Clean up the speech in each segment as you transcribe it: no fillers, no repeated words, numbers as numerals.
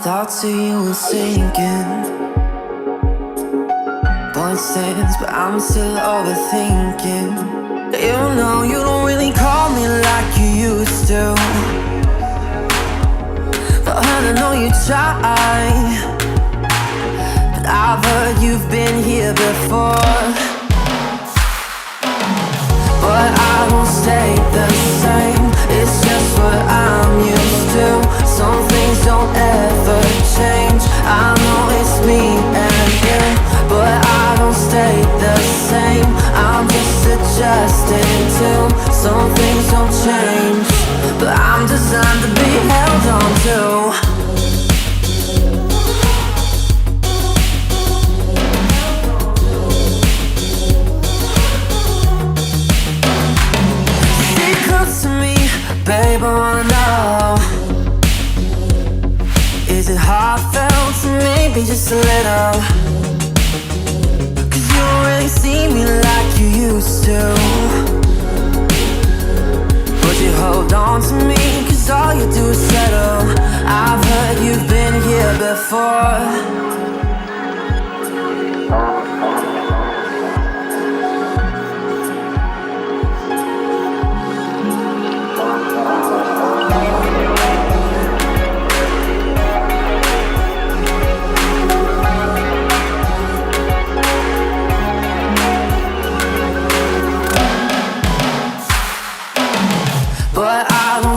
thoughts of you were sinking. Point stands, but I'm still overthinking. You know you don't really call me like you used to, but I know you try. But I've heard you've been here before. But I won't stay the same. It's just what I'm used to. Some things don't ever change. I know it's me and you, but I don't stay the same. I'm just adjusting to. Some things don't change, but I'm designed to be held on to. Babe, I wanna know, is it heartfelt or maybe just a little? Cause you don't really see me like you used to, but you hold on to me cause all you do is settle. I've heard you've been here before.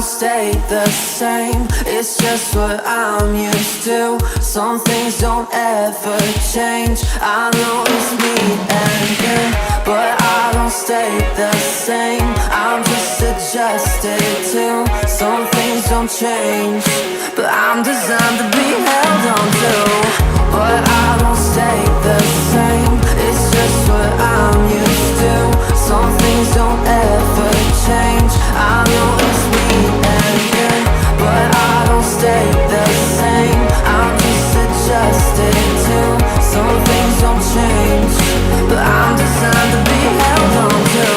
Stay the same, it's just what I'm used to. Some things don't ever change. I know it's me and you, but I don't stay the same. I'm just adjusted to. Some things don't change, but I'm designed to be held on to. But I don't stay the same, it's just what I'm used to. Some things don't ever change. I know it's me and you, but I don't stay the same. I'm just adjusted to. Some things don't change, but I'm designed to be held on to.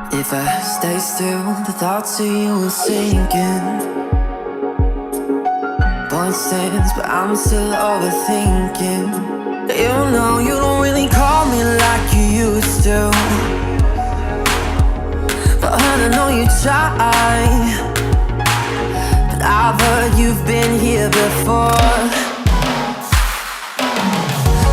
If I stay still, the thoughts of you are sinking. Point stands, but I'm still overthinking. You know you don't really call me like you used to, but I know you try. But I've heard you've been here before.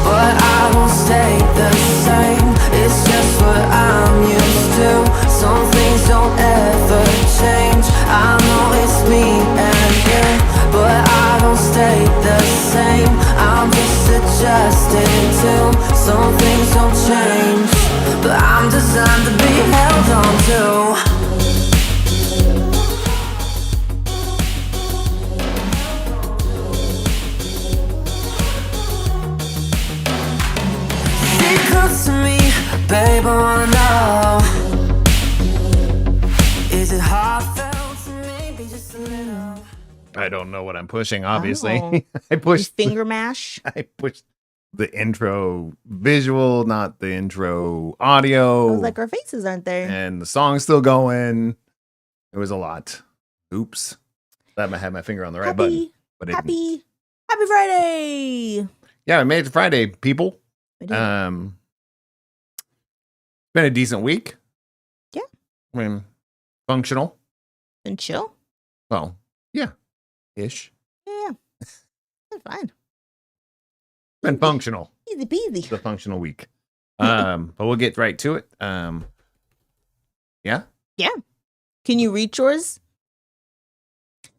But I won't stay the same. It's just what I'm used to. Some things don't ever change. I know it's me and you, but I don't stay the same. I'm just adjusting to. Some things don't change, but I'm designed to be held on to. To me, babe, I wanna know, is it heartfelt or maybe just a little? I don't know what I'm pushing, obviously. Oh. I pushed Finger mash. I pushed the intro visual, not the intro audio. I was like, our faces aren't there. And the song's still going. It was a lot. Oops. I had my finger on the right button. But Happy Friday. Yeah, I made it to Friday, people. We did. Been a decent week. Yeah. I mean, functional. And chill. Well, yeah. Ish. Yeah. That's fine. Been functional. Easy peasy. It's a functional week. But we'll get right to it. Yeah. Can you reach yours?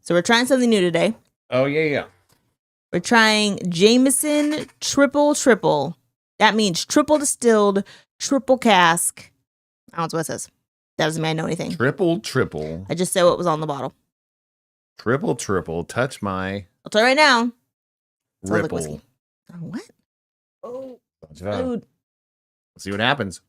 So we're trying something new today. Oh, yeah. We're trying Jameson triple. That means triple distilled, triple cask. I don't know what it says. That doesn't mean I know anything. Triple. I just said what was on the bottle. Triple. Touch my I'll tell you right now. Smells like ripple. whiskey. Oh, what? Oh, Let's dude. see what happens.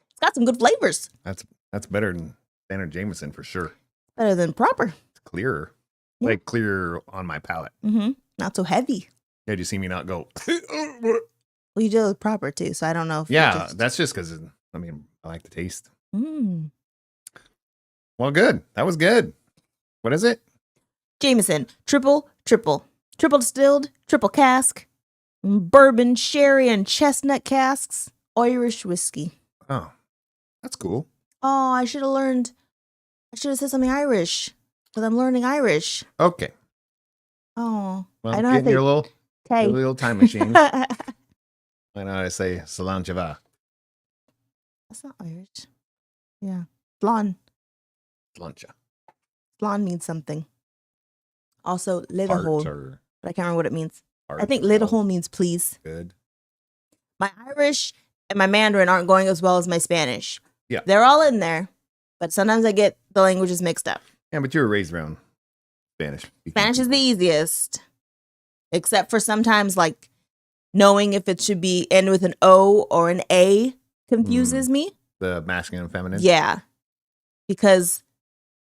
It's got some good flavors. That's better than standard Jameson for sure. Better than proper. It's clearer. Yeah. Like clearer on my palate. Mm-hmm. Not so heavy. Yeah, did you see me not go? Well, you do it proper too, so I don't know if Yeah, that's just because, I like the taste. Mm. Well, good. That was good. What is it? Jameson, triple distilled, triple cask, bourbon, sherry, and chestnut casks, Irish whiskey. Oh, that's cool. Oh, I should have said something Irish, because I'm learning Irish. Okay. Oh, Well, I know how get to in your say little time machine. I know how to say Salanchava. That's not Irish. Yeah. Flan. Luncha. Flan means something. Also, little hole. But I can't remember what it means. I think little hole means please. Good. My Irish and my Mandarin aren't going as well as my Spanish. Yeah. They're all in there, but sometimes I get the languages mixed up. Yeah, but you were raised around Spanish. Spanish is the easiest, except for sometimes like knowing if it should be end with an O or an A confuses me. The masculine and feminine? Yeah. Because,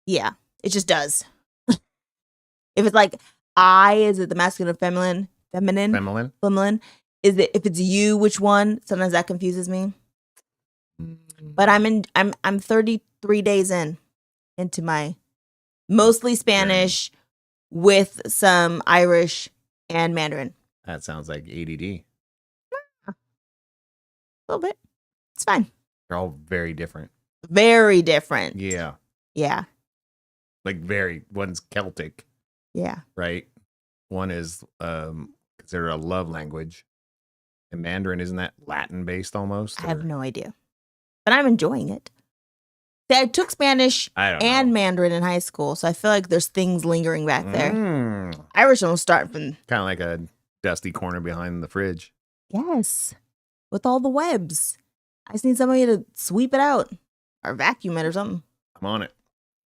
yeah, it just does. If it's like I, is it the masculine or feminine? Feminine? Is it, if it's you, which one? Sometimes that confuses me. But I'm 33 days into my mostly Spanish with some Irish and Mandarin. That sounds like ADD. A little bit. It's fine. They're all very different. Very different. Yeah. Yeah. Like one's Celtic, Yeah. right? One is considered a love language. And Mandarin, isn't that Latin based almost? I have no idea. But I'm enjoying it. See, I took Spanish and Mandarin in high school, so I feel like there's things lingering back there. Irish don't start from... Kind of like a dusty corner behind the fridge. Yes. With all the webs. I just need somebody to sweep it out or vacuum it or something. I'm on it.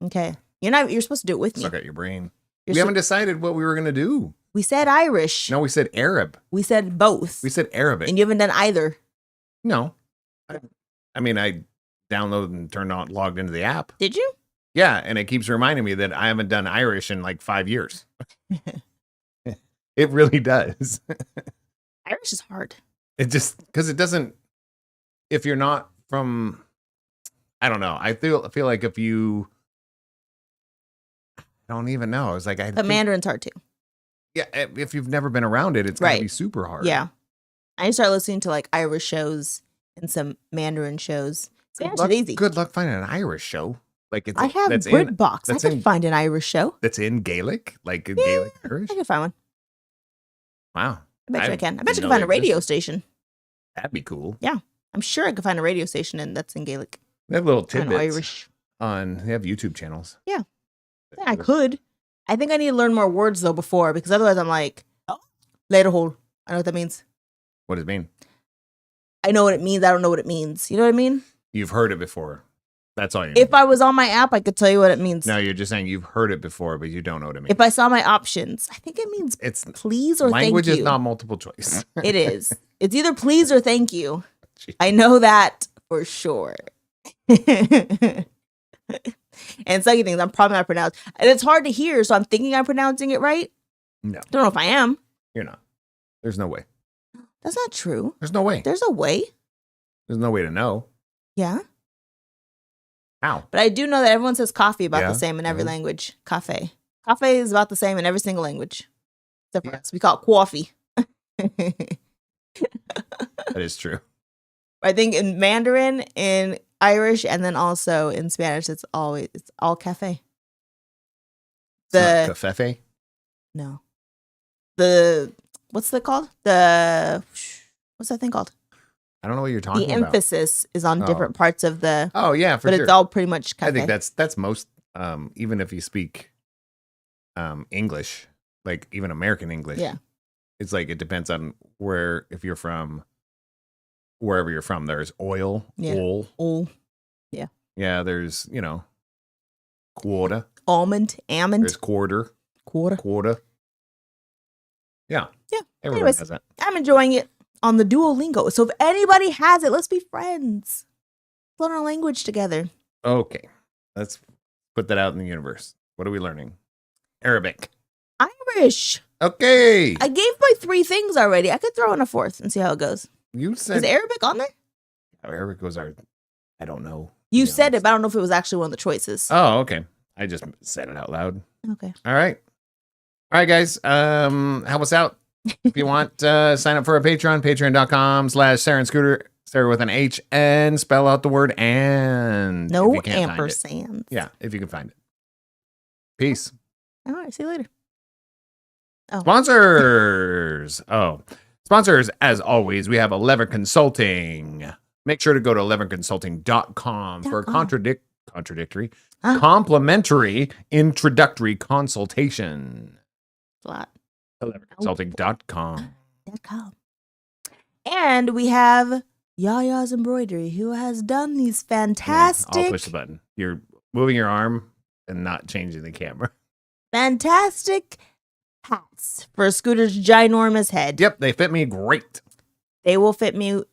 Okay. You're supposed to do it with me. Suck out your brain. We haven't decided what we were going to do. We said Irish. No, we said Arab. We said both. We said Arabic. And you haven't done either. No. I downloaded and logged into the app. Did you? Yeah, and it keeps reminding me that I haven't done Irish in like 5 years. It really does. Irish is hard. It just, because it doesn't, if you're not from, I don't know. I feel like if you, I don't even know. It's like, But Mandarin's hard too. Yeah, if you've never been around it, it's going to be super hard. Yeah. I started listening to like Irish shows and some Mandarin shows. Spanish is easy. Good luck finding an Irish show. Like I have BritBox. I can find an Irish show. That's in Gaelic? Like Gaelic Irish? I can find one. Wow. I bet you I can. I bet you can find a radio station. That'd be cool. Yeah. I'm sure I could find a radio station that's in Gaelic. They have little tidbits. Irish. They have YouTube channels. Yeah. I could. I think I need to learn more words though before, because otherwise I'm like, later hole. I know what that means. What does it mean? I know what it means. I don't know what it means. You know what I mean? You've heard it before. That's all you If I was on my app, I could tell you what it means. No, you're just saying you've heard it before, but you don't know what it means. If I saw my options, I think it means it's please or thank you. Language is not multiple choice. It is. It's either please or thank you. Jeez. I know that for sure. And sucky things, I'm probably not pronouncing. And it's hard to hear, so I'm thinking I'm pronouncing it right. No. Don't know if I am. You're not. There's no way. That's not true. There's no way. There's a way. There's no way to know. Yeah. How? But I do know that everyone says coffee about the same in every language. Cafe. Cafe is about the same in every single language. Except for us. We call it coffee. That is true. I think in Mandarin, in Irish, and then also in Spanish, it's all cafe. The cafefe? No. What's that called? The What's that thing called? I don't know what you're talking The about. emphasis is on different parts of the. Oh yeah, for but sure. it's all pretty much. I think that's most. Even if you speak, English, like even American English. Yeah. It's like it depends on where. If you're from, wherever you're from, there's oil. Oil. Yeah. Yeah. There's quarter. Almond. There's quarter. Yeah. Yeah. Everybody Anyways, has that. I'm enjoying it on the Duolingo. So if anybody has it, let's be friends. Learn our language together. Okay. Let's put that out in the universe. What are we learning? Arabic. Irish. Okay. I gave my 3 things already. I could throw in a 4th and see how it goes. You said Is Arabic on there? Arabic was I don't know. You said it, but I don't know if it was actually one of the choices. Oh, okay. I just said it out loud. Okay. All right, guys. Help us out if you want. Sign up for our Patreon, patreon.com/Sarah and Scooter. Sarah with an H and spell out the word and. No if you can't find it. ampersands. Yeah, if you can find it. Peace. All right. See you later. Oh. Sponsors. Sponsors, as always, we have 11 Consulting. Make sure to go to 11consulting.com for a complimentary introductory consultation. Flat. 11consulting.com. And we have Yaya's Embroidery, who has done these fantastic. Yeah, I'll push the button. You're moving your arm and not changing the camera. Fantastic hats for Scooter's ginormous head. Yep, they fit me great. They will fit me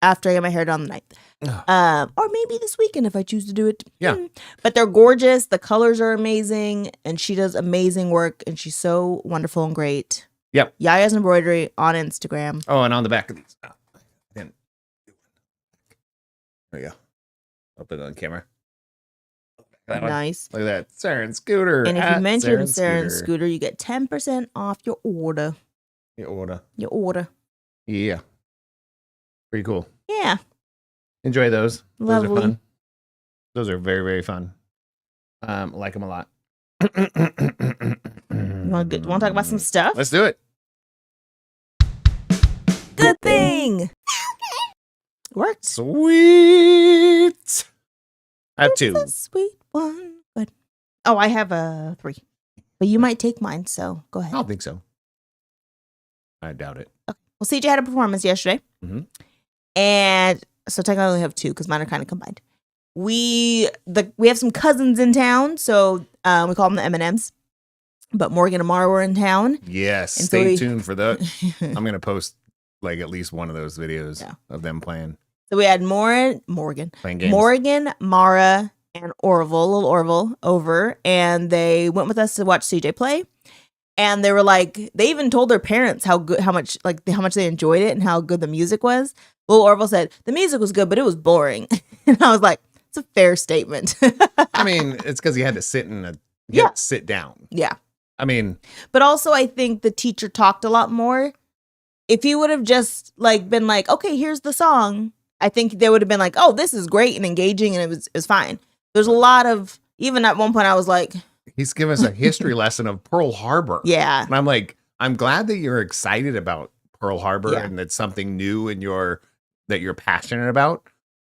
after I get my hair done the 9th. Or maybe this weekend if I choose to do it. Yeah. But they're gorgeous. The colors are amazing. And she does amazing work. And she's so wonderful and great. Yep. Yaya's Embroidery on Instagram. Oh, and on the back of these. There we go. I'll put it on camera. Nice. Look at that. Sarah and Scooter. And if you mention Sarah and Scooter, you get 10% off your order. Your order. Yeah. Pretty cool. Yeah. Enjoy those. Lovely. Those are fun. Those are very, very fun. Like them a lot. You want to talk about some stuff? Let's do it. Good thing. Worked. Sweet. I have 2. A sweet one. Good. Oh, I have a 3. But you might take mine, so go ahead. I don't think so. I doubt it. Okay. Well, CJ had a performance yesterday. Mm-hmm. And so technically I only have 2 because mine are kind of combined. We have some cousins in town, so we call them the M&Ms. But Morgan and Mara were in town. Yes, and stay tuned for that. I'm going to post like at least one of those videos of them playing. So we had Morgan, playing games. Morgan, Mara, and little Orville over, and they went with us to watch CJ play. And they were like, they even told their parents how much they enjoyed it and how good the music was. Little Orville said the music was good, but it was boring. And I was like, it's a fair statement. I mean, it's because he had to sit sit down. Yeah. I mean, but also I think the teacher talked a lot more. If he would have just been like, okay, here's the song, I think they would have been like, oh, this is great and engaging, and it was fine. There's a lot of, even at one point I was like, he's giving us a history lesson of Pearl Harbor. Yeah. And I'm like, I'm glad that you're excited about Pearl Harbor and that's something new in that you're passionate about.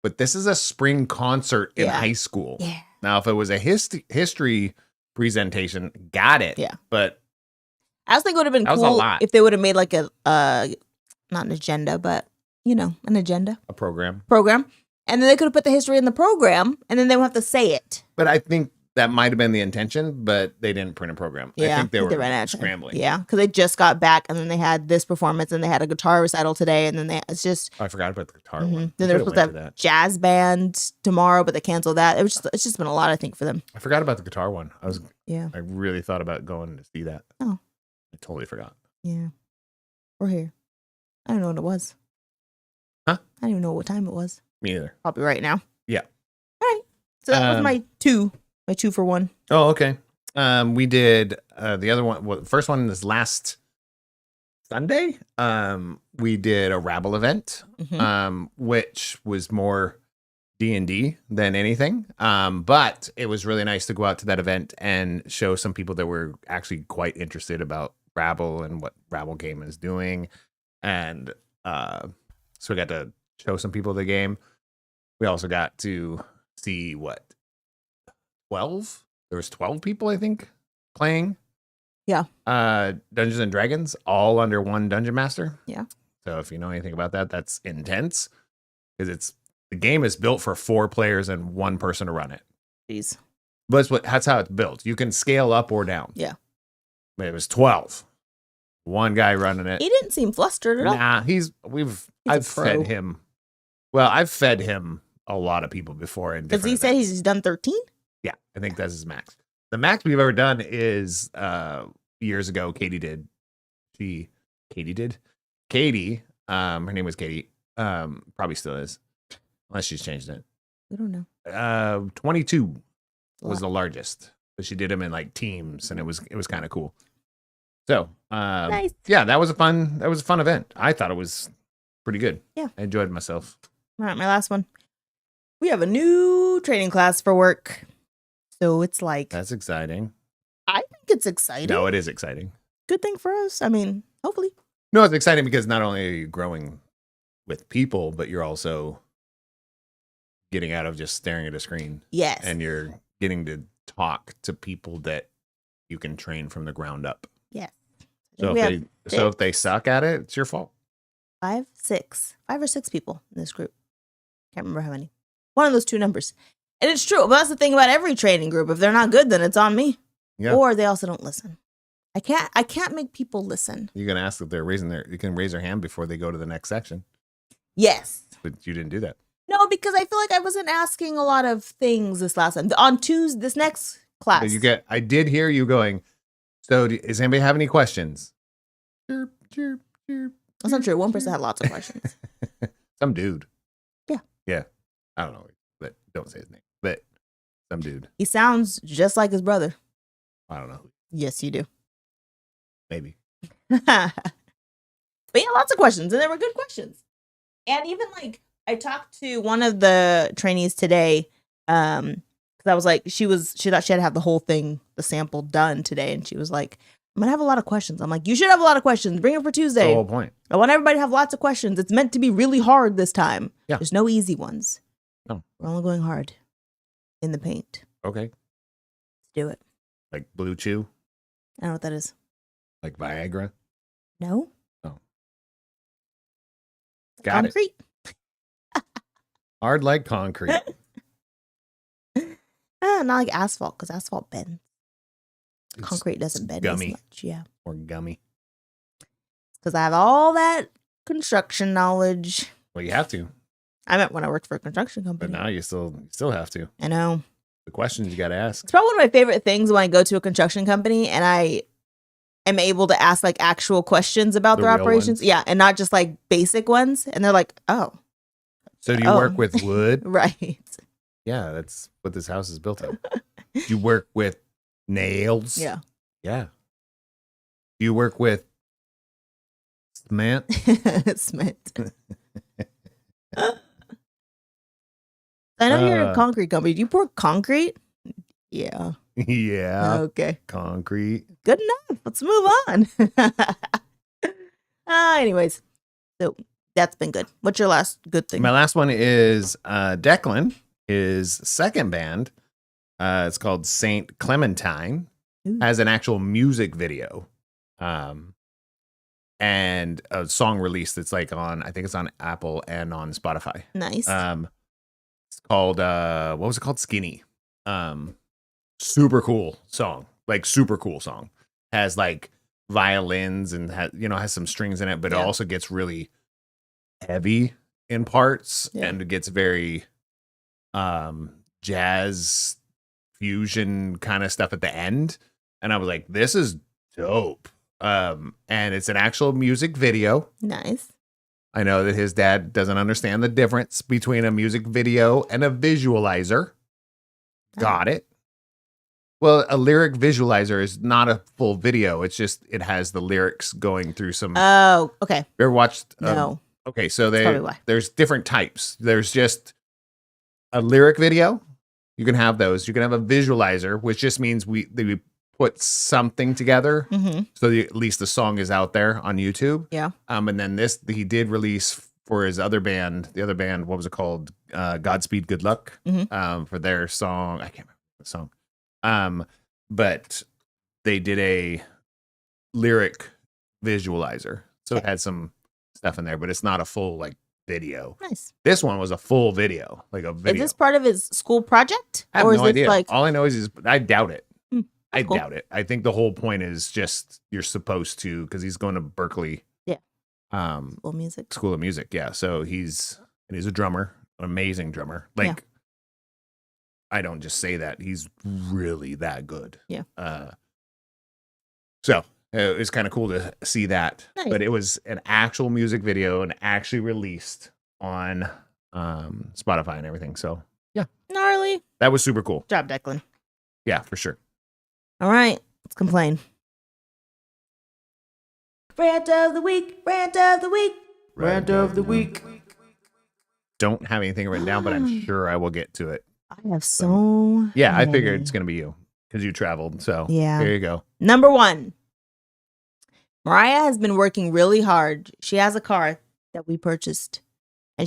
But this is a spring concert in high school. Yeah. Now, if it was a history presentation, got it. Yeah. But I also think it would have been cool if they would have made like a not an agenda, but an agenda. A program. And then they could have put the history in the program and then they would have to say it. But I think that might have been the intention, but they didn't print a program. Yeah, I think they were scrambling. Yeah, because they just got back and then they had this performance and they had a guitar recital today and then it's just... Oh, I forgot about the guitar one. Then they were supposed to have jazz band tomorrow, but they canceled that. It's just been a lot, I think, for them. I forgot about the guitar one. I really thought about going to see that. Oh. I totally forgot. Yeah. We're here. I don't know what it was. Huh? I don't even know what time it was. Me either. Probably right now. Yeah. All right. So that was my 2. My 2 for 1. Oh, okay. We did the other one. Well, the first one is last Sunday. We did a Rabble event, which was more D&D than anything. But it was really nice to go out to that event and show some people that were actually quite interested about Rabble and what Rabble game is doing. And So we got to show some people the game. We also got to see 12? There was 12 people, I think, playing. Yeah. Dungeons and Dragons, all under one dungeon master. Yeah. So if you know anything about that, that's intense. Because the game is built for 4 players and 1 person to run it. Jeez. But that's how it's built. You can scale up or down. Yeah. It was 12. One guy running it. He didn't seem flustered at all. Nah, I've fed him. Well, I've fed him a lot of people before. Does he say he's done 13? Yeah, I think that's his max. The max we've ever done is years ago. Katie did. Katie, her name was Katie. Probably still is, unless she's changed it. I don't know. 22 was the largest, but she did them in like teams, and it was kind of cool. So, nice. Yeah, that was a fun event. I thought it was pretty good. Yeah, I enjoyed myself. All right, my last one. We have a new training class for work, so it's like That's exciting. I think it's exciting. No, it is exciting. Good thing for us. I mean, hopefully. No, it's exciting because not only are you growing with people, but you're also getting out of just staring at a screen. Yes. And you're getting to talk to people that you can train from the ground up. Yes. So if they suck at it, it's your fault. 5 or 6 people in this group. Can't remember how many. One of those 2 numbers. And it's true. But that's the thing about every training group. If they're not good, then it's on me. Yeah. Or they also don't listen. I can't make people listen. You can ask if they're you can raise their hand before they go to the next section. Yes. But you didn't do that. No, because I feel like I wasn't asking a lot of things this last time. On Tuesday, this next class. I did hear you going, so does anybody have any questions? Chirp, chirp, chirp. That's not true. One person had lots of questions. Some dude. Yeah. Yeah. I don't know, but don't say his name. But some dude. He sounds just like his brother. I don't know. Yes, you do. Maybe. But yeah, lots of questions. And they were good questions. And even like I talked to one of the trainees today. Because I was like, she thought she had to have the whole thing, the sample done today. And she was like, I'm gonna have a lot of questions. I'm like, you should have a lot of questions. Bring it for Tuesday. That's the whole point. I want everybody to have lots of questions. It's meant to be really hard this time. Yeah. There's no easy ones. No. We're only going hard in the paint. Okay. Let's do it. Like Blue Chew? I don't know what that is. Like Viagra? No. Oh. Got Concrete? it. Hard like concrete. Not like asphalt, because asphalt bends. It's Concrete doesn't bend gummy. as much. Yeah. Or gummy. Because I have all that construction knowledge. Well, you have to. I meant when I worked for a construction But company. now you still have to. I know. The questions you got to ask. It's probably one of my favorite things when I go to a construction company and I am able to ask like actual questions about The their real operations. ones. Yeah. And not just like basic ones. And they're like, oh, So do you work with wood? right. Yeah, that's what this house is built on. Do you work with nails? Yeah. Yeah. Do you work with cement? Cement. I know you're a concrete company. Do you pour concrete? Yeah. Yeah. Okay. Concrete. Good enough. Let's move on. Anyways, so that's been good. What's your last good thing? My last one is Declan, his second band. It's called Saint Clementine. Ooh. Has an actual music video. And a song release that's like I think it's on Apple and on Spotify. Nice. It's called what was it called? Skinny. Super cool song. Like super cool song. Has like violins and has some strings in it, but it also gets really heavy in parts and it gets very jazz fusion kind of stuff at the end. And I was like, this is dope. And it's an actual music video. Nice. I know that his dad doesn't understand the difference between a music video and a visualizer. Got it. Well, a lyric visualizer is not a full video. It's just, it has the lyrics going through some. Oh, okay. You ever watched? No. Okay, so probably why. there's different types. There's just a lyric video. You can have those. You can have a visualizer, which just means we put something together. Mm-hmm. So at least the song is out there on YouTube. Yeah. And then he did release for his other band, what was it called? Godspeed Good Luck. Mm-hmm. For their song. I can't remember the song. But they did a lyric visualizer. So it had some stuff in there, but it's not a full like video. Nice. This one was a full video, like a video. Is this part of his school project? I have or no is idea. This like all I know is I doubt it. I cool. doubt it. I think the whole point is just you're supposed to, because he's going to Berkeley. Yeah. School of Music. Yeah. So he's a drummer, an amazing drummer. Like, I don't just say that. He's really that good. Yeah. So it was kind of cool to see that. Nice. But it was an actual music video and actually released on Spotify and everything. So yeah. Gnarly. That was super cool. Job, Declan. Yeah, for sure. All right. Let's complain. Rant of the week. Rant of the week. Rant of the week. Don't have anything written down, but I'm sure I will get to it. I have so Yeah, I many. figured it's going to be you because you traveled. So Yeah. here you go. Number 1. Mariah has been working really hard. She has a car that we purchased, and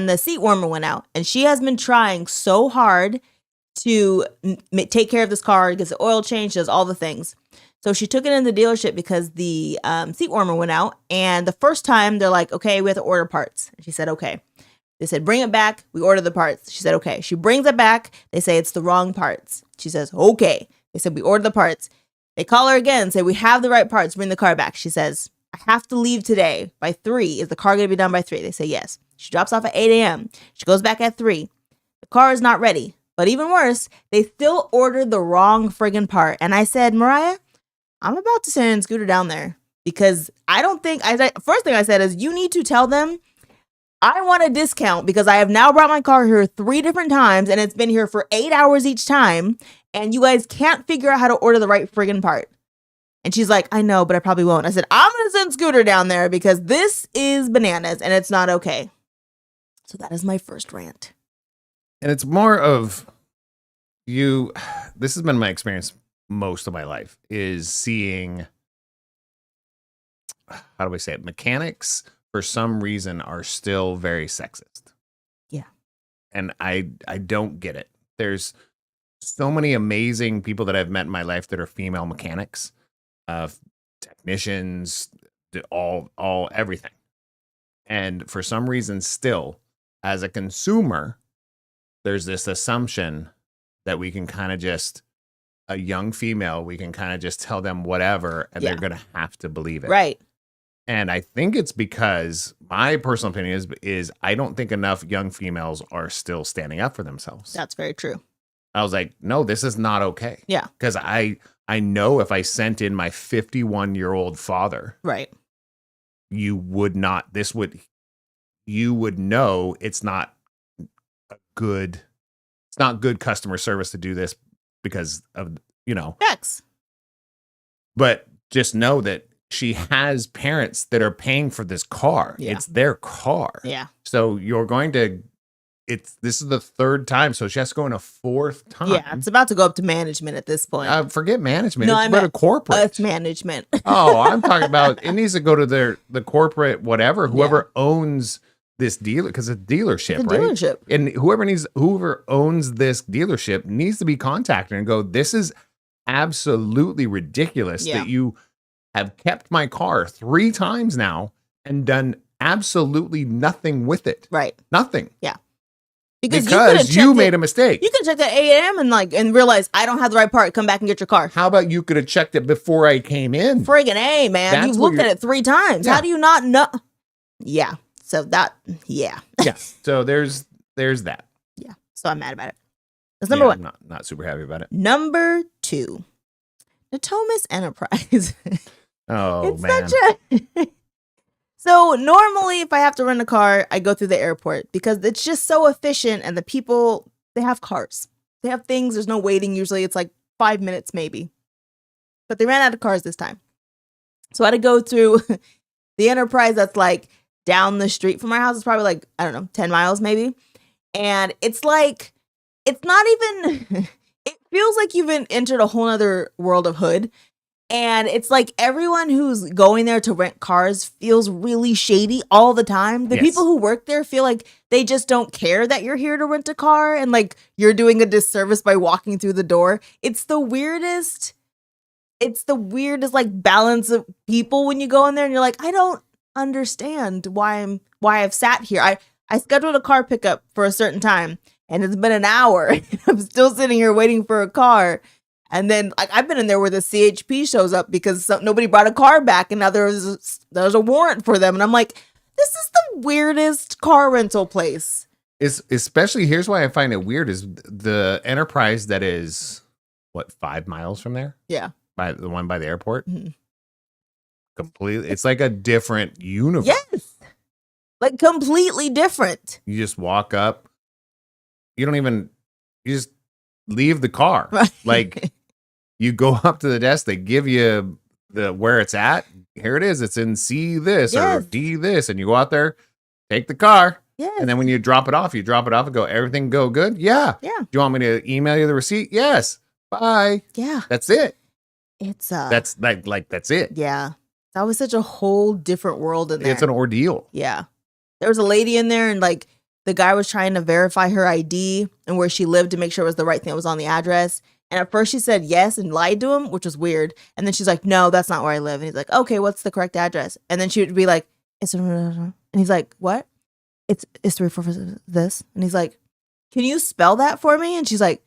the seat warmer went out, and she has been trying so hard to take care of this car, gets the oil change, does all the things. So she took it in the dealership because the seat warmer went out, and the first time they're like, okay, we have to order parts. And she said, okay. They said, bring it back. We order the parts. She said, okay. She brings it back. They say it's the wrong parts. She says, okay. They said, we ordered the parts. They call her again and say, we have the right parts. Bring the car back. She says, I have to leave today by 3. Is the car going to be done by 3? They say, yes. She drops off at 8 a.m. She goes back at 3. The car is not ready. But even worse, they still ordered the wrong friggin' part. And I said, Mariah, I'm about to send Scooter down there because first thing I said is you need to tell them I want a discount because I have now brought my car here 3 different times and it's been here for 8 hours each time. And you guys can't figure out how to order the right friggin' part. And she's like, I know, but I probably won't. I said, I'm going to send Scooter down there because this is bananas and it's not okay. So that is my first rant. And it's more of this has been my experience most of my life, is seeing, how do I say it? Mechanics, for some reason, are still very sexist. Yeah. And I don't get it. There's so many amazing people that I've met in my life that are female mechanics, technicians, all everything. And for some reason, still, as a consumer, there's this assumption that we can kind of just, a young female, we can kind of just tell them whatever and they're going to have to believe it. Right. And I think it's because my personal opinion is I don't think enough young females are still standing up for themselves. That's very true. I was like, no, this is not okay. Yeah. Because I know if I sent in my 51-year-old father, right, you would know it's not good customer service to do this because of, X. But just know that she has parents that are paying for this car. Yeah. It's their car. Yeah. So you're going to, this is the 3rd time. So she has to go in a 4th time. Yeah. It's about to go up to management at this point. Forget management. No, it's about a corporate. It's management. Oh, I'm talking about, it needs to go to the corporate, whatever, whoever owns this dealer, because it's a dealership, It's a right? dealership. And whoever owns this dealership needs to be contacted and go, this is absolutely ridiculous that you have kept my car 3 times now and done absolutely nothing with it. Right. Nothing. Yeah. Because you made a mistake. You could check at 8 a.m. and realize I don't have the right part. Come back and get your car. How about you could have checked it before I came in? Friggin' A, man. That's You've looked at it 3 times. Yeah. How do you not know? Yeah. So yeah. Yeah. So there's that. Yeah. So I'm mad about it. That's number 1. I'm not super happy about it. Number 2. Natomas Enterprise. Oh, it's man. such a... So normally if I have to rent a car, I go through the airport because it's just so efficient and the people, they have cars. They have things. There's no waiting. Usually it's like 5 minutes maybe. But they ran out of cars this time. So I had to go through the Enterprise that's like down the street from our house. It's probably like, I don't know, 10 miles maybe. And it's like, it's not even... It feels feels like you've entered a whole other world of hood. And it's like everyone who's going there to rent cars feels really shady all the time. The people who work there feel like they just don't care that you're here to rent a car and like you're doing a disservice by walking through the door. It's the weirdest like balance of people when you go in there and you're like, I don't understand why I've sat here. I scheduled a car pickup for a certain time and it's been an hour. I'm still sitting here waiting for a car. And then like I've been in there where the CHP shows up because nobody brought a car back and now there's a warrant for them. And I'm like, this is the weirdest car rental place. Especially here's why I find it weird is the Enterprise that is 5 miles from there? Yeah. By the one by the airport? Mm-hmm. Completely. It's like a different universe. Yes. Like completely different. You just walk up. You just leave the car. Right. Like you go up to the desk, they give you where it's at. Here it is. It's in C this or D this. And you go out there, take the car. Yes. And then when you drop it off and go, everything go good? Yeah. Yeah. Do you want me to email you the receipt? Yes. Bye. Yeah. That's it. It's that's it. Yeah. It's always such a whole different world in there. It's an ordeal. Yeah. There was a lady in there and like the guy was trying to verify her ID and where she lived to make sure it was the right thing that was on the address. And at first she said yes and lied to him, which was weird. And then she's like, no, that's not where I live. And he's like, okay, what's the correct address? And then she would be like, and he's like, what? It's 344 this. And he's like, can you spell that for me? And she's like,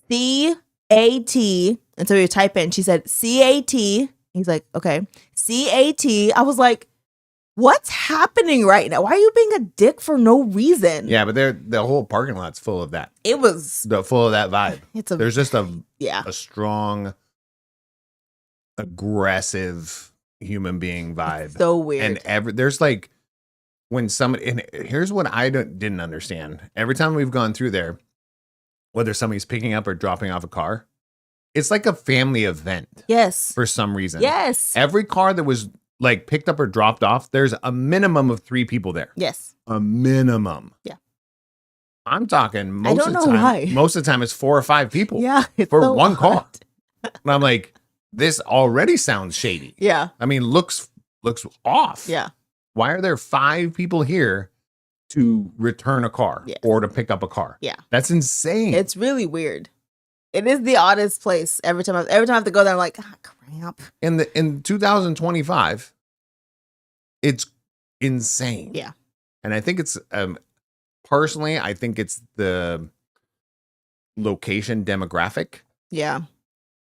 C-A-T. And so you type in, she said, C-A-T. He's like, okay, C-A-T. I was like, what's happening right now? Why are you being a dick for no reason? Yeah, but the whole parking lot's full of that. It was full of that vibe. There's just a strong, aggressive human being vibe. It's so weird. And there's like when somebody, and here's what I didn't understand. Every time we've gone through there, whether somebody's picking up or dropping off a car, it's like a family event. Yes. For some reason. Yes. Every car that was like picked up or dropped off, there's a minimum of 3 people there. Yes. A minimum. Yeah. I'm talking most I don't of the know time. why. Most of the time it's 4 or 5 people. Yeah. For so one odd. car. And I'm like, this already sounds shady. Yeah. I mean, looks off. Yeah. Why are there 5 people here to return a car or to pick up a car? Yeah. That's insane. It's really weird. It is the oddest place. Every time I have to go there, I'm like, crap. In 2025, it's insane. Yeah. And I think it's personally, I think it's the location demographic. Yeah.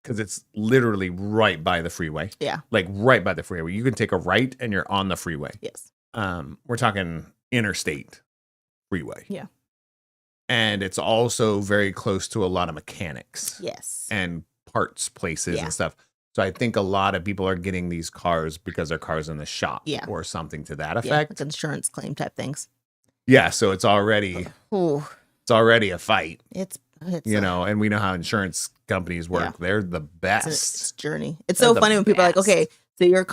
Because it's literally right by the freeway. Yeah. Like right by the freeway. You can take a right and you're on the freeway. Yes. We're talking interstate freeway. Yeah. And it's also very close to a lot of mechanics. Yes. And parts places and stuff. So I think a lot of people are getting these cars because their car's in the shop or something to that effect. Like insurance claim type things. Yeah, so it's already a fight. It's you know, and we know how insurance companies work. Yeah. They're the best. It's a journey. It's so funny when people are like, okay, so your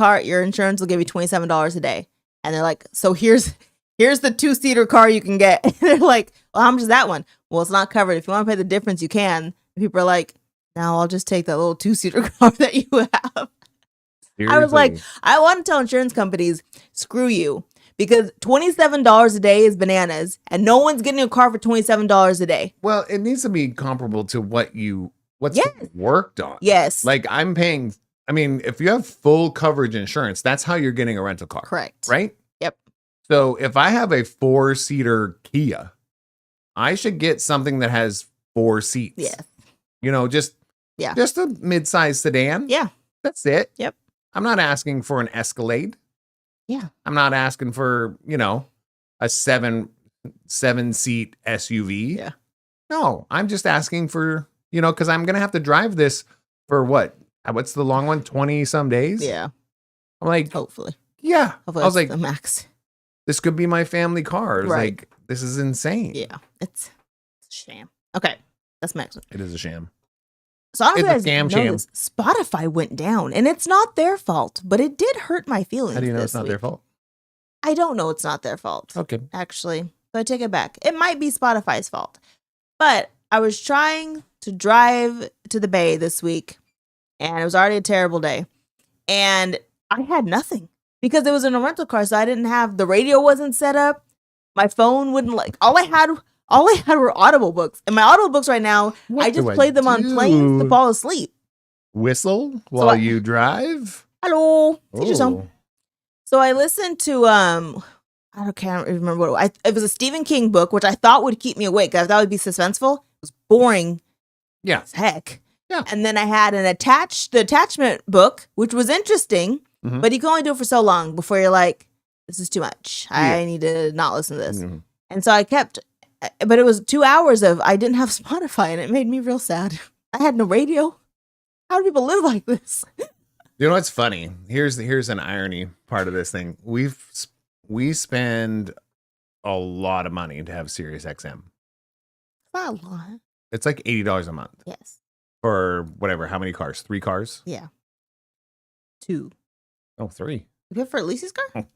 insurance will give you $27 a day. And they're like, so here's the 2-seater car you can get. And they're like, well, how much is that one? Well, it's not covered. If you want to pay the difference, you can. And people are like, no, I'll just take that little 2-seater car that you have. Seriously? I was like, I want to tell insurance companies, screw you. Because $27 a day is bananas. And no one's getting a car for $27 a day. Well, it needs to be comparable to what's worked on. Yes. Like I'm paying, I mean, if you have full coverage insurance, that's how you're getting a rental car. Correct. Right? Yep. So if I have a 4-seater Kia, I should get something that has 4 seats. Yes. You know, just a mid-sized sedan. Yeah. That's it. Yep. I'm not asking for an Escalade. Yeah. I'm not asking for, you know, a 7-seat SUV. Yeah. No, I'm just asking for, you know, because I'm going to have to drive this for what's the long one? 20 some days? Yeah. I'm like, hopefully. Yeah. Hopefully I was like, the max. This could be my family car. It's right. Like, this is insane. Yeah. It's a sham. Okay. That's my next one. It is a sham. So I don't know if you guys sham. know this, Spotify went down, and it's not their fault, but it did hurt my feelings. How do you know it's not their fault? I don't know it's not their fault. Okay. Actually, but I take it back. It might be Spotify's fault. But I was trying to drive to the Bay this week, and it was already a terrible day. And I had nothing because it was in a rental car, so I didn't have the radio wasn't set up. My phone wouldn't all I had were Audible books. And my Audible books right now, I just played them on planes to fall asleep. Whistle while you drive? Hello. Teacher song. So I listened to I can't remember what it was a Stephen King book, which I thought would keep me awake. I thought it would be suspenseful. It was boring. Yeah. As heck. Yeah. And then I had the attachment book, which was interesting, but you can only do it for so long before you're like, this is too much. I need to not listen to this. Mm-hmm. And so I kept, but it was 2 hours of, I didn't have Spotify, and it made me real sad. I had no radio. How do people live like this? You know what's funny? Here's an irony part of this thing. We spend a lot of money to have Sirius XM. Not a lot. It's like $80 a month. Yes. For whatever, how many cars? 3 cars? Yeah. 2. Oh, 3. You pay for Elise's car? Oh.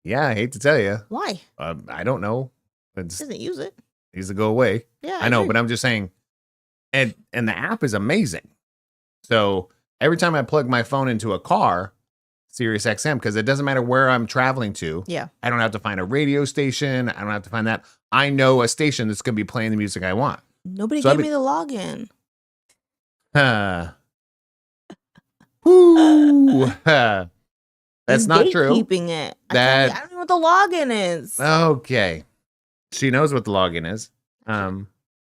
Yeah, I hate to tell you. Why? I don't know. It doesn't use it. It needs to go away. Yeah, I know, but I'm just saying. And the app is amazing. So every time I plug my phone into a car, Sirius XM, because it doesn't matter where I'm traveling to. Yeah. I don't have to find a radio station. I don't have to find that. I know a station that's going to be playing the music I want. Nobody gave me the login. That's not true. Keeping it. I don't know what the login is. Okay. She knows what the login is.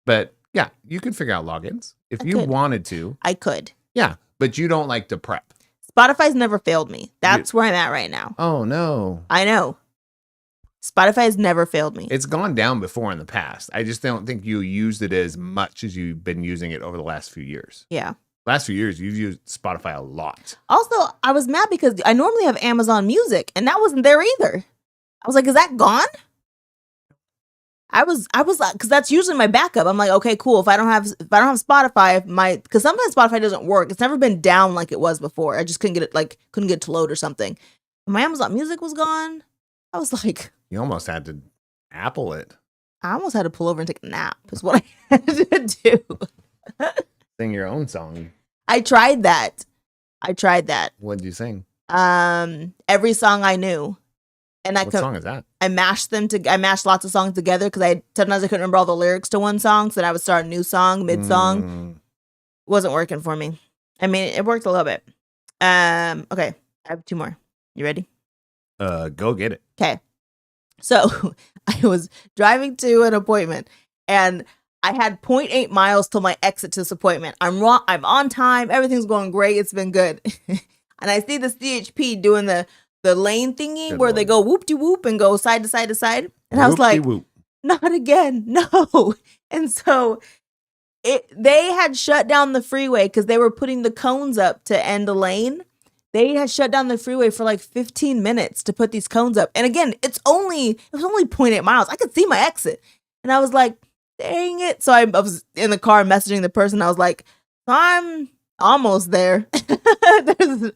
But yeah, you could figure out logins if you wanted to. I could. Yeah, but you don't like to prep. Spotify's never failed me. That's where I'm at right now. Oh, no. I know. Spotify has never failed me. It's gone down before in the past. I just don't think you used it as much as you've been using it over the last few years. Yeah. Last few years, you've used Spotify a lot. Also, I was mad because I normally have Amazon Music, and that wasn't there either. I was like, is that gone? I was like, because that's usually my backup. I'm like, okay, cool. If I don't have Spotify, because sometimes Spotify doesn't work. It's never been down like it was before. I just couldn't get it to load or something. And my Amazon Music was gone. I was like, you almost had to Apple it. I almost had to pull over and take a nap. Is what I had to do. Sing your own song. I tried that. What did you sing? Every song I knew. And what song is that? I mashed lots of songs together because sometimes I couldn't remember all the lyrics to one song, so then I would start a new song mid-song. Wasn't working for me. I mean, it worked a little bit. Okay, I have 2 more. You ready? Go get it. Okay. So I was driving to an appointment, and I had 0.8 miles till my exit to this appointment. I'm on time. Everything's going great. It's been good. And I see the CHP doing the lane thingy where they go whoop-de-whoop and go side to side to side. And I was like, not again. No. And so they had shut down the freeway because they were putting the cones up to end a lane. They had shut down the freeway for like 15 minutes to put these cones up. And again, it was only 0.8 miles. I could see my exit. And I was like, dang it. So I was in the car messaging the person. I was like, I'm almost there.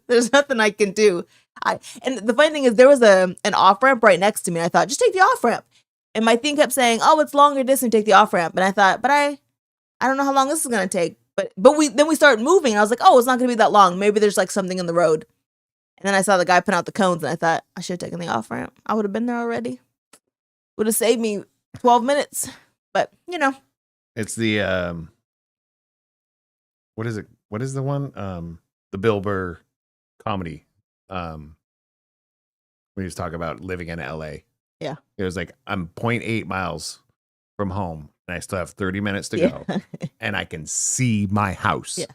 There's nothing I can do. And the funny thing is there was an off-ramp right next to me. I thought, just take the off-ramp. And my thing kept saying, oh, it's longer distance, take the off-ramp. And I thought, but I don't know how long this is going to take. But we started moving, and I was like, oh, it's not going to be that long. Maybe there's like something in the road. And then I saw the guy put out the cones, and I thought, I should have taken the off-ramp. I would have been there already. Would have saved me 12 minutes. But, you know. It's the, what is it? What is the one? The Bill Burr comedy. We just talk about living in LA. Yeah. It was like, I'm 0.8 miles from home, and I still have 30 minutes to go, and I can see my house. Yeah.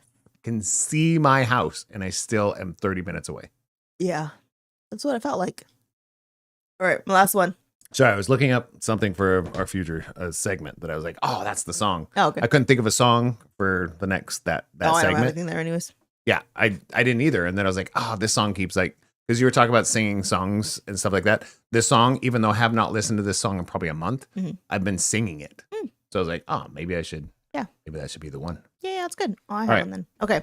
Can see my house, and I still am 30 minutes away. Yeah. That's what I felt like. All right, my last one. Sorry, I was looking up something for our future segment that I was like, oh, that's the song. Oh, okay. I couldn't think of a song for the next that segment. I don't have anything there anyways. Yeah, I didn't either. And then I was like, oh, this song keeps like, because you were talking about singing songs and stuff like that. This song, even though I have not listened to this song in probably a month, I've been singing it. So I was like, oh, maybe I should. Yeah. Maybe that should be the one. Yeah, that's good. Oh, I have one then. Okay.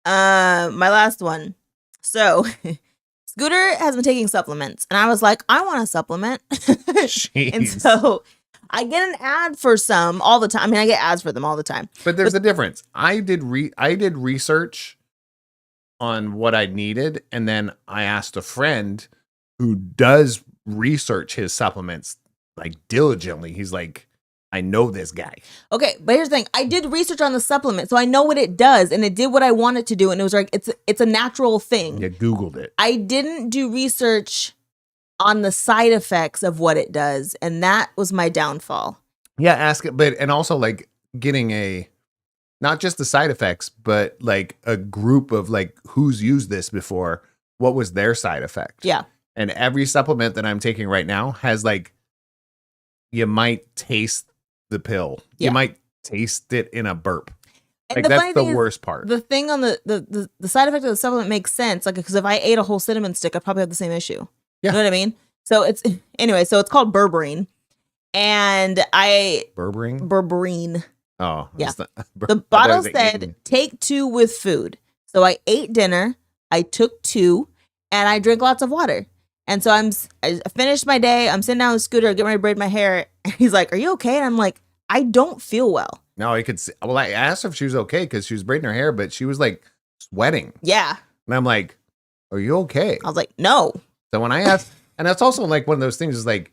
My last one. So Scooter has been taking supplements, and I was like, I want a supplement. And so I get an ad for some all the time. I mean, I get ads for them all the time. But there's a difference. I did research on what I needed, and then I asked a friend who does research his supplements like diligently. He's like, I know this guy. Okay, but here's the thing. I did research on the supplement, so I know what it does, and it did what I wanted to do, and it was like it's a natural thing. You Googled it. I didn't do research on the side effects of what it does, and that was my downfall. Yeah, ask it, but and also like getting not just the side effects, but like a group of like who's used this before, what was their side effect? Yeah. And every supplement that I'm taking right now has like, you might taste the pill. Yeah. You might taste it in a burp. And Like that's the worst part. The thing on the side effect of the supplement makes sense. Like, because if I ate a whole cinnamon stick, I'd probably have the same issue. Yeah. You know what I mean? So it's called berberine. And berberine. Oh, yeah. The bottle said take 2 with food. So I ate dinner, I took 2, and I drank lots of water. And so I finished my day. I'm sitting down on the scooter, getting ready to braid my hair. And he's like, "Are you okay?" And I'm like, "I don't feel well." No, I could see. Well, I asked her if she was okay because she was braiding her hair, but she was like sweating. Yeah. And I'm like, "Are you okay?" I was like, "No." So when I asked, and that's also like one of those things is like,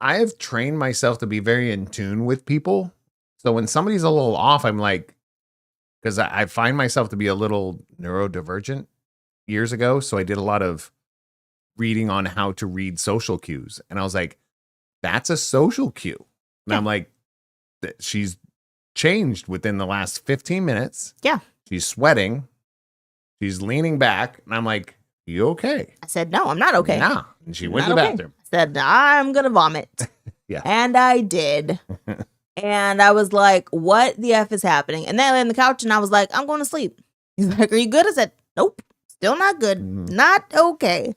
I have trained myself to be very in tune with people. So when somebody's a little off, I'm like, because I find myself to be a little neurodivergent years ago. So I did a lot of reading on how to read social cues. And I was like, that's a social cue. And Yeah. I'm like, she's changed within the last 15 minutes. Yeah. She's sweating. She's leaning back. And I'm like, you okay? I said, "No, I'm not okay." Nah. And she went to Not the okay. bathroom. I said, "I'm going to vomit." Yeah. And I did. And I was like, "What the F is happening?" And then I lay on the couch and I was like, "I'm going to sleep." He's like, "Are you good?" I said, "Nope, still not good. Not okay."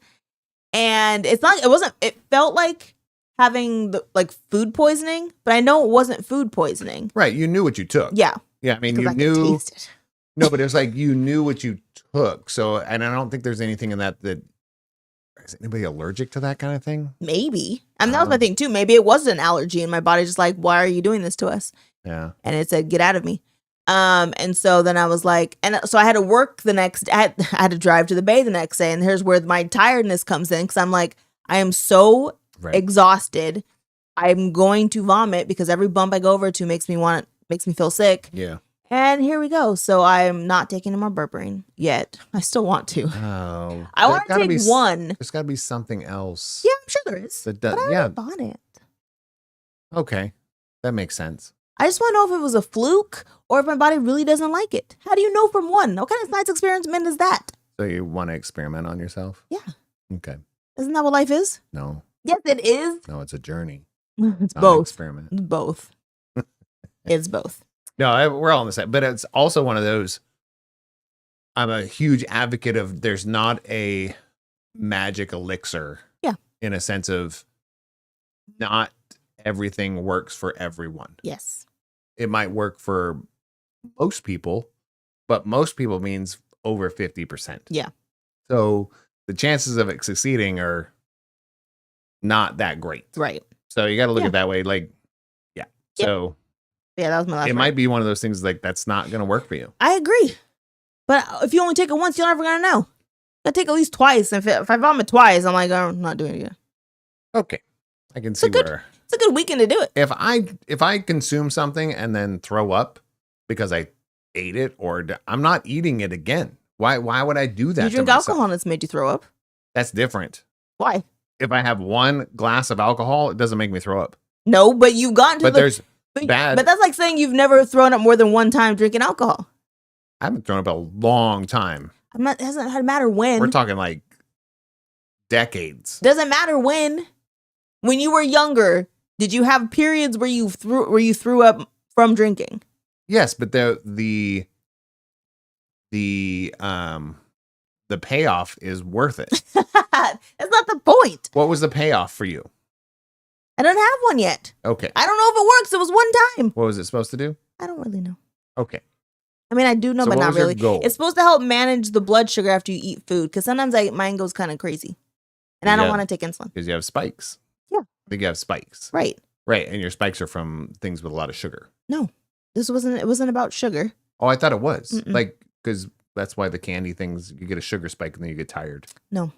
And it felt like having like food poisoning, but I know it wasn't food poisoning. Right. You knew what you took. Yeah. Yeah. I mean, you I could knew. taste it. No, but it was like you knew what you took. So, and I don't think there's anything in that is anybody allergic to that kind of thing? Maybe. And that was my thing too. Maybe it was an allergy and my body's just like, "Why are you doing this to us?" Yeah. And it said, "Get out of me." And so then I was like, and so I had to work the next, I had to drive to the bay the next day. And here's where my tiredness comes in. Cause I'm like, I am so exhausted. I'm going to vomit because every bump I go over to makes me feel sick. Yeah. And here we go. So I'm not taking any more berberine yet. I still want to. Oh. I want to take one. There's got to be something else. Yeah, I'm sure there is. But I yeah. bought it. Okay. That makes sense. I just want to know if it was a fluke or if my body really doesn't like it. How do you know from one? What kind of science experiment is that? So you want to experiment on yourself? Yeah. Okay. Isn't that what life is? No. Yes, it is. No, it's a journey. It's not both. An experiment. It's both. It's both. No, we're all on the same. But it's also one of those. I'm a huge advocate of there's not a magic elixir. Yeah. In a sense of not everything works for everyone. Yes. It might work for most people, but most people means over 50%. Yeah. So the chances of it succeeding are not that great. Right. So you got to look at it that way. Like, yeah. So yeah, that was my last. It might be one of those things like that's not going to work for you. I agree. But if you only take it once, you're never going to know. I take at least twice. If I vomit twice, I'm like, I'm not doing it again. Okay. I can see where. It's a good weekend to do it. If I consume something and then throw up because I ate it, or I'm not eating it again. Why would I do that? You drink alcohol and it's made you throw up. That's different. Why? If I have one glass of alcohol, it doesn't make me throw up. No, but you've gotten to there's bad. But that's like saying you've never thrown up more than one time drinking alcohol. I haven't thrown up a long time. It doesn't matter when. We're talking like decades. Doesn't matter when. When you were younger, did you have periods where you threw up from drinking? Yes, but the payoff is worth it. That's not the point. What was the payoff for you? I don't have one yet. Okay. I don't know if it works. It was one time. What was it supposed to do? I don't really know. Okay. I mean, I do know, but not really. Goal? It's supposed to help manage the blood sugar after you eat food, because sometimes mine goes kind of crazy, and I don't want to take insulin. Because you have spikes. Yeah. I think you have spikes. Right. Right, and your spikes are from things with a lot of sugar. No, it wasn't about sugar. Oh, I thought it was. Mm-mm. Like, because that's why the candy things, you get a sugar spike and then you get tired. No.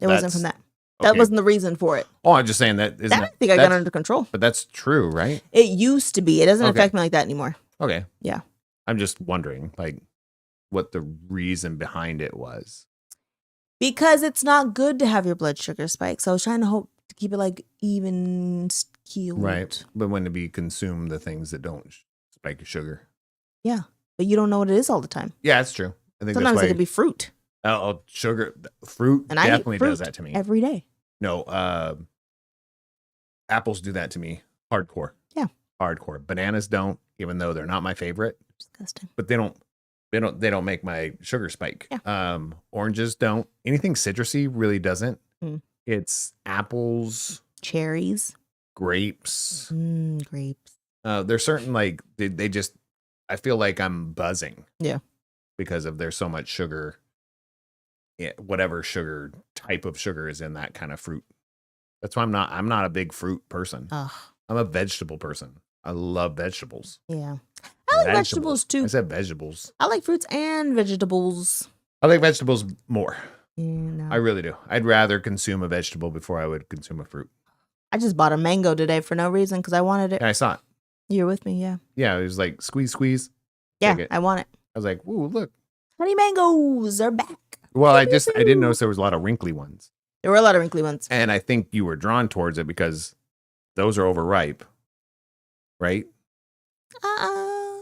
It wasn't from That's- that. That okay. wasn't the reason for it. Oh, I'm just saying that That I think I got under control. But that's true, right? It used to be. It doesn't Okay. affect me like that anymore. Okay. Yeah. I'm just wondering, like, what the reason behind it was. Because it's not good to have your blood sugar spike. So I was trying to hope to keep it like even keeled. Right. But when to be consume the things that don't spike your sugar. Yeah. But you don't know what it is all the time. Yeah, that's true. I think Sometimes that's it why could be fruit. sugar, fruit And I eat definitely fruit does that to me. every day. No, apples do that to me hardcore. Yeah. Hardcore. Bananas don't, even though they're not my favorite. Disgusting. But they don't make my sugar spike. Yeah. Oranges don't. Anything citrusy really doesn't. Mm. It's apples, Cherries. grapes. Grapes. There's certain like they just I feel like I'm buzzing. Yeah. Because of there's so much sugar. Whatever sugar type of sugar is in that kind of fruit. That's why I'm not a big fruit person. Ugh. I'm a vegetable person. I love vegetables. Yeah. I like vegetables too. I said vegetables. I like fruits and vegetables. I like vegetables more. Yeah, no. I really do. I'd rather consume a vegetable before I would consume a fruit. I just bought a mango today for no reason because I wanted it. And I saw it. You're with me, yeah. Yeah, it was like squeeze. Yeah, Take it. I want it. I was like, ooh, look. Honey mangoes are back. Well, I didn't notice there was a lot of wrinkly ones. There were a lot of wrinkly ones. And I think you were drawn towards it because those are overripe. Right?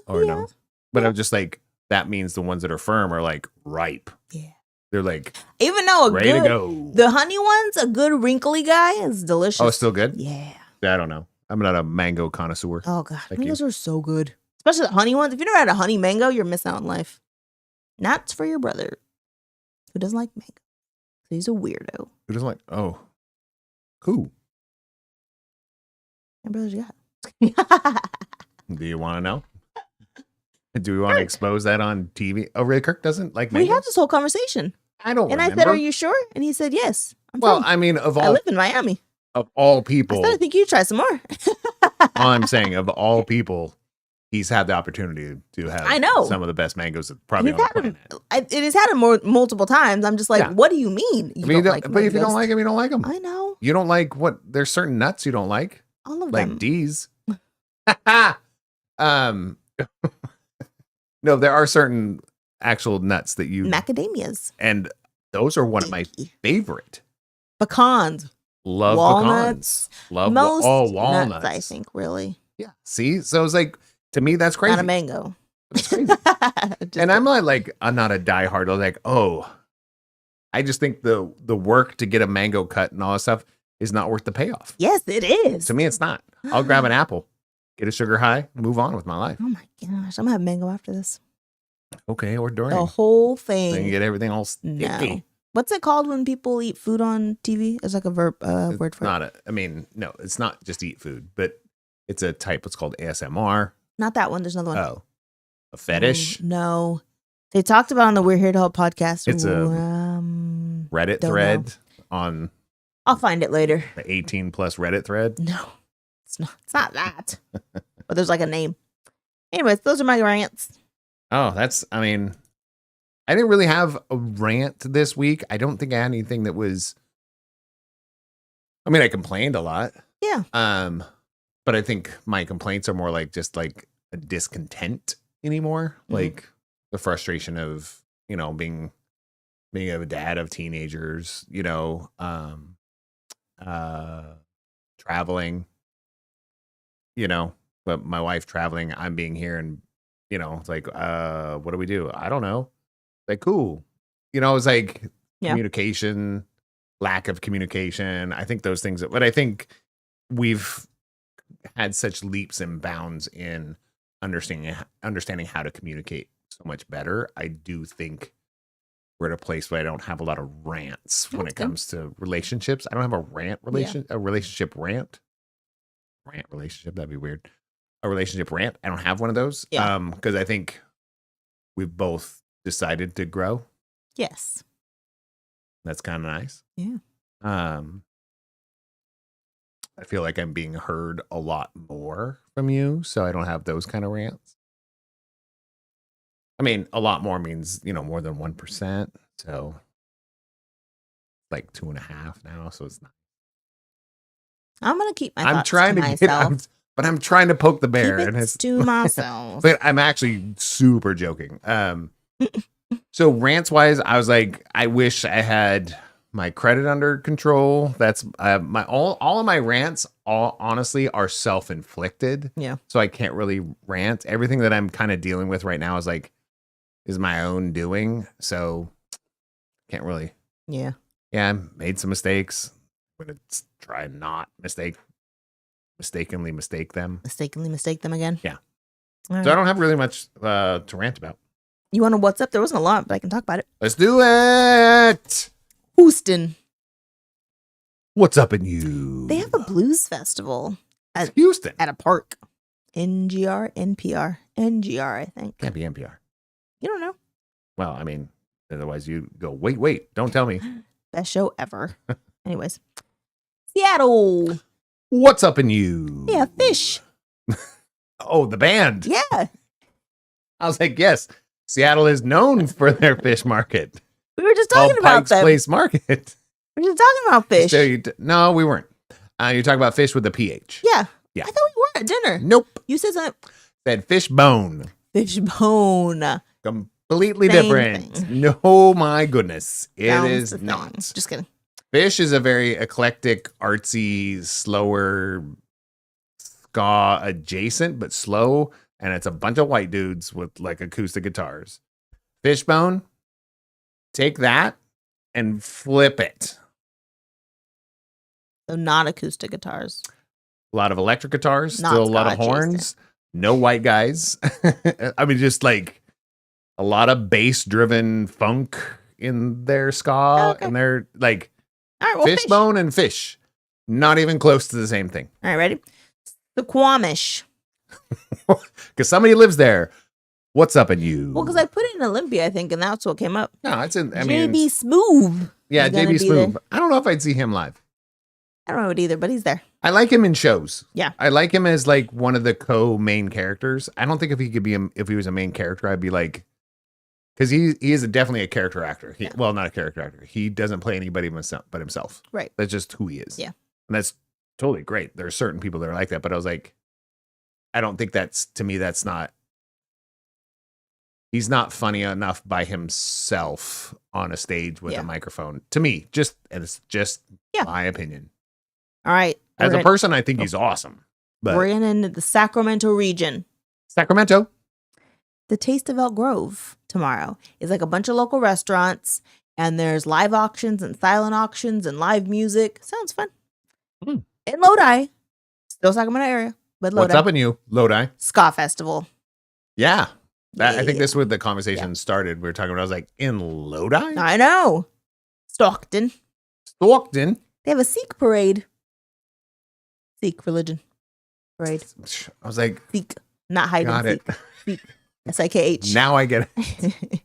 Or yeah. no? But I'm just like, that means the ones that are firm are like ripe. Yeah. They're like Even though ready to go. the honey ones, a good wrinkly guy is delicious. Oh, it's still good? Yeah. I don't know. I'm not a mango connoisseur. Oh god, Thank mangoes are so good. Especially the honey ones. If you never had a honey mango, you're missing out on life. That's for your brother who doesn't like mango. He's a weirdo. Who doesn't like? Oh, who? My brother's got. Do you want to know? Do we want to expose that on TV? Oh, really? Kirk doesn't like We mangoes? had this whole conversation. I don't And remember. I said, "Are you sure?" And he said, "Yes." Well, fine. I mean, I live in Miami. of all I people, said, "I think you try some more." all I'm saying, of all people, he's had the opportunity to have I know. some of the best mangoes probably He's on the had him. planet. It has had him multiple times. I'm just like, Yeah. what do you mean? I mean, but if you don't like them, you don't like them. I know You don't like what? There's certain nuts you don't like, all of like them. D's. No, there are certain actual nuts that you Macadamias, and those are one of my Icky. favorite. pecans, Love walnuts. pecans. Love most walnuts. nuts. I think really Yeah. See, so it's like to me that's crazy. not a mango. That's crazy. And I'm not a diehard. I'm like, oh, I just think the work to get a mango cut and all that stuff is not worth the payoff. Yes, it is. To me, it's not. I'll grab an apple, get a sugar high, move on with my life. Oh my gosh, I'm gonna have mango after this. Okay, or during. The whole Then you thing. get everything all sticky. No. What's it called when people eat food on TV? It's like a word for it. No, it's not just eat food, but it's a type. It's called ASMR. Not that one. There's another one. Oh, a fetish. No. They talked about it on the We're Here to Help podcast. It's a Reddit don't thread on I'll find it later. the 18 plus Reddit thread. No, it's not. It's not that. But there's like a name. Anyways, those are my rants. Oh, I didn't really have a rant this week. I don't think I had anything that was. I mean, I complained a lot. Yeah. But I think my complaints are more like just like a discontent anymore, like the frustration of being a dad of teenagers, traveling, but my wife traveling, I'm being here, and it's like, what do we do? I don't know. Like, cool, it's like communication, lack of communication. I think those things, but I think we've had such leaps and bounds in understanding how to communicate so much better. I do think we're at a place where I don't have a lot of rants when it comes to relationships. I don't have a relationship rant. Relationship, that'd be weird. A relationship rant. I don't have one of those. Yeah. Because I think we've both decided to grow. Yes. That's kind of nice. Yeah. I feel like I'm being heard a lot more from you, so I don't have those kind of rants. I mean, a lot more means, more than 1%. So like 2.5 now. So it's not. I'm gonna keep my I'm thoughts trying to to myself. but I'm trying to poke the bear, Keep and it it's to myself. But I'm actually super joking. So rants wise, I was like, I wish I had my credit under control. That's my all of my rants. All honestly are self inflicted. Yeah. So I can't really rant. Everything that I'm kind of dealing with right now is my own doing. So can't really. Yeah. Yeah, I made some mistakes. I'm gonna try and not mistakenly mistake them. Mistakenly mistake them again. Yeah. All right. So I don't have really much to rant about. You want to what's up? There wasn't a lot, but I can talk about it. Let's do it. Houston. What's up in you? They have a blues festival It's Houston. at a park. NGR, NPR, NGR, I think. Can't be NPR. You don't know. Well, I mean, otherwise you go, wait, don't tell me. Best show ever. Anyways. Seattle. What's up in you? Yeah, Fish. Oh, the band. Yeah. I was like, yes, Seattle is known for their fish market. We were just talking about Pike's them. Place Market. We were just talking about fish. So no, we weren't. You're talking about fish with a PH. Yeah. Yeah. I thought we were at dinner. Nope. You said something. Said fish bone. Fish bone. Completely Same different. thing. No, my goodness. It Sounds is the thing. not. Just kidding. Fish is a very eclectic, artsy, slower, ska adjacent, but slow. And it's a bunch of white dudes with like acoustic guitars. Fishbone, take that and flip it. So not acoustic guitars. A lot of electric guitars, Not still a lot of ska horns, no white guys. I mean, just like a lot of bass driven funk in their ska. Okay. And they're like All right, well, fish. Fishbone and fish. Not even close to the same thing. All right, ready? The Quamish. Because somebody lives there. What's up in you? Well, because I put it in Olympia, I think, and that's what came up. No, it's in. I mean, JB Smoove. yeah, is gonna JB be Smoove. there. I don't know if I'd see him live. I don't know it either, but he's there. I like him in shows. Yeah. I like him as like one of the co-main characters. I don't think if he could be if he was a main character, I'd be like, because he is definitely a character actor. Well, not a character actor. He doesn't play anybody but himself. Right. That's just who he is. Yeah. And that's totally great. There are certain people that are like that, but I was like, I don't think that's not. He's not funny enough by himself on a stage with a microphone. To me, it's just my opinion. All right. As a person, I think he's awesome. But We're in the Sacramento region. Sacramento. The Taste of Elk Grove tomorrow is like a bunch of local restaurants, and there's live auctions and silent auctions and live music. Sounds fun. In Lodi, still Sacramento area, but Lodi. What's up in you, Lodi? Ska Festival. Yeah. I think this is where the conversation started. We were talking about, I was like, in Lodi? I know. Stockton. Stockton? They have a Sikh parade. Sikh religion parade. I was like, Sikh, not hide got and it. seek. Sikh. Now I get it.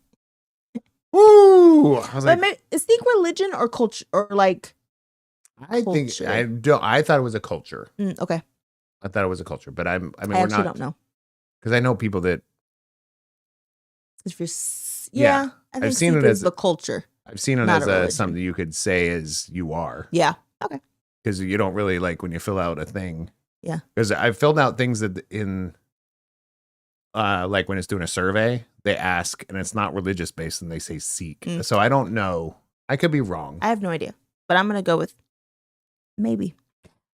Woo! I was But like, is Sikh religion or culture or like? I think culture? I thought it was a culture. Okay. I thought it was a culture, but I mean, I we're actually not, don't know. because I know people that If you're, yeah, I think I've seen Sikh it is as the culture. I've seen it Not as a religion. something you could say as you are. Yeah. Okay. Because you don't really like when you fill out a thing. Yeah. Because I've filled out things that in like when it's doing a survey, they ask, and it's not religious based, and they say Sikh. So I don't know. I could be wrong. I have no idea, but I'm gonna go with maybe.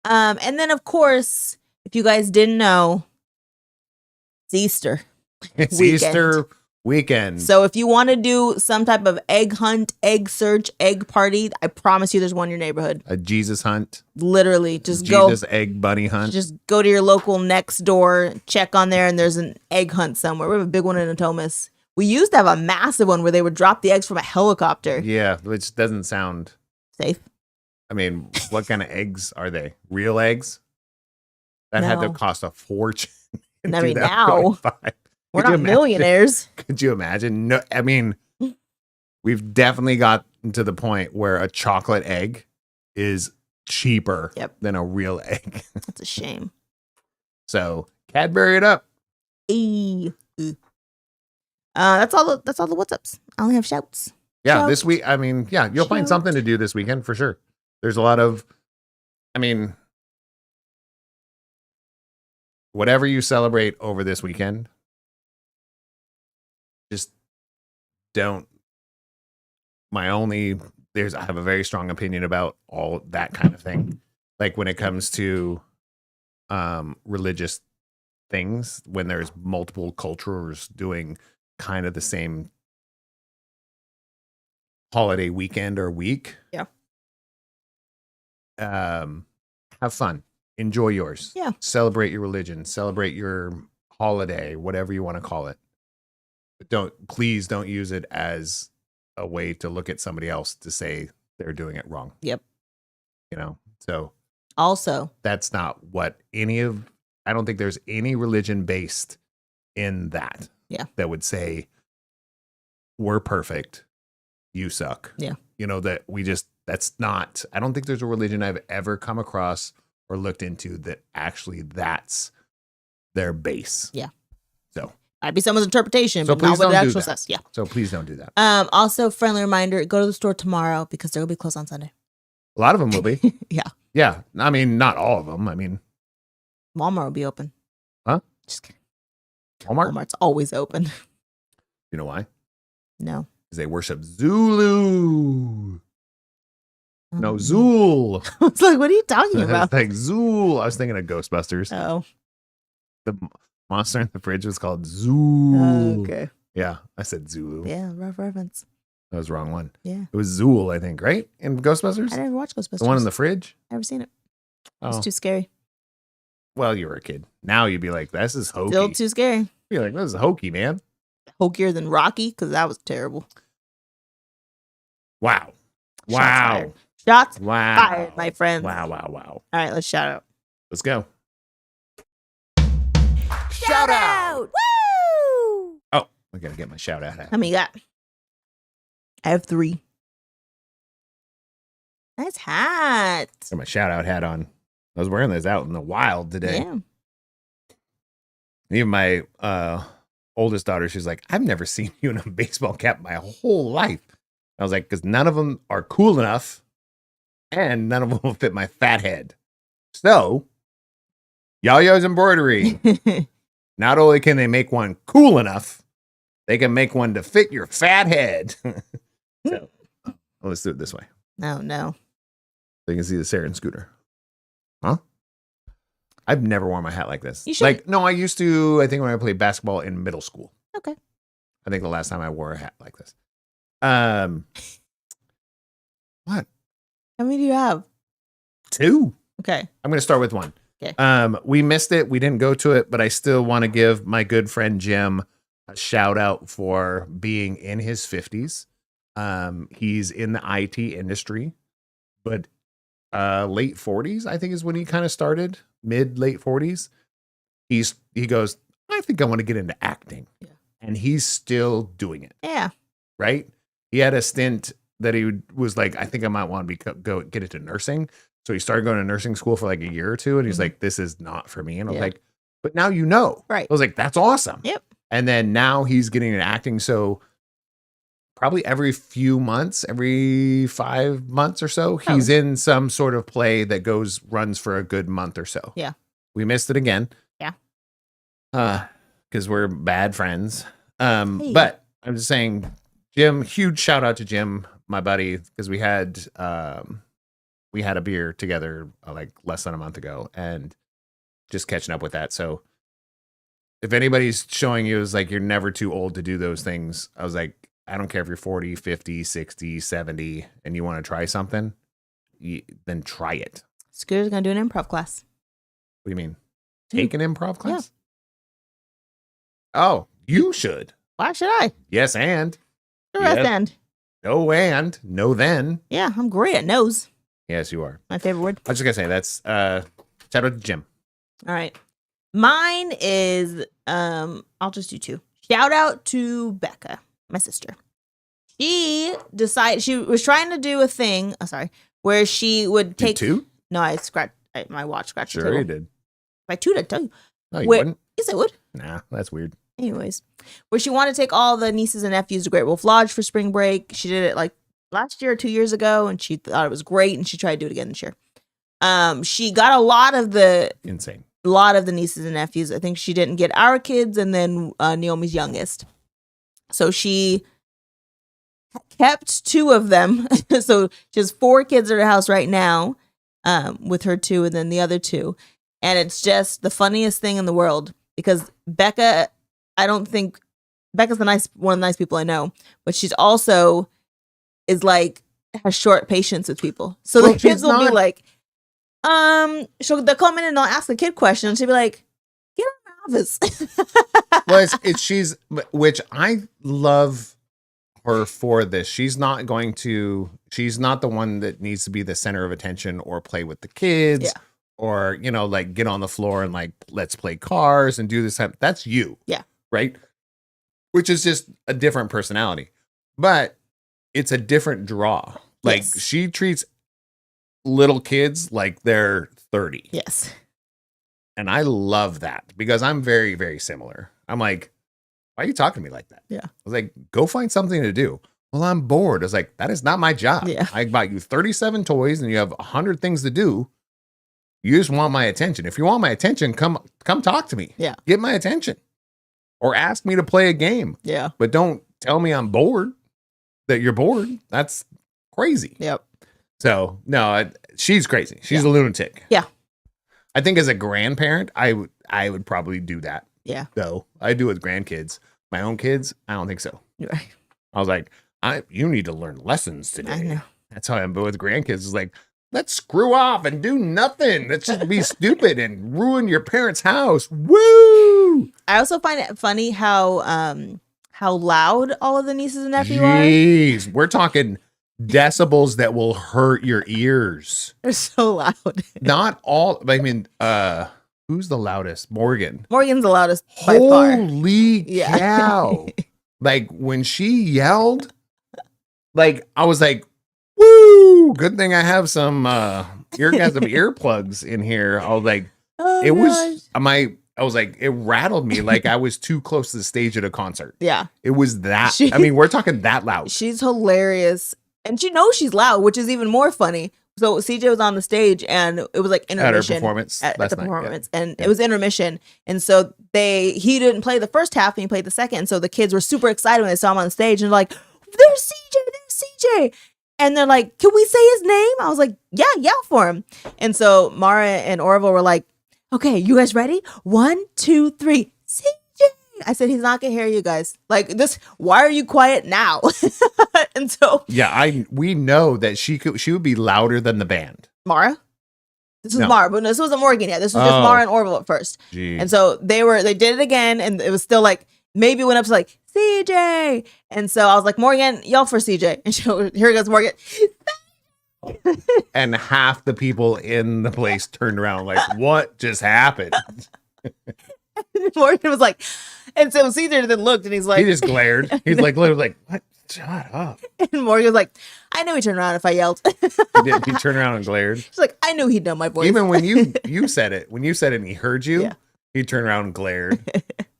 And then of course, if you guys didn't know, it's Easter. It's weekend. Easter weekend. So if you want to do some type of egg hunt, egg search, egg party, I promise you there's one in your neighborhood. A Jesus hunt. Literally, just Jesus egg bunny hunt. Just go to your local next door, check on there, and there's an egg hunt somewhere. We have a big one in Atomas. We used to have a massive one where they would drop the eggs from a helicopter. Yeah, which doesn't sound Safe. I mean, what kind of eggs are they? Real eggs? That had to No. cost a fortune. in I mean, now 2025. we're Could you not imagine? millionaires. Could you imagine? No, I mean, we've definitely gotten to the point where a chocolate egg is cheaper than a real egg. That's a shame. So Cadbury it up. That's all the what's ups. I only have shouts. Yeah, this week, I mean, yeah, you'll find something to do this weekend for sure. There's a lot of, I mean, whatever you celebrate over this weekend, just don't. I have a very strong opinion about all that kind of thing. Like when it comes to religious things, when there's multiple cultures doing kind of the same holiday weekend or week. Yeah. Have fun. Enjoy yours. Yeah. Celebrate your religion. Celebrate your holiday, whatever you want to call it. But please don't use it as a way to look at somebody else to say they're doing it wrong. Yep. So also, that's not what I don't think there's any religion based in that. Yeah. That would say we're perfect. You suck. Yeah. That's not, I don't think there's a religion I've ever come across or looked into that actually that's their base. Yeah. So might be someone's interpretation, so but not what it actually says. Yeah. So please don't do that. Also, friendly reminder, go to the store tomorrow because they'll be closed on Sunday. A lot of them will be. Yeah. Yeah. I mean, not all of them. I mean, Walmart will be open. Huh? Just kidding. Walmart's always open. You know why? No. Because they worship Zulu. No, Zool. I was like, what are you talking about? Like Zool. I was thinking of Ghostbusters. Oh. The monster in the fridge was called Zool. Okay. Yeah, I said Zulu. Yeah, rough reference. That was the wrong one. Yeah. It was Zool, I think, right? In Ghostbusters? I never watched Ghostbusters. The one in the fridge? Never seen it. Oh. It's too scary. Well, you were a kid. Now you'd be like, this is hokey. Still too scary. You'd be like, this is hokey, man. Hokier than Rocky, because that was terrible. Wow. Shots fired, my friends. Wow. All right, let's shout out. Let's go. Shout out! Woo! Oh, I gotta get my shout out hat. How many you got? I have 3. Nice hat. Got my shout out hat on. I was wearing this out in the wild today. Yeah. Even my oldest daughter, she's like, I've never seen you in a baseball cap my whole life. I was like, because none of them are cool enough and none of them will fit my fat head. So, Yayo's Embroidery. Not only can they make one cool enough, they can make one to fit your fat head. So, let's do it this way. No. So you can see the Sarin scooter. Huh? I've never worn my hat like this. You should. Like, no, I used to, I think when I played basketball in middle school. Okay. I think the last time I wore a hat like this. What? How many do you have? 2. Okay. I'm going to start with 1. Okay. We missed it. We didn't go to it, but I still want to give my good friend Jim a shout out for being in his 50s. He's in the IT industry, but late 40s, I think is when he kind of started, late 40s. He goes, I think I want to get into acting. Yeah. And he's still doing it. Yeah. Right? He had a stint that he was like, I think I might want to go get into nursing. So he started going to nursing school for like a year or 2. And he's like, this is not for me. And I was like, but now you know. Right. I was like, that's awesome. Yep. And then now he's getting into acting. So probably every few months, every 5 months or so, he's in some sort of play that runs for a good month or so. Yeah. We missed it again. Yeah. Because we're bad friends. But I'm just saying, Jim, huge shout out to Jim, my buddy, because we had a beer together like less than a month ago and just catching up with that. So if anybody's showing you is like, you're never too old to do those things, I was like, I don't care if you're 40, 50, 60, 70, and you want to try something, then try it. Scooter's going to do an improv class. What do you mean? Take an improv class? Yeah. Oh, you should. Why should I? Yes, and. The rest end. No, and. No, then. Yeah, I'm great at nose. Yes, you are. My favorite word. I was just going to say, that's shout out to Jim. All right. Mine is, I'll just do 2. Shout out to Becca, my sister. She was trying to do a thing, where she would take 2? No, I scratched my watch. Scratched the Sure, table. you did. If I toot, I'd tell you. No, you wouldn't. Yes, I would. Nah, that's weird. Anyways, where she wanted to take all the nieces and nephews to Great Wolf Lodge for spring break. She did it like last year or 2 years ago, and she thought it was great, and she tried to do it again this year. She got a lot of the nieces and nephews. I think she didn't get our kids and then Naomi's youngest. So she kept 2 of them. So she has 4 kids at her house right now, with her 2 and then the other 2. And it's just the funniest thing in the world because Becca, I don't think Becca's one of the nice people I know, but she's also is like has short patience with people. So the kids will be like, they'll come in and they'll ask the kid question and she'll be like, get out of my office. Well, she's which I love her for this. She's not the one that needs to be the center of attention or play with the kids. Yeah. Or, like get on the floor and like, let's play cars and do this. That's you. Yeah. Right. Which is just a different personality, but it's a different draw. Like she treats little kids like they're 30. Yes. And I love that because I'm very, very similar. I'm like, why are you talking to me like that? Yeah. I was like, go find something to do. Well, I'm bored. I was like, that is not my job. Yeah. I bought you 37 toys and you have 100 things to do. You just want my attention. If you want my attention, come talk to me. Yeah. Get my attention. Or ask me to play a game. Yeah. But don't tell me I'm bored, that you're bored. That's crazy. Yep. So, no, she's crazy. She's a lunatic. Yeah. I think as a grandparent, I would probably do that. Yeah. Though I do with grandkids. My own kids, I don't think so. Right. I was like, you need to learn lessons today. I know. That's how I am. But with grandkids, it's like, let's screw off and do nothing. Let's just be stupid and ruin your parents' house. Woo! I also find it funny how loud all of the nieces and nephews are. Jeez, we're talking decibels that will hurt your ears. They're so loud. Not all. I mean, who's the loudest? Morgan. Morgan's the loudest by far. Holy cow! Like when she yelled, like I was like, woo! Good thing I have some earplugs in here. I was like, I was like, it rattled me like I was too close to the stage at a concert. Yeah. It was that. I mean, we're talking that loud. She's hilarious. And she knows she's loud, which is even more funny. So CJ was on the stage and it was like intermission. At her performance. At the performance. Yeah. And it was intermission. And so he didn't play the first half and he played the second. And so the kids were super excited when they saw him on the stage and like, there's CJ. And they're like, can we say his name? I was like, yeah, yell for him. And so Mara and Orville were like, okay, you guys ready? 1, 2, 3, CJ. I said, he's not gonna hear you guys. Like this, why are you quiet now? And so we know that she would be louder than the band. Mara? This was Mara, but this wasn't Morgan yet. This was just Mara and Orville at first. Geez. And so they did it again, and it was still like, maybe it went up to like, CJ. And so I was like, Morgan, yell for CJ. And here goes Morgan. And half the people in the place turned around like, what just happened? And Morgan was like, and so CJ then looked and he's like, he just glared. He's like, literally like, what? Shut up. And Morgan was like, I know he'd turn around if I yelled. He turned around and glared. She's like, I knew he'd know my voice. Even when you said it, and he heard you, he turned around and glared.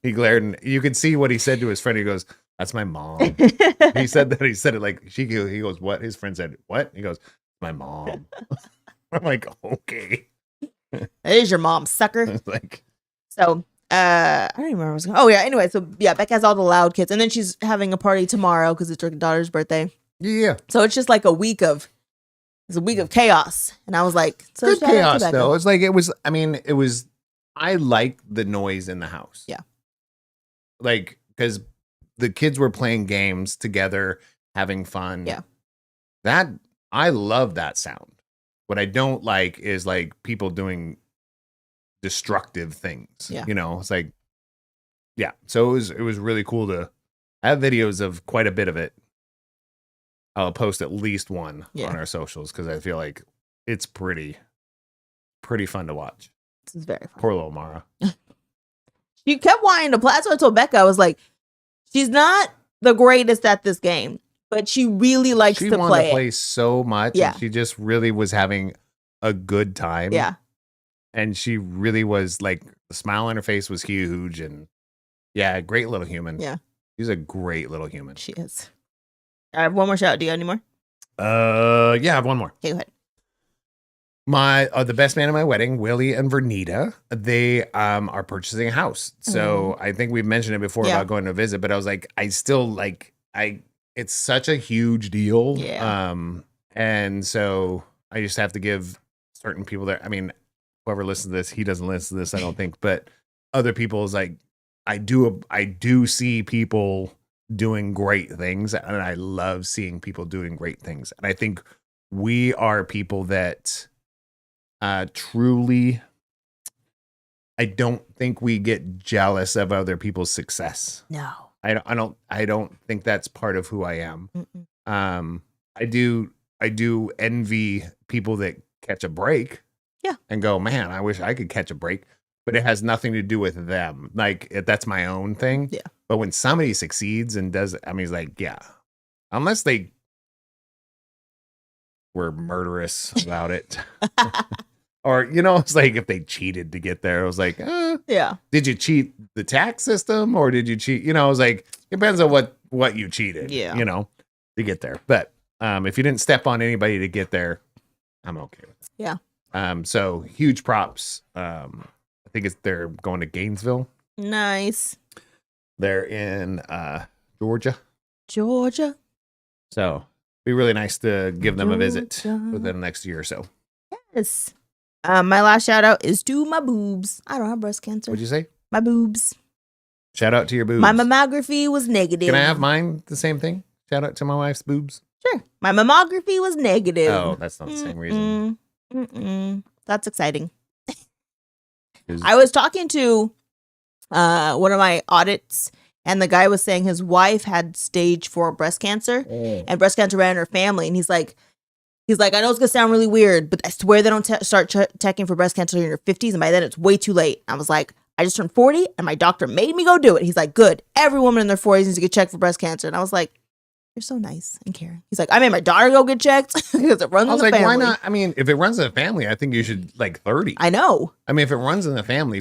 He glared, and you could see what he said to his friend. He goes, that's my mom. He said that. He said it like, he goes, what? His friend said, what? He goes, my mom. I'm like, okay. That is your mom, sucker. Like, so, I don't even remember what I was going. Oh, yeah. Anyway, so yeah, Becca has all the loud kids. And then she's having a party tomorrow because it's her daughter's birthday. Yeah. So it's just like a week of chaos. And I was like, so good chaos, though. It's like, I like the noise in the house. Yeah. Like, because the kids were playing games together, having fun. Yeah. That, I love that sound. What I don't like is like people doing destructive things. Yeah. It's like, yeah. So it was really cool to have videos of quite a bit of it. I'll post at least one on our socials because I feel like it's pretty fun to watch. This is very fun. Poor little Mara. She kept wanting to play. That's what I told Becca. I was like, she's not the greatest at this game, but she really likes to play. She wanted to play so much. Yeah. And she just really was having a good time. Yeah. And she really was like, the smile on her face was huge. And yeah, great little human. Yeah. She's a great little human. She is. I have one more shout out. Do you have any more? Yeah, I have one more. Okay, go ahead. My the best man at my wedding, Willie and Vernita, they are purchasing a house. So I think we've mentioned it before about going to visit, but I was like, I still like it's such a huge deal. Yeah. And so I just have to give certain people there. I mean, whoever listens to this, he doesn't listen to this, I don't think, but other people is like, I do see people doing great things, and I love seeing people doing great things. And I think we are people that truly, I don't think we get jealous of other people's success. No. I don't think that's part of who I am. Mm-mm. I do envy people that catch a break. Yeah. And go, man, I wish I could catch a break. But it has nothing to do with them. Like, that's my own thing. Yeah. But when somebody succeeds and does, I mean, it's like, yeah, unless they were murderous about it. Or, it's like if they cheated to get there, I was like, yeah. Did you cheat the tax system or did you cheat? I was like, it depends on what you cheated, to get there. But if you didn't step on anybody to get there, I'm okay with it. Yeah. So huge props. I think they're going to Gainesville. Nice. They're in Georgia. Georgia. So it'd be really nice to give them a visit within the next year or so. Yes. My last shout out is to my boobs. I don't have breast cancer. What'd you say? My boobs. Shout out to your boobs. My mammography was negative. Can I have mine the same thing? Shout out to my wife's boobs. Sure. My mammography was negative. Oh, that's not the same reason. That's exciting. I was talking to one of my audits, and the guy was saying his wife had stage 4 breast cancer, and breast cancer ran in her family. And he's like, I know it's gonna sound really weird, but I swear they don't start checking for breast cancer in your 50s, and by then it's way too late. I was like, I just turned 40, and my doctor made me go do it. He's like, good. Every woman in their 40s needs to get checked for breast cancer. And I was like, you're so nice and caring. He's like, I made my daughter go get checked because it runs in the family. Why not? I mean, if it runs in the family, I think you should 30. I know. I mean, if it runs in the family,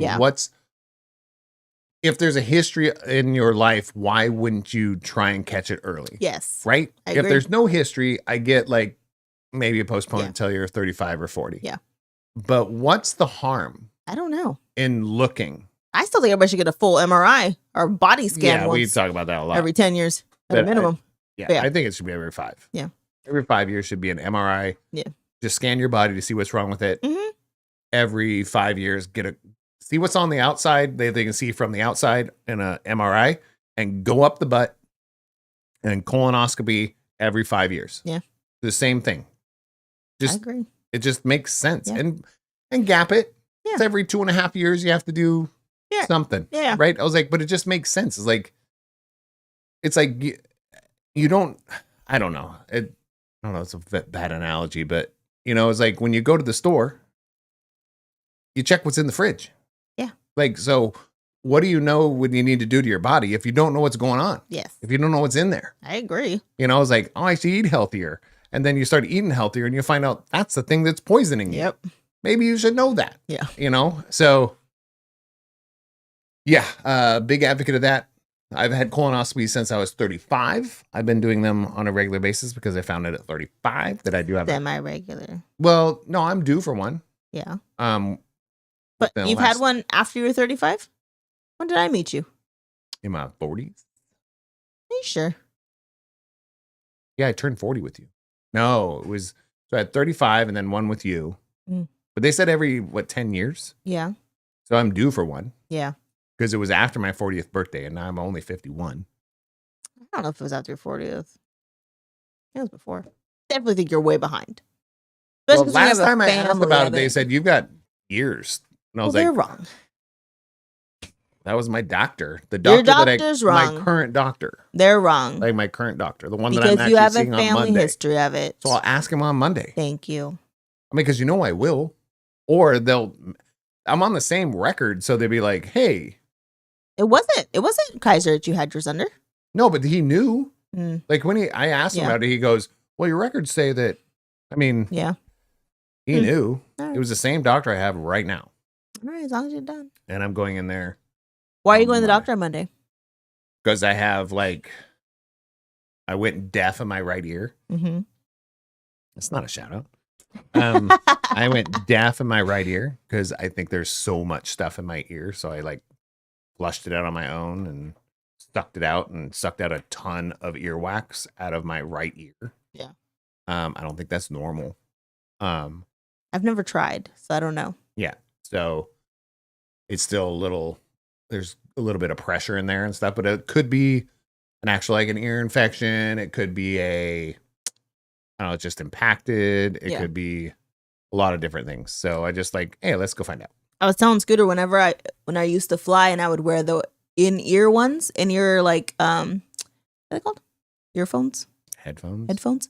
if there's a history in your life, why wouldn't you try and catch it early? Yes. Right? I If agree. there's no history, I get maybe a postpone until you're 35 or 40. Yeah. But what's the harm I don't know. in looking? I still think everybody should get a full MRI or body scan we once talk about that a lot. every 10 years at a minimum. I think it should be every 5. Yeah. Every 5 years should be an MRI. Yeah. Just scan your body to see what's wrong with it. Mm-hmm. Every 5 years, see what's on the outside. They can see from the outside in a MRI, and go up the butt and colonoscopy every 5 years. Yeah. The same thing. I agree. It just makes sense. Yeah. And gap it. Yeah. It's every 2.5 years you have to do something. Yeah. Right? I was like, but it just makes sense. It's like you don't, I don't know. I don't know. It's a bad analogy, but it's like when you go to the store, you check what's in the fridge. Yeah. So what do you know what you need to do to your body if you don't know what's going on? Yes. If you don't know what's in there. I agree. It's like, I should eat healthier. And then you start eating healthier and you find out that's the thing that's poisoning you. Yep. Maybe you should know that. Yeah. So yeah, big advocate of that. I've had colonoscopies since I was 35. I've been doing them on a regular basis because I found it at 35 that I do have. Semi-regular. Well, no, I'm due for one. Yeah. But you've had one after you were 35? When did I meet you? In my 40s. Are you sure? Yeah, I turned 40 with you. No, it was, so I had 35 and then one with you. Mm. But they said every, 10 years? Yeah. So I'm due for one. Yeah. Because it was after my 40th birthday and now I'm only 51. I don't know if it was after your 40th. It was before. Definitely think you're way behind. Well, last time I asked about it, they said, you've got years. And I was they're wrong. That was my doctor. The doctor doctor's wrong. My current doctor. They're wrong. Like my current doctor. The one because that I'm you actually have a seeing on family Monday. history of it. So I'll ask him on Monday. Thank you. I mean, because I will. Or I'm on the same record. So they'd be like, hey. It wasn't Kaiser that you had yours under. No, but he knew. Mm. Like when I asked him about it, he goes, well, your records say that, I mean. Yeah. He knew. Right. It was the same doctor I have right now. All right, as long as you're done. And I'm going in there. Why are you going to the doctor on Monday? Because I have I went deaf in my right ear. Mm-hmm. It's not a shout out. I went deaf in my right ear because I think there's so much stuff in my ear. So I flushed it out on my own and sucked it out and sucked out a ton of earwax out of my right ear. Yeah. I don't think that's normal. I've never tried, so I don't know. Yeah. So it's still there's a little bit of pressure in there and stuff, but it could be an ear infection. It could be I don't know, it's just impacted. It could be a lot of different things. So I just hey, let's go find out. I was telling Scooter when I used to fly and I would wear the in-ear ones, in-ear what are they called? Earphones? Headphones.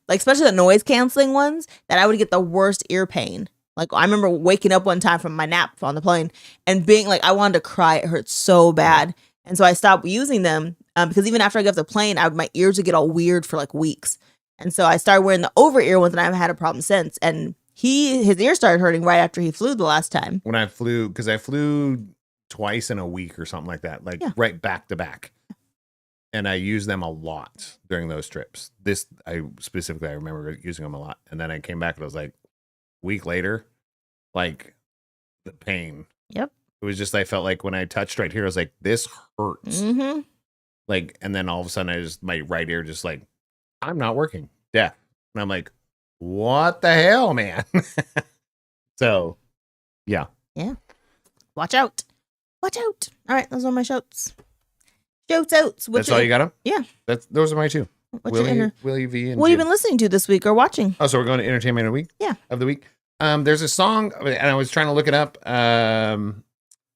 Especially the noise canceling ones, that I would get the worst ear pain. I remember waking up one time from my nap on the plane and being I wanted to cry. It hurt so bad. And so I stopped using them because even after I got off the plane, my ears would get all weird for weeks. And so I started wearing the over ear ones and I haven't had a problem since. And his ear started hurting right after he flew the last time. When I flew, because I flew twice in a week or something like that, right back to back. And I used them a lot during those trips. I remember using them a lot. And then I came back and I was a week later, the pain. Yep. It was just, I felt when I touched right here, I was this hurts. Mm-hmm. And then all of a sudden my right ear just I'm not working. Deaf. And I'm what the hell, man? So, yeah. Yeah. Watch out. Watch out. All right. Those are my shouts. Shouts outs. That's all you got them? Yeah. Those are my two. Willie V and what have you been listening to this week or watching? Oh, so we're going to entertainment of the week. There's a song, and I was trying to look it up.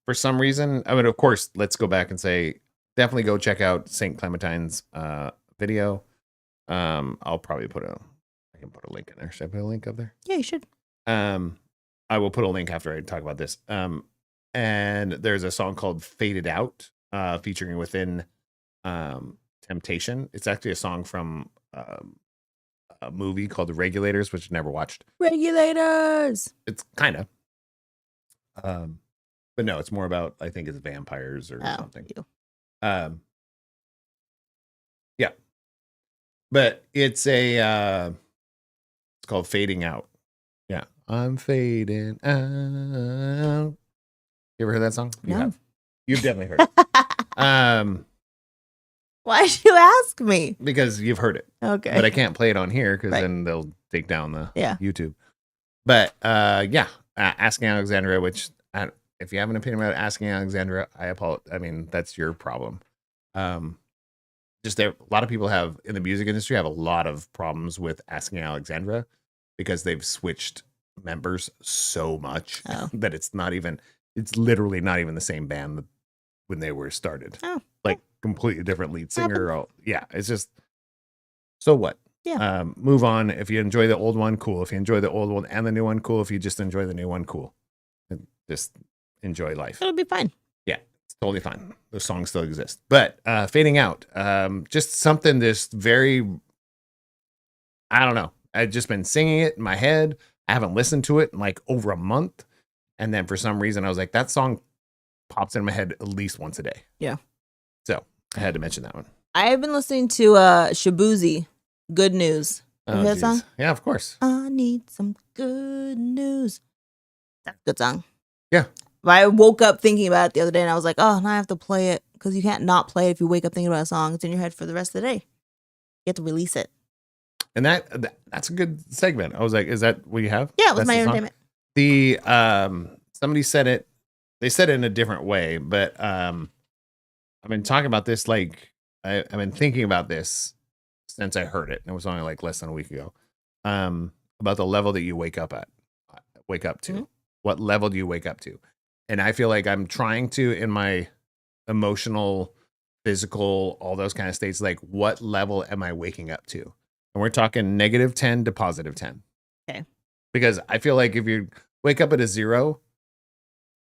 For some reason, of course, let's go back and say definitely go check out St. Clementine's video. I'll probably I can put a link in there. Should I put a link up there? Yeah, you should. I will put a link after I talk about this. And there's a song called "Faded Out," featuring Within Temptation. It's actually a song from a movie called The Regulators, which I never watched. Regulators. It's kind of. But no, it's more about, I think it's vampires or something. Yeah. But it's it's called Fading Out. Yeah. I'm fading out. You ever heard that song? You have. You've definitely heard it. Why'd you ask me? Because you've heard it. Okay. But I can't play it on here because then they'll take down the YouTube. But Asking Alexandria, which if you have an opinion about Asking Alexandria, I apologize. I mean, that's your problem. A lot of people in the music industry have a lot of problems with Asking Alexandria because they've switched members so much that it's literally not even the same band when they were started. Oh. Completely different lead singer. It's just, so what? Yeah. Move on. If you enjoy the old one, cool. If you enjoy the old one and the new one, cool. If you just enjoy the new one, cool. And just enjoy life. It'll be fine. Yeah, it's totally fine. Those songs still exist. But Fading Out, just something very, I don't know. I've just been singing it in my head. I haven't listened to it in over a month. And then for some reason, I was that song pops in my head at least once a day. Yeah. So I had to mention that one. I've been listening to Shabuzi, Good News. You heard that song? Yeah, of course. I need some good news. That's a good song. Yeah. I woke up thinking about it the other day and I was like, oh, now I have to play it because you can't not play it if you wake up thinking about a song. It's in your head for the rest of the day. You have to release it. And that's a good segment. I was like, is that what you have? Yeah, it was my entertainment. Somebody said it. They said it in a different way, but I've been talking about this, I've been thinking about this since I heard it. And it was only less than a week ago. About the level that you wake up to. Mm-hmm. What level do you wake up to? And I feel like I'm trying to, in my emotional, physical, all those kind of states, what level am I waking up to? And we're talking -10 to +10. Okay. Because I feel like if you wake up at a 0,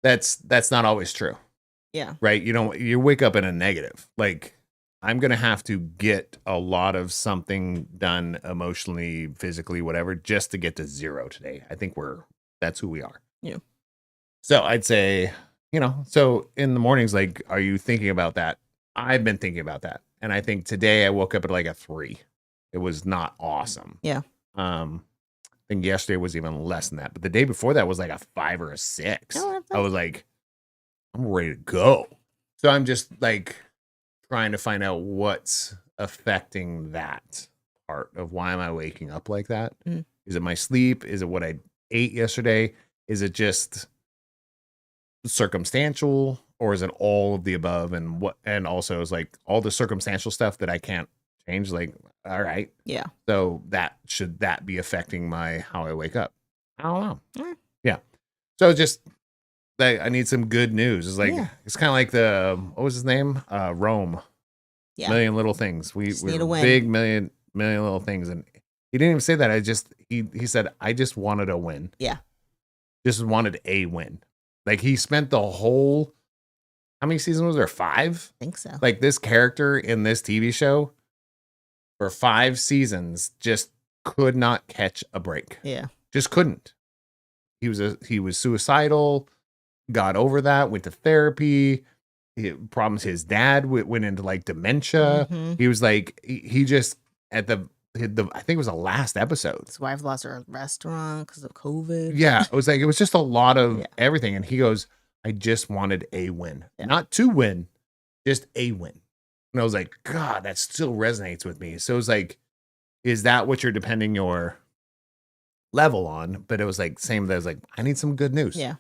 that's not always true. Yeah. Right. You wake up in a negative. I'm going to have to get a lot of something done emotionally, physically, whatever, just to get to 0 today. I think that's who we are. Yeah. So I'd say, so in the mornings, like, are you thinking about that? I've been thinking about that. And I think today I woke up at like a 3. It was not awesome. Yeah. I think yesterday was even less than that. But the day before that was like a 5 or a 6. I was like, I'm ready to go. So I'm just like trying to find out what's affecting that part of why am I waking up like that? Mm. Is it my sleep? Is it what I ate yesterday? Is it just circumstantial, or is it all of the above? And also is like all the circumstantial stuff that I can't change. Like, all right. Yeah. So should that be affecting how I wake up? I don't know. Mm. Yeah. So just I need some good news. It's like, It's kind of like what was his name? Rome. Yeah. Million Little Things. We're big million little things. And he didn't even say that. He said, I just wanted a win. Yeah. Just wanted a win. Like he spent the whole, how many seasons was there? 5? I think so. Like this character in this TV show for 5 seasons just could not catch a break. Yeah. Just couldn't. He was suicidal, got over that, went to therapy. Problems. His dad went into like dementia. Mm-hmm. He was like, he just at the I think it was the last episode. His wife lost her restaurant because of COVID. Yeah, it was just a lot of everything. And he goes, I just wanted a win, not to win, just a win. And I was like, God, that still resonates with me. So it was like, is that what you're depending your level on? But it was like same as like, I need some good news. Yeah.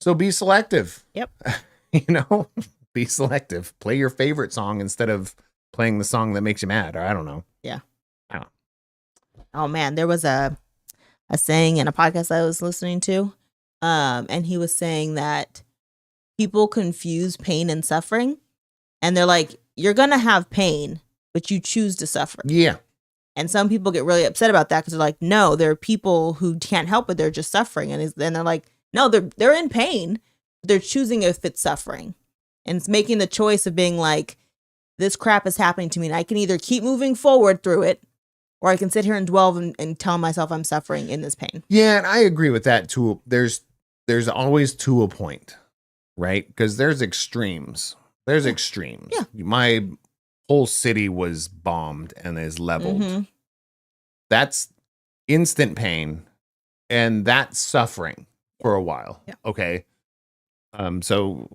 So be selective. Yep. Be selective. Play your favorite song instead of playing the song that makes you mad. Or I don't know. Yeah. I don't know. Oh man, there was a saying in a podcast I was listening to, and he was saying that people confuse pain and suffering, and they're like, you're gonna have pain, but you choose to suffer. Yeah. And some people get really upset about that because they're like, no, there are people who can't help it; they're just suffering, and then they're like, no, they're in pain, but they're choosing if it's suffering, and it's making the choice of being like, this crap is happening to me, and I can either keep moving forward through it, or I can sit here and dwell and tell myself I'm suffering in this pain. Yeah, and I agree with that too. There's always to a point, right? Because there's extremes. There's extremes. Yeah. My whole city was bombed and is leveled. Mm-hmm. That's instant pain, and that's suffering for a while. Yeah. Okay. So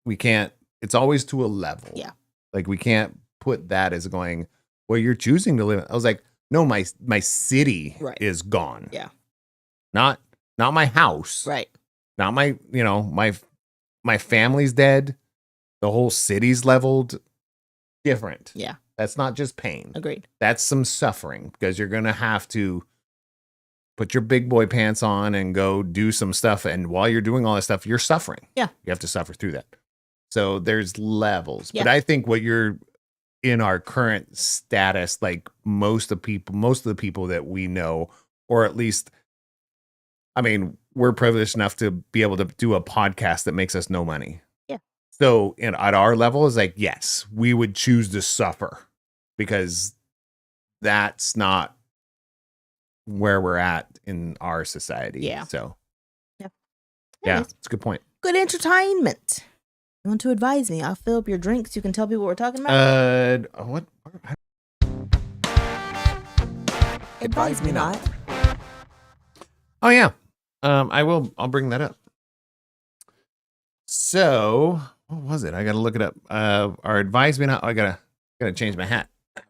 we can't. It's always to a level. Yeah. Like we can't put that as going, well, you're choosing to live. I was like, no, my city is gone. Yeah. Not my house. Right. Not my, my family's dead. The whole city's leveled. Different. Yeah. That's not just pain. Agreed. That's some suffering because you're going to have to put your big boy pants on and go do some stuff. And while you're doing all that stuff, you're suffering. Yeah. You have to suffer through that. So there's levels. Yeah. But I think what you're in our current status, like most of the people that we know, or at least, I mean, we're privileged enough to be able to do a podcast that makes us no money. Yeah. So at our level is like, yes, we would choose to suffer because that's not where we're at in our society. Yeah. So yeah, it's a good point. Good entertainment. You want to advise me? I'll fill up your drinks. You can tell people what we're talking about. What? Advise me not. Oh yeah. I'll bring that up. So what was it? I gotta look it up. Our advise me not. I gotta change my hat. Here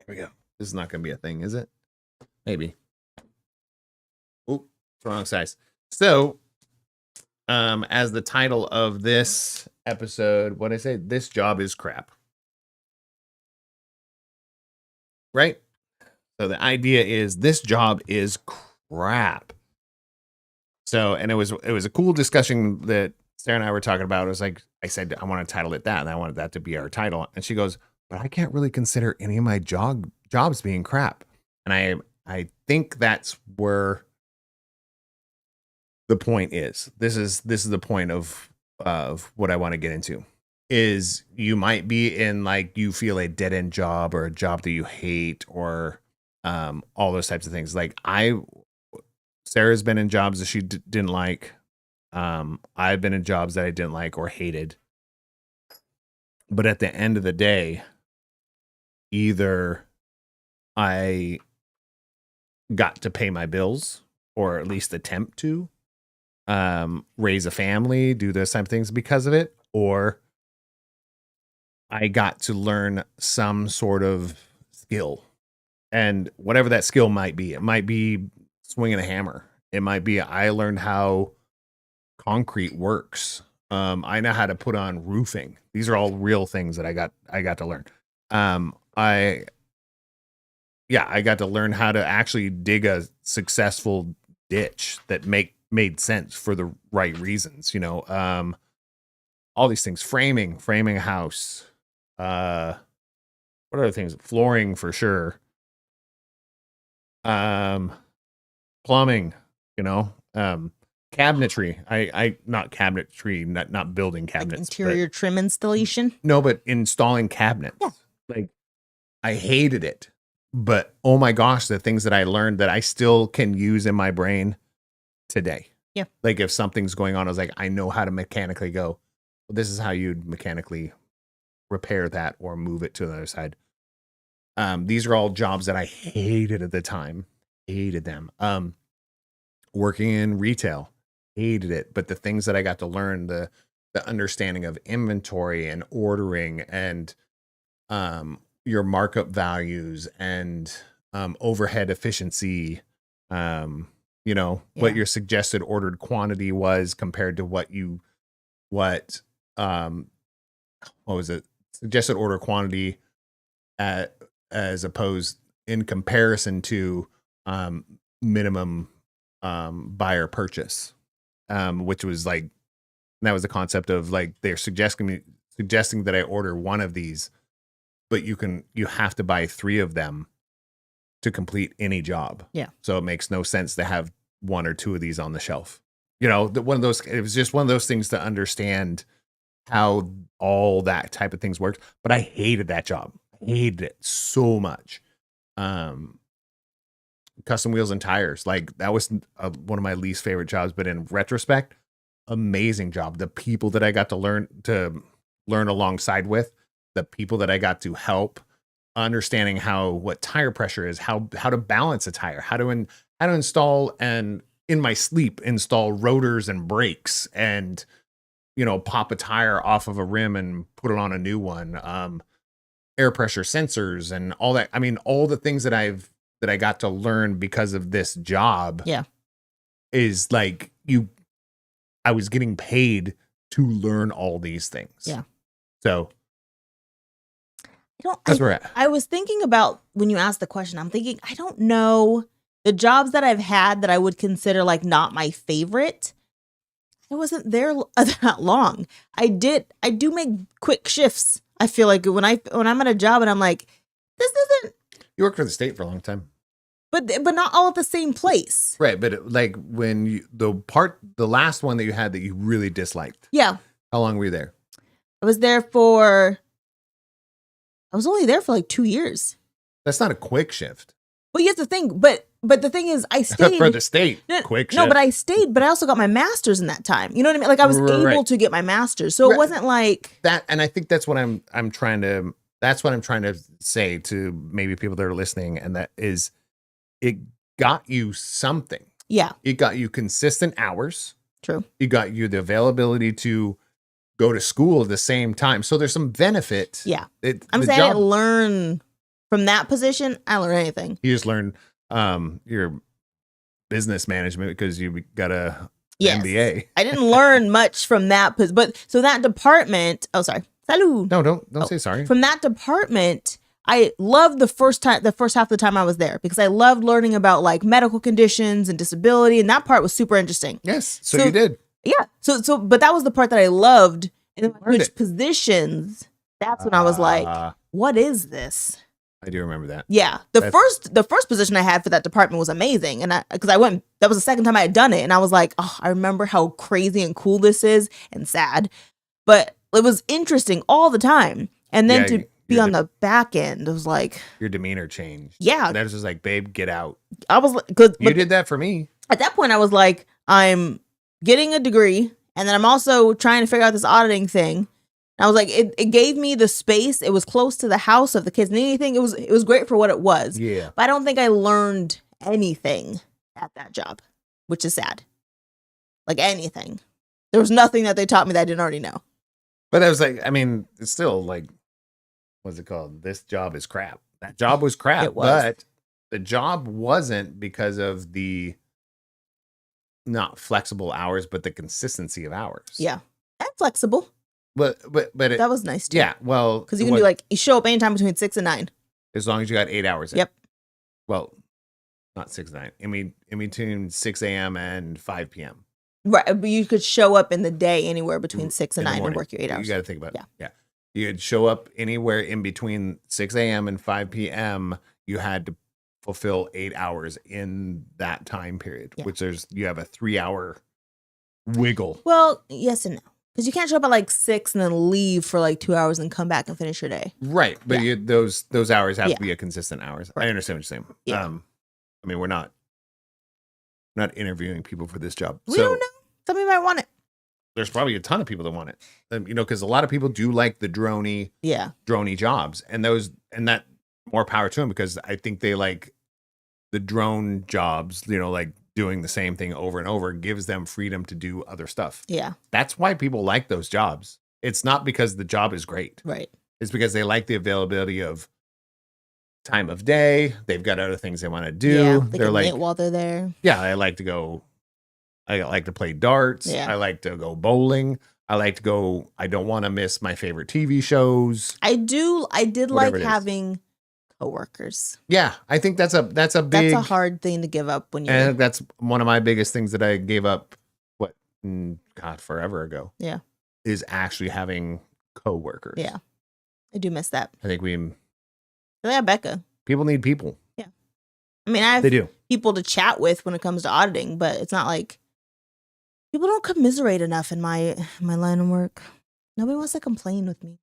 we go. This is not gonna be a thing, is it? Maybe. Oh, wrong size. So as the title of this episode, what I say, this job is crap. Right? So the idea is this job is crap. So, and it was a cool discussion that Sarah and I were talking about. It was like, I said, I want to title it that, and I wanted that to be our title. And she goes, but I can't really consider any of my jobs being crap. And I think that's where the point is. This is the point of what I want to get into. is you might be in like you feel a dead end job or a job that you hate or all those types of things. Like Sarah's been in jobs that she didn't like. I've been in jobs that I didn't like or hated. But at the end of the day, either I got to pay my bills or at least attempt to raise a family, do those type of things because of it, or I got to learn some sort of skill. And whatever that skill might be, it might be swinging a hammer. It might be I learned how concrete works. I know how to put on roofing. These are all real things that I got to learn. I got to learn how to actually dig a successful ditch that made sense for the right reasons, you know. All these things, framing a house. What other things? Flooring for sure. Plumbing, you know, cabinetry. I not cabinetry, not building cabinets. Like interior trim installation? No, but installing cabinets. Yeah. Like I hated it. But oh my gosh, the things that I learned that I still can use in my brain today. Yeah. Like if something's going on, I was like, I know how to mechanically go, well, this is how you'd mechanically repair that or move it to the other side. These are all jobs that I hated at the time. Hated them. Working in retail, hated it. But the things that I got to learn, the understanding of inventory and ordering and your markup values and overhead efficiency, you know, what your suggested ordered quantity was compared to what was it? Suggested order quantity as opposed in comparison to minimum buyer purchase, which was like, that was the concept of like they're suggesting that I order one of these, but you have to buy 3 of them to complete any job. Yeah. So it makes no sense to have 1 or 2 of these on the shelf. You know, it was just one of those things to understand how all that type of things worked. But I hated that job. I hated it so much. Custom wheels and tires. Like that was one of my least favorite jobs, but in retrospect, amazing job. The people that I got to learn alongside with, the people that I got to help, understanding what tire pressure is, how to balance a tire, how to install and in my sleep install rotors and brakes and, you know, pop a tire off of a rim and put it on a new one. Air pressure sensors and all that. I mean, all the things that I got to learn because of this job. Yeah. Is like I was getting paid to learn all these things. Yeah. So that's where we're at. I was thinking about when you asked the question, I'm thinking, I don't know the jobs that I've had that I would consider like not my favorite. I wasn't there that long. I do make quick shifts. I feel like when I'm at a job and I'm like, this isn't. You worked for the state for a long time. But not all at the same place. Right. But like when the last one that you had that you really disliked. Yeah. How long were you there? I was only there for like 2 years. That's not a quick shift. Well, here's the thing. But the thing is, I stayed. For the state, quick shift. No, but I stayed, but I also got my master's in that time. You know what I mean? Like I was able to get my master's. So it wasn't like. That, and I think that's what I'm trying to say to maybe people that are listening, and that is, it got you something. Yeah. It got you consistent hours. True. It got you the availability to go to school at the same time. So there's some benefit. Yeah. I'm saying I didn't learn from that position. I learned anything. You just learned your business management because you got a MBA. I didn't learn much from that. But so that department, oh, sorry. Salud. No, don't say sorry. From that department, I loved the first half of the time I was there because I loved learning about like medical conditions and disability. And that part was super interesting. Yes. So you did. Yeah. But that was the part that I loved. And then when I switched positions, that's when I was like, what is this? I do remember that. Yeah. The first position I had for that department was amazing. And that was the second time I had done it. And I was like, oh, I remember how crazy and cool this is and sad. But it was interesting all the time. And then Yeah, to be on the back end, it was like your demeanor changed. Yeah. That was just like, babe, get out. I was like, good. You did that for me. At that point, I was like, I'm getting a degree, and then I'm also trying to figure out this auditing thing. I was like, it gave me the space. It was close to the house of the kids and anything. It was great for what it was. Yeah. But I don't think I learned anything at that job, which is sad. Like anything. There was nothing that they taught me that I didn't already know. But I was like, I mean, it's still like, what's it called? This job is crap. That job was crap. It was. But the job wasn't because of the not flexible hours, but the consistency of hours. Yeah. And flexible. But That was nice too. yeah, well, Because you can do like, you show up anytime between 6 and 9. as long as you got 8 hours. Yep. Well, not 6 9. I mean, in between 6 a.m. and 5 p.m. Right. But you could show up in the day anywhere between 6 and in the 9 and morning. work your 8 hours. You got to think about Yeah. it. Yeah. You could show up anywhere in between 6 a.m. and 5 p.m. You had to fulfill 8 hours in that time period, Yeah. which you have a 3-hour wiggle. Well, yes and no. Because you can't show up at like 6 and then leave for like 2 hours and come back and finish your day. Right. But Yeah. those hours have Yeah. to be a consistent hours. Right. I understand what you're saying. Yeah. I mean, we're not interviewing people for this job. We don't know. Somebody might want it. There's probably a ton of people that want it. Because a lot of people do like the droney jobs, and that more power to them, because I think they like the drone jobs. Like doing the same thing over and over gives them freedom to do other stuff. Yeah. That's why people like those jobs. It's not because the job is great. Right. It's because they like the availability of time of day. They've got other things they want to do. Yeah. They They're can like, knit while they're there. yeah, I like to play darts. Yeah. I like to go bowling. I don't want to miss my favorite TV shows. I did Whatever like it is. having coworkers. Yeah, I think that's a big, That's a hard thing to give up when and you're that's one of my biggest things that I gave up, forever ago. Yeah. Is actually having coworkers. Yeah. I do miss that. I think I have Becca. people need people. I mean, I have They do. people to chat with when it comes to auditing, but it's not like people don't commiserate enough in my line of work. Nobody wants to complain with me.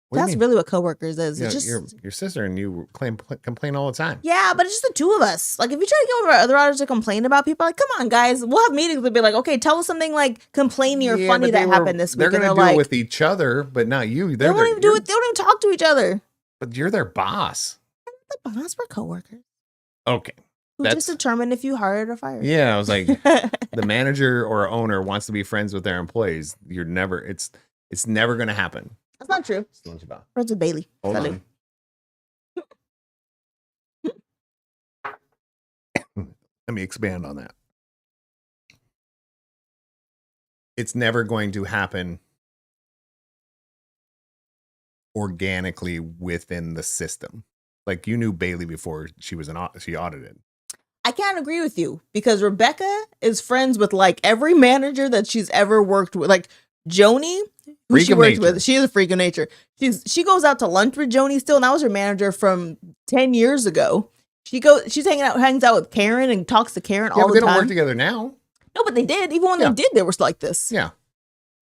What do you That's mean? really what coworkers is. Yeah, It's just your sister and you complain all the time. yeah, but it's just the two of us. Like if you try to get over other auditors to complain about people, like come on, guys, we'll have meetings and be like, okay, tell us something like complaining or Yeah, funny but that happened this week. They're And going to they're do like, it with each other, but not you. they don't even do it. They don't even talk to each other. But you're their boss. The boss, we're coworkers Okay. who just determine if you hired or fired. Yeah, I was like, the manager or owner wants to be friends with their employees. It's never going to happen. That's not true. Friends with Bailey. Hold Salud. on. Let me expand on that. It's never going to happen organically within the system. Like you knew Bailey before she audited. I can't agree with you because Rebecca is friends with like every manager that she's ever worked with. Like Joni, who Freak she of works nature. with, she is a freak of nature. She goes out to lunch with Joni still, and I was her manager from 10 years ago. She's hangs out with Karen and talks to Karen all Yeah, but the they time. don't work together now. No, but they did. Even when Yeah. they did, they were like this. Yeah.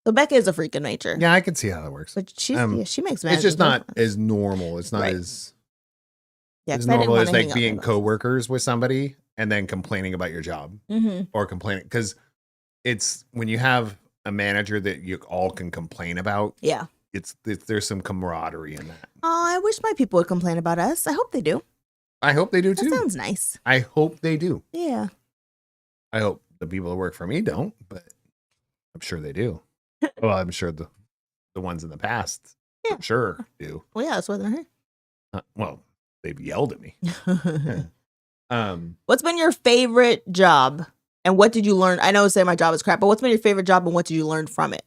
So Becca is a freak of nature. Yeah, I can see how that works. But she makes It's just managers not different. as normal. It's not Right. as Yeah, as 'cause I didn't normal as wanna hang like out being with coworkers with somebody and then complaining about your job Mhm. or complaining, because it's when you have a manager that you all can complain about. Yeah. There's some camaraderie in that. Oh, I wish my people would complain about us. I hope they do. I hope they do That too. sounds nice. I hope they do. Yeah. I hope the people that work for me don't, but I'm sure they do. Well, I'm sure the ones in the past, Yeah. I'm sure do. Well, yeah, that's why they're here. Well, they've yelled at me. What's been your favorite job? And what did you learn? I know say my job is crap, but what's been your favorite job and what did you learn from it?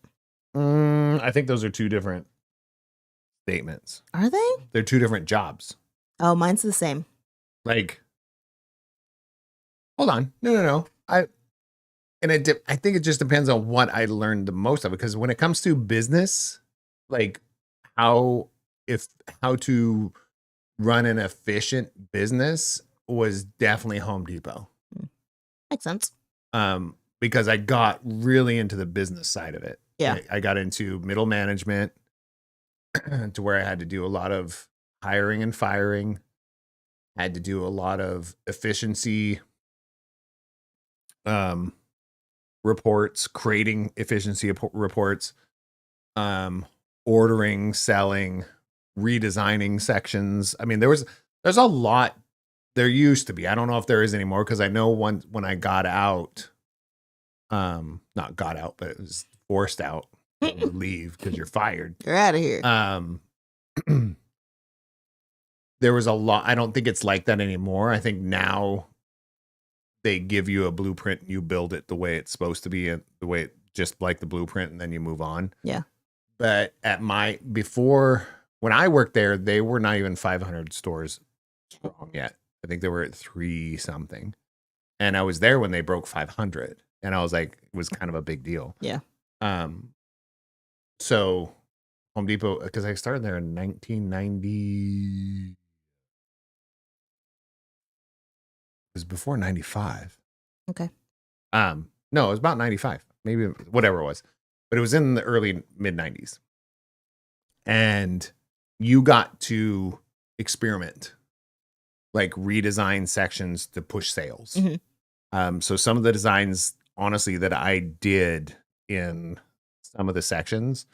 I think those are two different statements. Are they? They're two different jobs. Oh, mine's the same. Like, hold on. No. I think it just depends on what I learned the most of, because when it comes to business, like how to run an efficient business was definitely Home Depot. Makes sense. Because I got really into the business side of it. Yeah. I got into middle management. to where I had to do a lot of hiring and firing. I had to do a lot of efficiency reports, creating efficiency reports, ordering, selling, redesigning sections. I mean, there's a lot. There used to be. I don't know if there is anymore, because I know when I got out, not got out, but it was forced out to leave because you're fired. You're out of here. There was a lot. I don't think it's like that anymore. I think now they give you a blueprint, you build it the way it's supposed to be, the way just like the blueprint, and then you move on. Yeah. But before when I worked there, they were not even 500 stores strong yet. I think they were at 3 something. And I was there when they broke 500. And I was like, it was kind of a big deal. Yeah. So Home Depot, because I started there in 1990. It was before 95. Okay. No, it was about 95, maybe, whatever it was, but it was in the early mid 90s. And you got to experiment, like redesign sections to push sales. Mm-hmm. So some of the designs, honestly, that I did in some of the sections,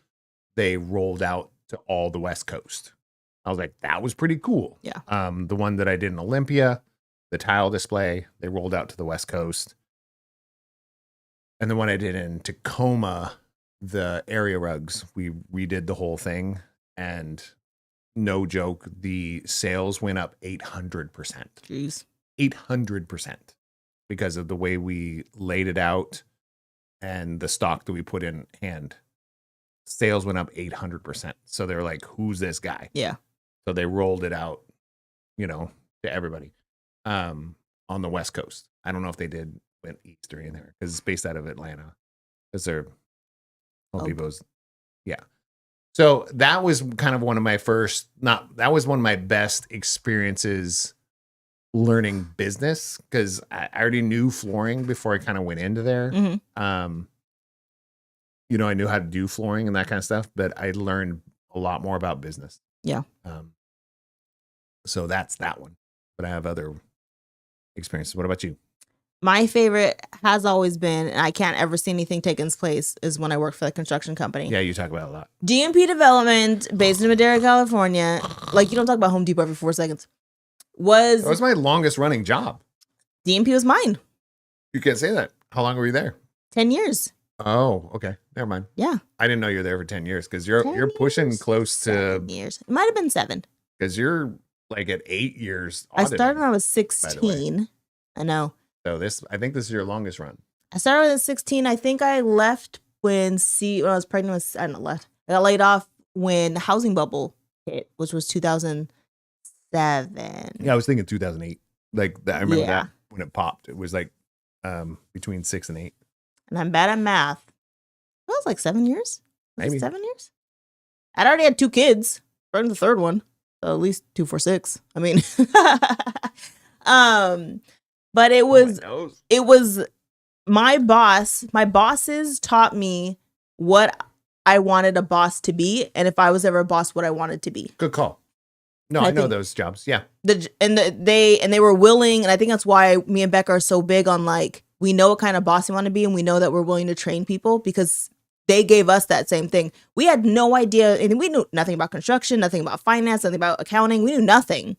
they rolled out to all the West Coast. I was like, that was pretty cool. Yeah. The one that I did in Olympia, the tile display, they rolled out to the West Coast. And the one I did in Tacoma, the area rugs, we redid the whole thing. And no joke, the sales went up 800%. Jeez. 800% because of the way we laid it out and the stock that we put in hand. Sales went up 800%. So they were like, who's this guy? Yeah. So they rolled it out, to everybody on the West Coast. I don't know if they went east or anything there, because it's based out of Atlanta. Because they're Home Depot's. Yeah. So that was kind of one of my that was one of my best experiences learning business, because I already knew flooring before I kind of went into there. Mm-hmm. I knew how to do flooring and that kind of stuff, but I learned a lot more about business. Yeah. So that's that one. But I have other experiences. What about you? My favorite has always been, and I can't ever see anything taking its place, is when I worked for the construction company. Yeah, you talk about it a lot. DMP Development, based in Madera, California. Like, you don't talk about Home Depot every 4 seconds. That was my longest running job. DMP was mine. You can't say that. How long were you there? 10 years. Oh, okay. Never mind. Yeah. I didn't know you were there for 10 years, because you're pushing close to 7 years. It might have been 7. Because you're like at 8 years. I started when I was 16. I know. So I think this is your longest run. I started at 16. I think I left when I was pregnant with, I got laid off when the housing bubble hit, which was 2007. Yeah, I was thinking 2008. Like I remember that when it popped. It was like between 6 and 8. And I'm bad at math. It was like 7 years. Maybe 7 years. I'd already had 2 kids. Starting the 3rd one. So at least 2 for 6. I mean, but it was my bosses taught me what I wanted a boss to be, and if I was ever a boss, what I wanted to be. Good call. No, I know those jobs. Yeah. They were willing, and I think that's why me and Becca are so big on, like, we know what kind of boss we want to be, and we know that we're willing to train people, because they gave us that same thing. We had no idea, and we knew nothing about construction, nothing about finance, nothing about accounting. We knew nothing.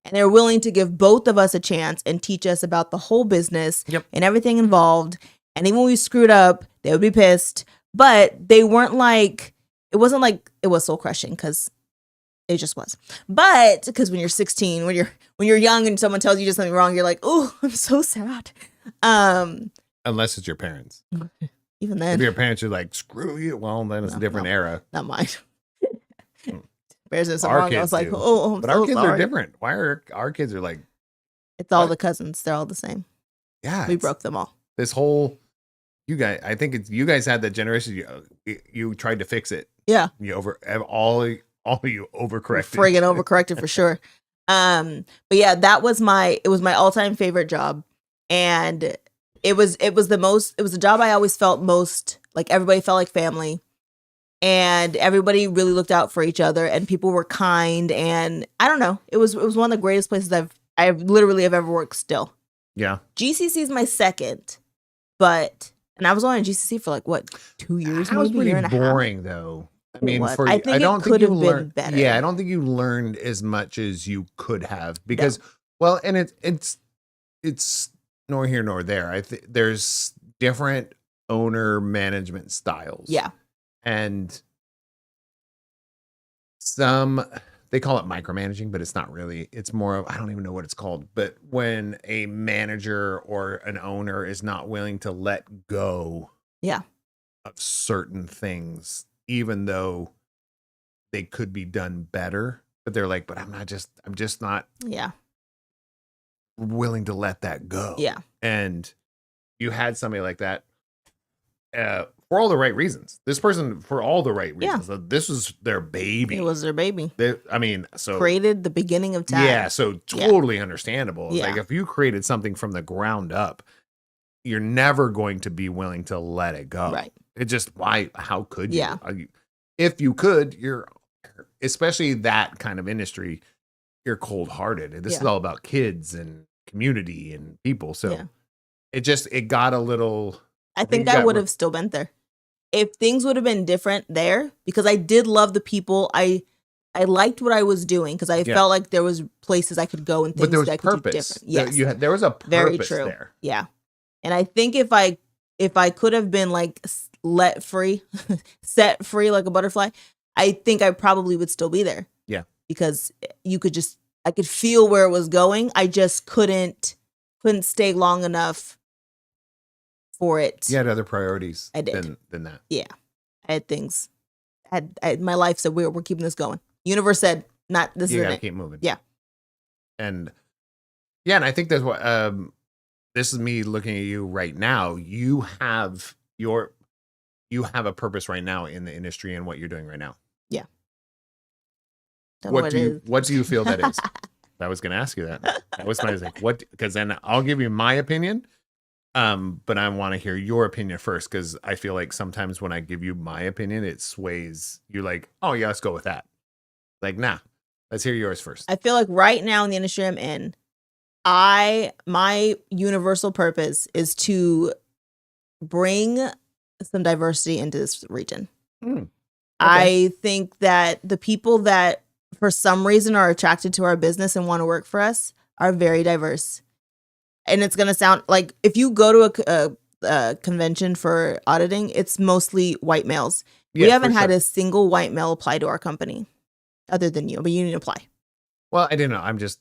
And they were willing to give both of us a chance and teach us about the whole business and everything involved. And even when we screwed up, they would be pissed. But they weren't like, it wasn't like it was soul crushing, because it just was. But because when you're 16, when you're young and someone tells you just something wrong, you're like, oh, I'm so sad. Unless it's your parents. Even then. If your parents are like, screw you, well, then it's a different era. Not mine. Our kids our kids are different. Why are our kids are like? It's all the cousins. They're all the same. Yeah, we broke them all. This whole, I think you guys had that generation. You tried to fix it. Yeah. You all of you overcorrected. Friggin' overcorrected for sure. But yeah, it was my all-time favorite job, and it was a job I always felt most like everybody felt like family. and everybody really looked out for each other, and people were kind, and I don't know, it was one of the greatest places I've literally have ever worked still. Yeah. GCC is my second, and I was only in GCC for like what, 2 years? That was maybe, pretty year and a half? boring though. I mean, What? for I think I don't it think could you have been learned. better. Yeah, I don't think you learned as much as you could have because, well, and it's nor here nor there. I think there's different owner management styles. Yeah. And some, they call it micromanaging, but it's not really. It's more of, I don't even know what it's called. But when a manager or an owner is not willing to let go Yeah. of certain things, even though they could be done better, but they're like, but I'm just not Yeah. willing to let that go. Yeah. And you had somebody like that for all the right reasons. This person, for all the right reasons. Yeah. This was their baby. It was their baby. So created the beginning of time. yeah, so totally understandable. Yeah. Like if you created something from the ground up, you're never going to be willing to let it go. Right. It just, how could you? Yeah. If you could, especially that kind of industry, you're cold-hearted. This is all about kids and community and people. So it got a little. I think I would have still been there if things would have been different there, because I did love the people. I liked what I was doing because I felt like there was places I could go and things but there was that I could do different. Yes, there was a purpose very true. there. Yeah, and I think if I could have been like let free, set free like a butterfly, I think I probably would still be there. Yeah, because I could feel where it was going. I just couldn't stay long enough for it. You had other priorities I did. than that. Yeah. I had things. My life said we're keeping this going. Universe said not this. You is gotta it. keep moving. Yeah. And I think that's what this is me looking at you right now. You have a purpose right now in the industry and what you're doing right now. Yeah. What do you feel that is? I was going to ask you that. That was my like, because then I'll give you my opinion. But I want to hear your opinion first, because I feel like sometimes when I give you my opinion, it sways you like, oh yeah, let's go with that. Like, nah, let's hear yours first. I feel like right now in the industry I'm in, my universal purpose is to bring some diversity into this region. Okay. I think that the people that for some reason are attracted to our business and want to work for us are very diverse. And it's going to sound like if you go to a convention for auditing, it's mostly white males. Yeah, we haven't had a single white male apply to our company other than you, but you need to apply. Well, I didn't know. I'm just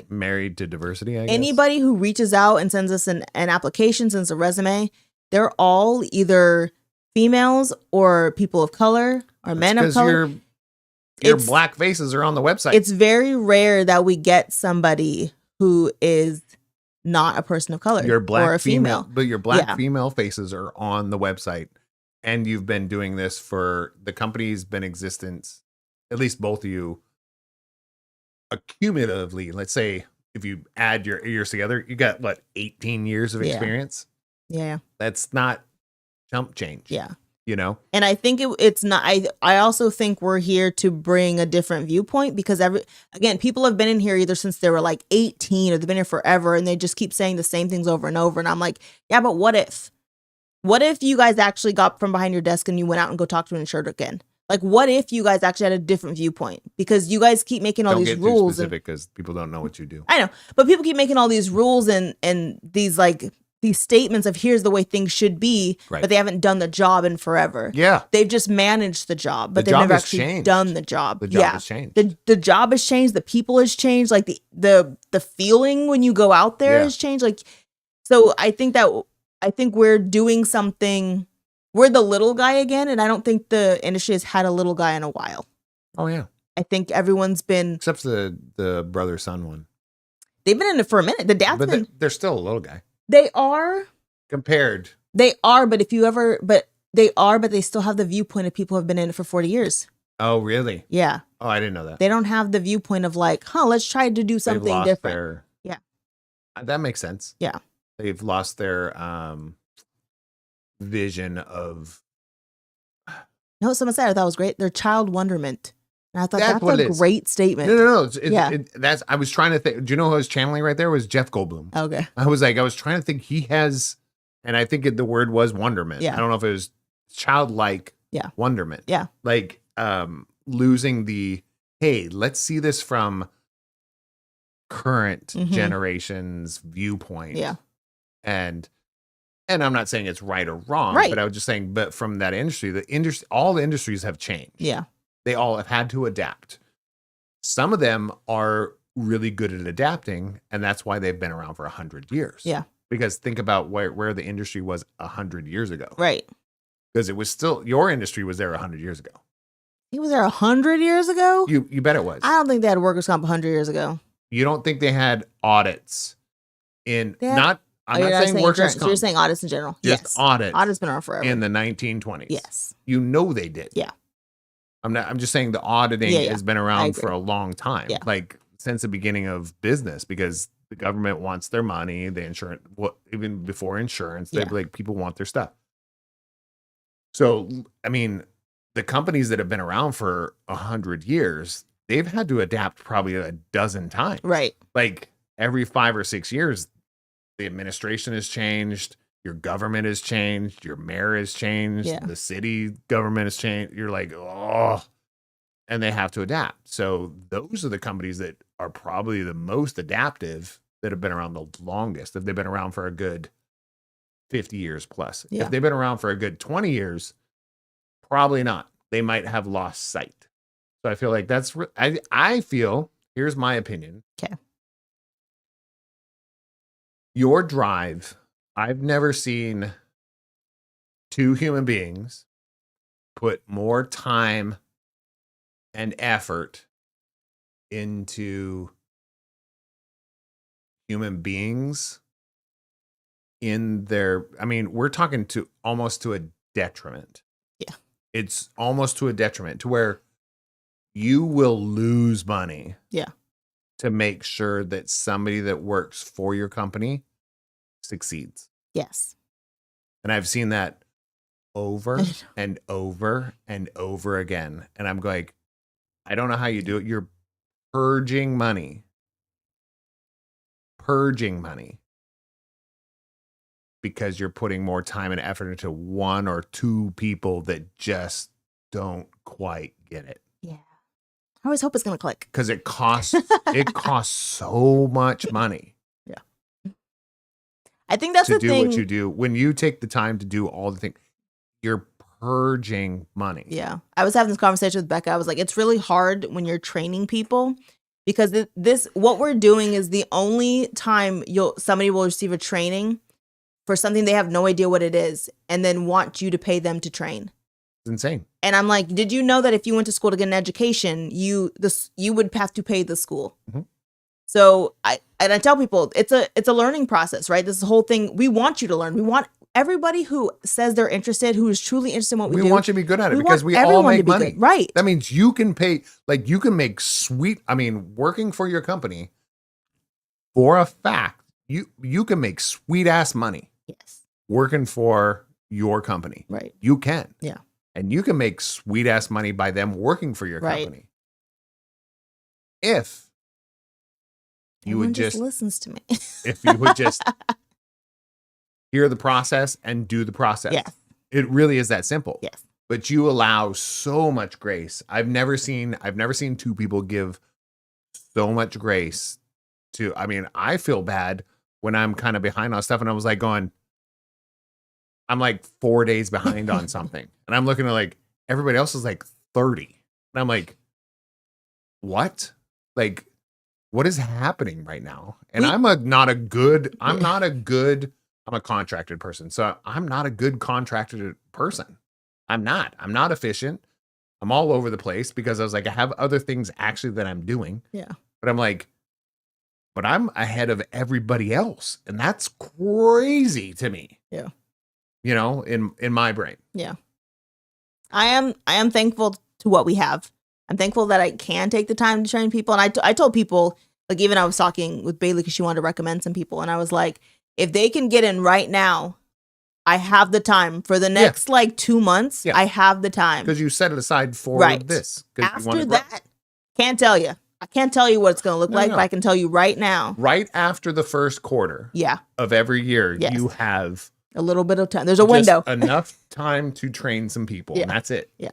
married to diversity, I guess. Anybody who reaches out and sends us an application, sends a resume, they're all either females or people of color or men of color. Your black faces are on the website. It's very rare that we get somebody who is not a person of color or a female. But your black female faces are on the website, and you've been doing this for the company's been in existence, at least both of you, accumulatively. Let's say if you add your years together, you got 18 years of experience. Yeah. That's not chump change. Yeah. You know? And I think it's not, I also think we're here to bring a different viewpoint, because people have been in here either since they were 18 or they've been here forever, and they just keep saying the same things over and over. And I'm like, yeah, but what if you guys actually got from behind your desk and you went out and go talk to an insured again? Like, what if you guys actually had a different viewpoint? Because you guys keep making all these rules. Don't get too specific because people don't know what you do. I know, but people keep making all these rules and these statements of here's the way things should be, but they haven't done the job in forever. Yeah. They've just managed the job, but they've never actually done the job. The job has changed. The job has changed. The people has changed. Like the feeling when you go out there has changed. Like, so I think we're doing something. We're the little guy again. And I don't think the industry has had a little guy in a while. Oh yeah. I think everyone's been. Except for the brother-son one. They've been in it for a minute. The dad's been. They're still a little guy. They are compared. They are, but but they still have the viewpoint of people who have been in it for 40 years. Oh, really? Yeah. Oh, I didn't know that. They don't have the viewpoint of let's try to do something different. Yeah. That makes sense. Yeah. They've lost their vision of No, someone said I thought it was great. They're child wonderment. And I thought That's what that's it a is. great statement. No. Yeah. That's. I was trying to think. Do you know who I was channeling right there? Was Jeff Goldblum. Okay. I was trying to think. He has, and I think the word was wonderment. Yeah. I don't know if it was childlike. Yeah. Wonderment. Yeah. Like losing the, hey, let's see this from current generation's viewpoint. Yeah. And I'm not saying it's right or wrong, Right. but I was just saying, but from that industry, all the industries have changed. Yeah. They all have had to adapt. Some of them are really good at adapting, and that's why they've been around for 100 years. Yeah. Because think about where the industry was 100 years ago. Right. Because it was still, your industry was there 100 years ago. He was there 100 years ago? You bet it was. I don't think they had workers' comp 100 years ago. You don't think they had audits I'm you're not saying workers' insurance. comp. So you're saying audits in general. Just yes. audits. Audits been around forever. In the 1920s. Yes. You know they did. Yeah. I'm just saying the auditing has been around for a long time. Yeah. Like since the beginning of business, because the government wants their money, the insurance, even before insurance, they like people want their stuff. So, I mean, the companies that have been around for 100 years, they've had to adapt probably a dozen times. Right. Like every 5 or 6 years, the administration has changed, your government has changed, your mayor has changed, the city government has changed. You're like, oh, and they have to adapt. So those are the companies that are probably the most adaptive that have been around the longest. If they've been around for a good 50 years plus. Yeah. If they've been around for a good 20 years, probably not. They might have lost sight. So I feel like I feel, here's my opinion. Okay. Your drive, I've never seen two human beings put more time and effort into human beings in their, I mean, we're talking to almost to a detriment. Yeah. It's almost to a detriment to where you will lose money. Yeah. To make sure that somebody that works for your company succeeds. Yes. And I've seen that over and over and over again. And I'm like, I don't know how you do it. You're purging money. Because you're putting more time and effort into one or two people that just don't quite get it. Yeah. I always hope it's gonna click. Because it costs so much money. Yeah. I think that's to the do thing. What you do. When you take the time to do all the things, you're purging money. Yeah. I was having this conversation with Becca. I was like, it's really hard when you're training people because what we're doing is the only time somebody will receive a training for something they have no idea what it is and then want you to pay them to train. It's insane. And I'm like, did you know that if you went to school to get an education, you would have to pay the school? Mm-hmm. So I tell people it's a learning process, right? This is the whole thing. We want you to learn. We want everybody who says they're interested, who is truly interested in what we do. We want you to be good at it because we all everyone make to be money. good. Right. That means you can pay, like you can make working for your company, for a fact, you can make sweet ass money. Yes. Working for your company. Right. You can. Yeah. And you can make sweet ass money by them working for your company. If you would just listens to me. If you would just hear the process and do the process. Yes. It really is that simple. Yes. But you allow so much grace. I've never seen two people give so much grace to, I mean, I feel bad when I'm kind of behind on stuff and I was like I'm like 4 days behind on something. And I'm looking at like everybody else is like 30. And I'm like, what? Like, what is happening right now? And I'm a contracted person. So I'm not a good contracted person. I'm not efficient. I'm all over the place because I was like, I have other things actually that I'm doing. Yeah. But I'm like, but I'm ahead of everybody else. And that's crazy to me. Yeah. You know, in my brain. Yeah. I am thankful to what we have. I'm thankful that I can take the time to train people. And I told people, like, even I was talking with Bailey because she wanted to recommend some people. And I was like, if they can get in right now, I have the time for the next like 2 months. Yeah. I have the time. Because you set it aside for this. After that, can't tell you. I can't tell you what it's going to look like, but I can tell you right now. Right after the first quarter of every year, you have a little bit of time. There's a window. Enough time to train some people. And that's it. Yeah.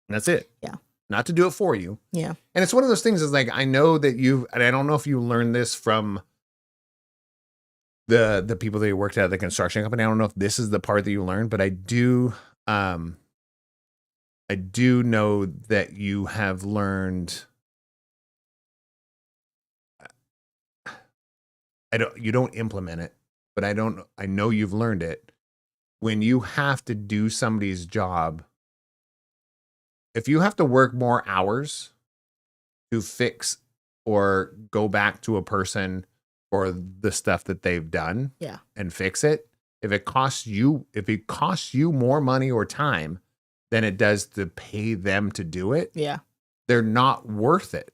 And that's it. Yeah. Not to do it for you. Yeah. And it's one of those things is like, I know that and I don't know if you learned this from the people that you worked at the construction company. I don't know if this is the part that you learned, but I do know that you have learned. You don't implement it, but I know you've learned it. When you have to do somebody's job, if you have to work more hours to fix or go back to a person for the stuff that they've done and fix it, if it costs you more money or time than it does to pay them to do it, they're not worth it.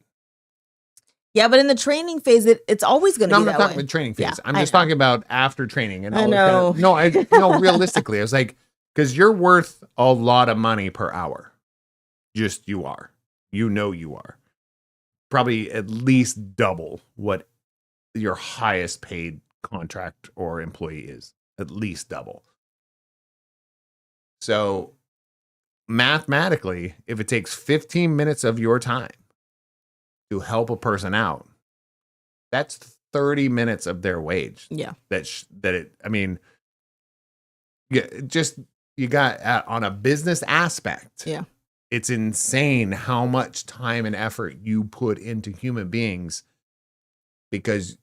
Yeah, but in the training phase, it's always going to be that way. I'm not talking about training phase. I'm just talking about after training. And I know. Realistically, I was like, because you're worth a lot of money per hour. Just you are. You are. Probably at least double what your highest paid contract or employee is. At least double. So mathematically, if it takes 15 minutes of your time to help a person out, that's 30 minutes of their wage. Yeah. You got on a business aspect. Yeah. It's insane how much time and effort you put into human beings, because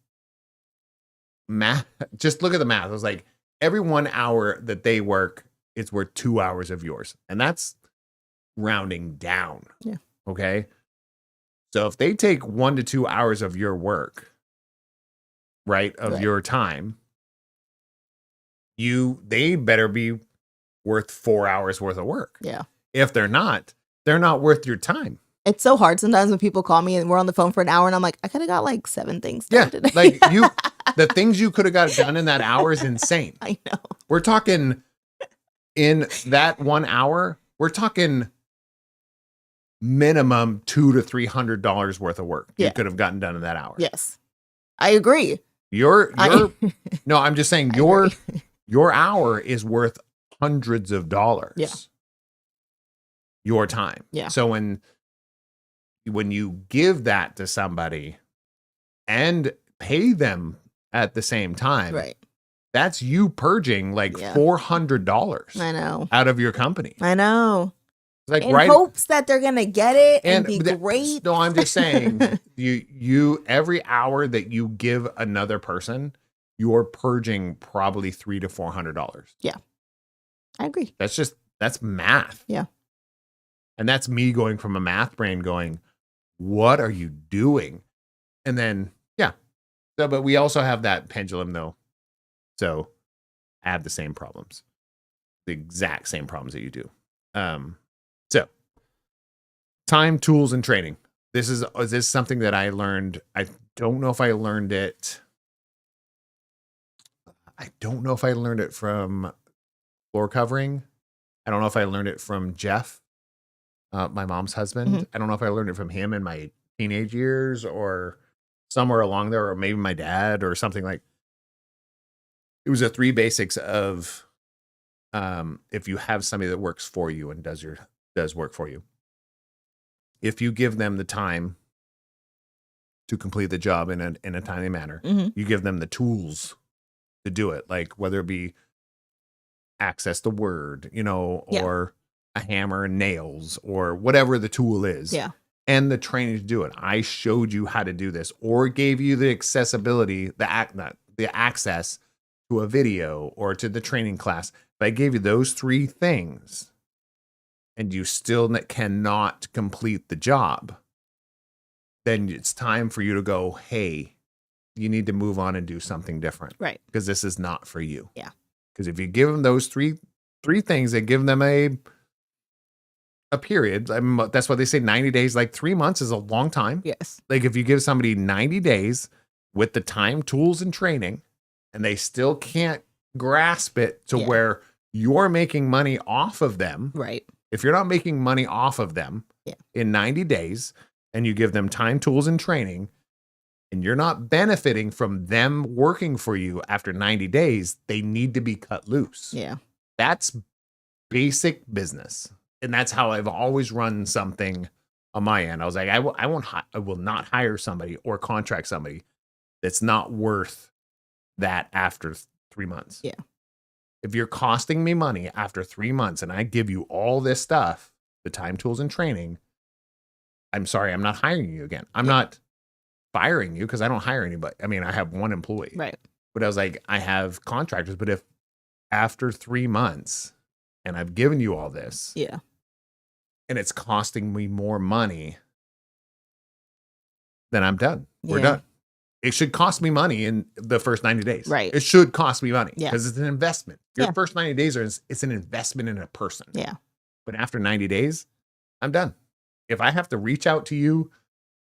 just look at the math. It was like every 1 hour that they work, it's worth 2 hours of yours. And that's rounding down. Yeah. Okay. So if they take 1 to 2 hours of your work, your time, they better be worth 4 hours worth of work. Yeah. If they're not worth your time. It's so hard sometimes when people call me and we're on the phone for an hour and I'm like, I could have got like 7 things done today. Like the things you could have got done in that hour is insane. I know. We're talking in that 1 hour, we're talking minimum $200 to $300 worth of work you could have gotten done in that hour. Yes, I agree. No, I'm just saying your hour is worth hundreds of dollars. Yeah. Your time. Yeah. So when you give that to somebody and pay them at the same time, that's you purging like $400. I know. Out of your company. I know. Like in hopes that they're gonna get it and be great. No, I'm just saying, you every hour that you give another person, you're purging probably $300 to $400. Yeah, I agree. That's math. Yeah, and that's me going from a math brain going, what are you doing? And then so, but we also have that pendulum though, so I have the same problems, the exact same problems that you do. So time, tools, and training. This is something that I learned. I don't know if I learned it. I don't know if I learned it from floor covering. I don't know if I learned it from Jeff, my mom's husband. Mm-hmm. I don't know if I learned it from him in my teenage years or somewhere along there, or maybe my dad or something like. It was the 3 basics of if you have somebody that works for you and does work for you. If you give them the time to complete the job in a timely manner, you give them the tools to do it, like whether it be access to Word, or a hammer and nails or whatever the tool is. Yeah. And the training to do it. I showed you how to do this, or gave you the accessibility, the access to a video or to the training class. If I gave you those 3 things and you still cannot complete the job, then it's time for you to go, hey, you need to move on and do something different. Right. Because this is not for you. Yeah. Because if you give them those three things, they give them a period. That's what they say, 90 days. Like 3 months is a long time. Yes. Like if you give somebody 90 days with the time, tools, and training, and they still can't grasp it to where you're making money off of them. Right. If you're not making money off of them in 90 days and you give them time, tools, and training, and you're not benefiting from them working for you after 90 days, they need to be cut loose. Yeah. That's basic business. And that's how I've always run something on my end. I was like, I will not hire somebody or contract somebody that's not worth that after 3 months. Yeah. If you're costing me money after 3 months and I give you all this stuff, the time, tools, and training, I'm sorry, I'm not hiring you again. I'm not firing you because I don't hire anybody. I mean, I have one employee. Right. But I was like, I have contractors. But if after 3 months and I've given you all this, and it's costing me more money, then I'm done. We're done. It should cost me money in the first 90 days. Right. It should cost me money because Yeah. it's an investment. Your first 90 days it's an investment in a person. Yeah. But after 90 days, I'm done. If I have to reach out to you,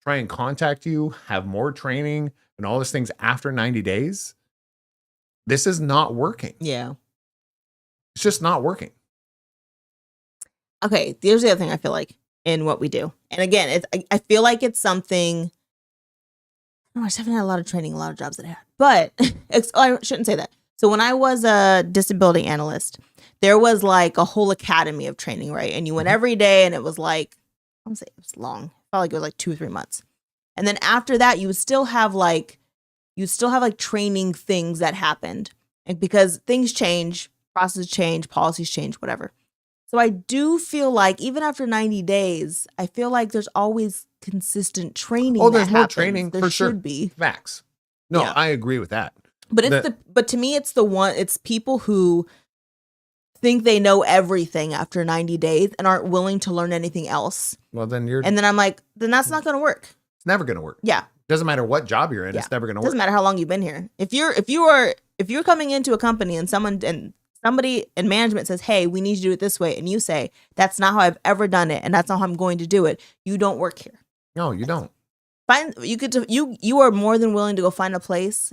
try and contact you, have more training and all these things after 90 days, this is not working. Yeah. It's just not working. Okay, here's the other thing I feel like in what we do. And again, I feel like it's something. No, I just haven't had a lot of training, a lot of jobs that I had. But I shouldn't say that. So when I was a disability analyst, there was like a whole academy of training, right? And you went every day, and it was like, I don't say it was long. It felt like it was like 2 or 3 months. And then after that, you would still have like training things that happened, and because things change, processes change, policies change, whatever. So I do feel like even after 90 days, I feel like there's always consistent training. Oh, there's that more happens. training There for sure. should be. Facts. No, Yeah. I agree with that. But but to me, it's people who think they know everything after 90 days and aren't willing to learn anything else. Well, then And then I'm like, then that's not going to work. it's never going to work. Yeah. Doesn't matter what job you're in. Yeah. It's never going to work. Doesn't matter how long you've been here. If you're coming into a company and somebody in management says, "Hey, we need you to do it this way," and you say, "That's not how I've ever done it, and that's not how I'm going to do it," you don't work here. No, you don't. You are more than willing to go find a place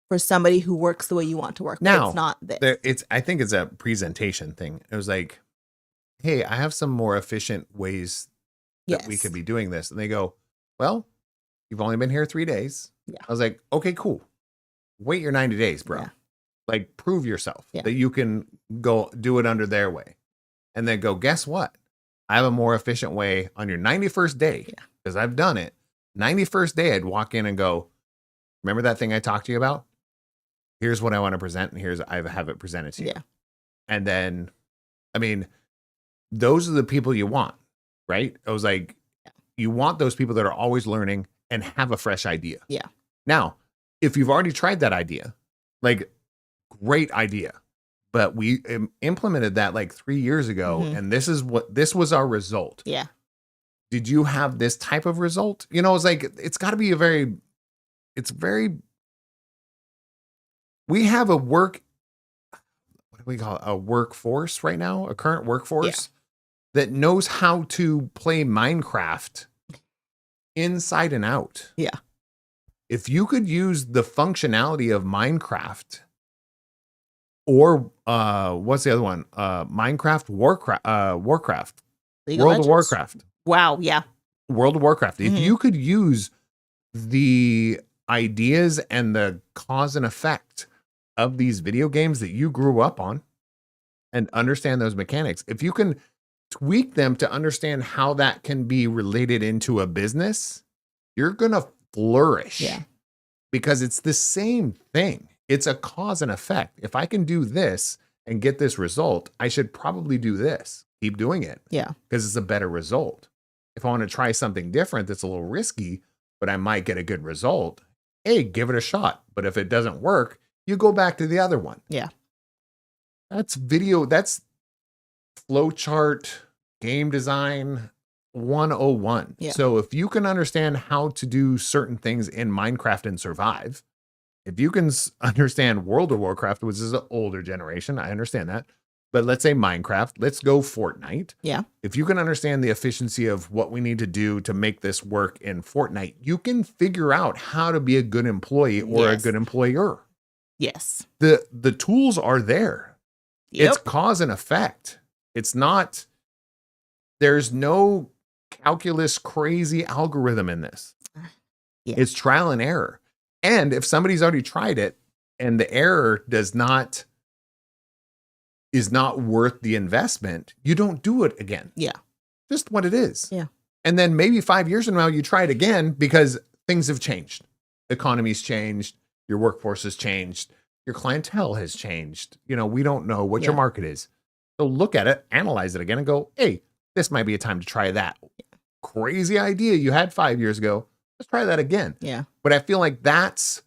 for somebody who works the way you want to work. Now, it's not this. I think it's a presentation thing. It was like, hey, I have some more efficient ways that we could be doing this. And they go, well, you've only been here 3 days. Yeah. I was like, okay, cool. Wait your 90 days, bro. Yeah. Like, prove yourself Yeah. that you can go do it under their way. And then go, guess what? I have a more efficient way on your 91st day, because I've done it. 91st day, I'd walk in and go, remember that thing I talked to you about? Here's what I want to present, and I have it presented to you. Yeah. And then, I mean, those are the people you want, right? I was like, you want those people that are always learning and have a fresh idea. Yeah. Now, if you've already tried that idea, like, great idea, but we implemented that like 3 years ago, and this was our result. Yeah. Did you have this type of result? You know, it's like, it's got to be we have what do we call it? A workforce right now, a current workforce that knows how to play Minecraft inside and out. Yeah. If you could use the functionality of Minecraft or what's the other one? Minecraft, Warcraft, League of World of Legends? Warcraft. Wow. Yeah. World of Warcraft. If Mhm. you could use the ideas and the cause and effect of these video games that you grew up on and understand those mechanics, if you can tweak them to understand how that can be related into a business, you're going to flourish. Yeah. Because it's the same thing. It's a cause and effect. If I can do this and get this result, I should probably do this. Keep doing it. Yeah. Because it's a better result. If I want to try something different that's a little risky, but I might get a good result, hey, give it a shot. But if it doesn't work, you go back to the other one. Yeah. That's flowchart game design 101. Yeah. So if you can understand how to do certain things in Minecraft and survive, if you can understand World of Warcraft, which is an older generation, I understand that. But let's say Minecraft, let's go Fortnite. Yeah. If you can understand the efficiency of what we need to do to make this work in Fortnite, you can figure out how to be a good employee or a Yes. good employer. Yes. The tools are there. Yep. It's cause and effect. It's not, there's no calculus crazy algorithm in this. Yeah. It's trial and error. And if somebody's already tried it and the error is not worth the investment, you don't do it again. Yeah. Just what it is. Yeah. And then maybe 5 years from now, you try it again because things have changed. Economy's changed. Your workforce has changed. Your clientele has changed. We don't know what your market is. So look at it, analyze it again and go, hey, this might be a time to try that crazy idea you had 5 years ago. Let's try that again. Yeah. But I feel like that's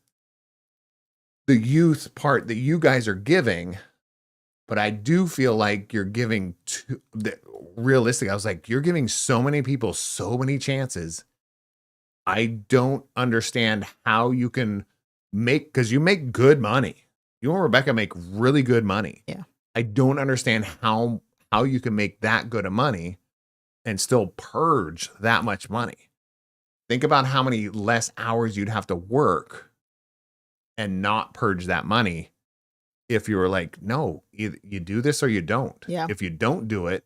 the youth part that you guys are giving. But I do feel like you're giving realistic. I was like, you're giving so many people so many chances. I don't understand how you can because you make good money. You and Rebecca make really good money. Yeah. I don't understand how you can make that good of money and still purge that much money. Think about how many less hours you'd have to work and not purge that money if you were like, no, either you do this or you don't. Yeah. If you don't do it.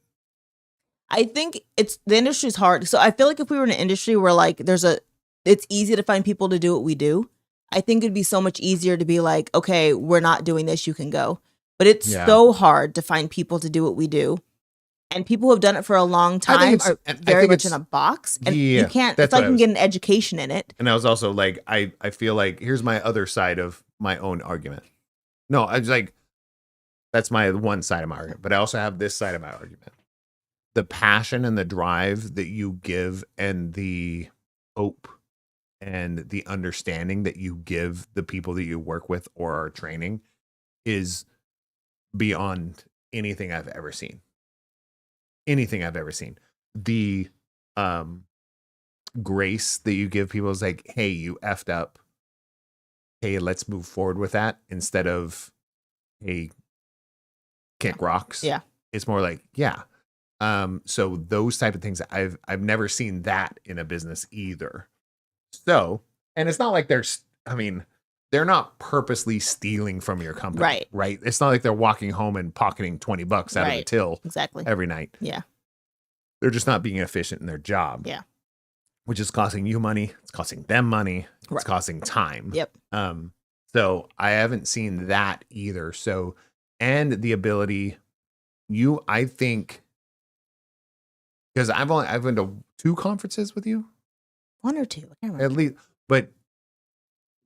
I think the industry's hard. So I feel like if we were in an industry where like it's easy to find people to do what we do, I think it'd be so much easier to be like, okay, we're not doing this, you can go. But it's so hard to find people to do what we do. And people who have done it for a long time are very much in a box. And you can't, it's like you can get an education in it. And I was also like, I feel like, here's my other side of my own argument. No, I was like, that's my one side of my argument. But I also have this side of my argument. The passion and the drive that you give and the hope and the understanding that you give the people that you work with or are training is beyond anything I've ever seen. Anything I've ever seen. The grace that you give people is like, hey, you effed up. Hey, let's move forward with that instead of, hey, kick rocks. Yeah. It's more like, yeah. So those type of things, I've never seen that in a business either. So, and it's not like they're not purposely stealing from your company. Right. It's not like they're walking home and pocketing $20 out of the till every night. Yeah. They're just not being efficient in their job. Yeah. Which is costing you money. It's costing them money. It's costing time. Yep. So I haven't seen that either. So, and the ability I think, because I've been to 2 conferences with you. 1 or 2. I can't remember. At least, but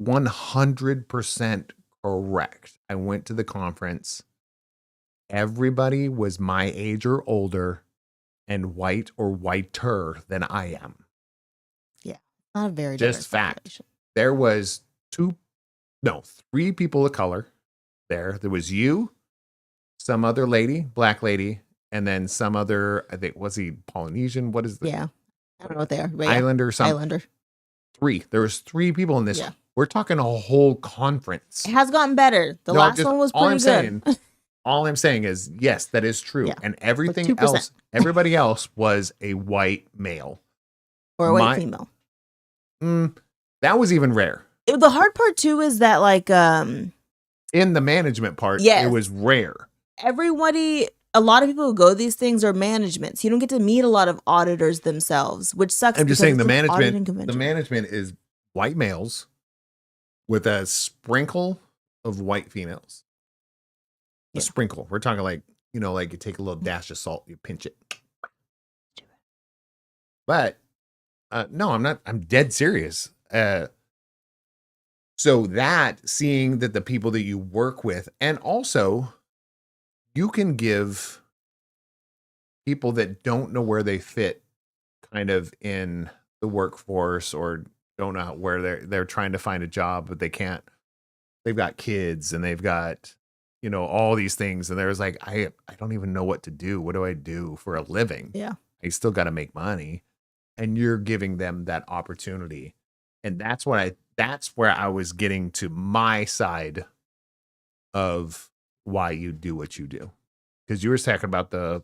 100% correct. I went to the conference. Everybody was my age or older and white or whiter than I am. Yeah. Not a very just fact. There was 3 people of color there. There was you, some other lady, black lady, and then some other, I think, was he Polynesian? What is the I don't know what they are. Islander or something. Islander. 3. There was 3 people in this. Yeah. We're talking a whole conference. It has gotten better. The last one was pretty good. All I'm saying is, yes, that is true. Yeah. And everything like else, everybody else was a white male. Or a white female. That was even rare. The hard part too is that like in the management part, it was rare. A lot of people who go to these things are managements. You don't get to meet a lot of auditors themselves, which sucks. I'm just saying the management is white males with a sprinkle of white females. A sprinkle. We're talking like, like you take a little dash of salt, you pinch it. But no, I'm not. I'm dead serious. So seeing that the people that you work with, and also you can give people that don't know where they fit kind of in the workforce or don't know where they're trying to find a job, but they can't. They've got kids and they've got, all these things. And there's like, I don't even know what to do. What do I do for a living? Yeah. I still got to make money. And you're giving them that opportunity. And that's where I was getting to my side of why you do what you do. Because you were talking about the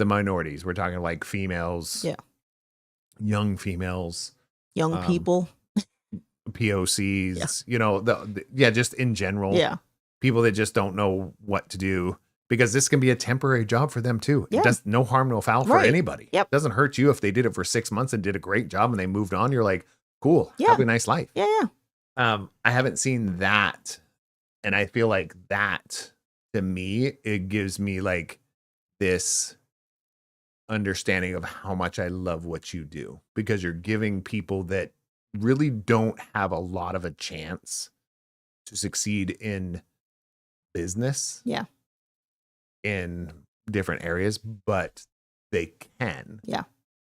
minorities. We're talking like females. Yeah. Young females. Young people. POCs, you know, just in general, people that just don't know what to do, because this can be a temporary job for them too. It does no harm, no foul for anybody. It doesn't hurt you if they did it for 6 months and did a great job and they moved on. You're like, cool, have a nice life. I haven't seen that. And I feel like that, to me, it gives me like this understanding of how much I love what you do, because you're giving people that really don't have a lot of a chance to succeed in business. In different areas, but they can.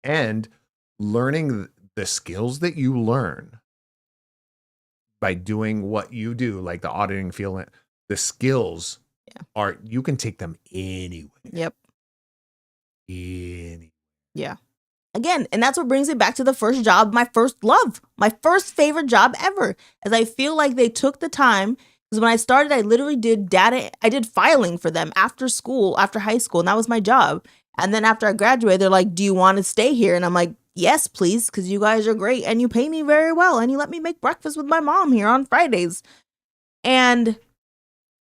And learning the skills that you learn by doing what you do, like the auditing field, the skills are, you can take them anywhere. Again, and that's what brings it back to the first job, my first love, my first favorite job ever, as I feel like they took the time. Because when I started, I literally did I did filing for them after school, after high school, and that was my job. And then after I graduated, they're like, do you want to stay here? And I'm like, yes, please, because you guys are great and you pay me very well and you let me make breakfast with my mom here on Fridays. And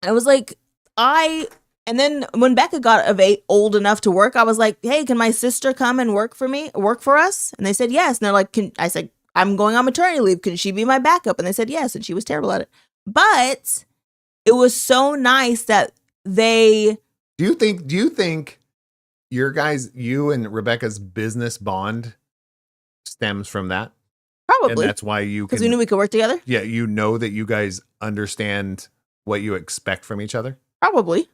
I was like, and then when Becca got old enough to work, I was like, hey, can my sister come and work for us? And they said yes. And they're like, I said, I'm going on maternity leave. Can she be my backup? And they said yes. And she was terrible at it. But it was so nice that they. Do you think you and Rebecca's business bond stems from that? Probably. And that's why because we knew we could work together. Yeah, you know that you guys understand what you expect from each other. Probably.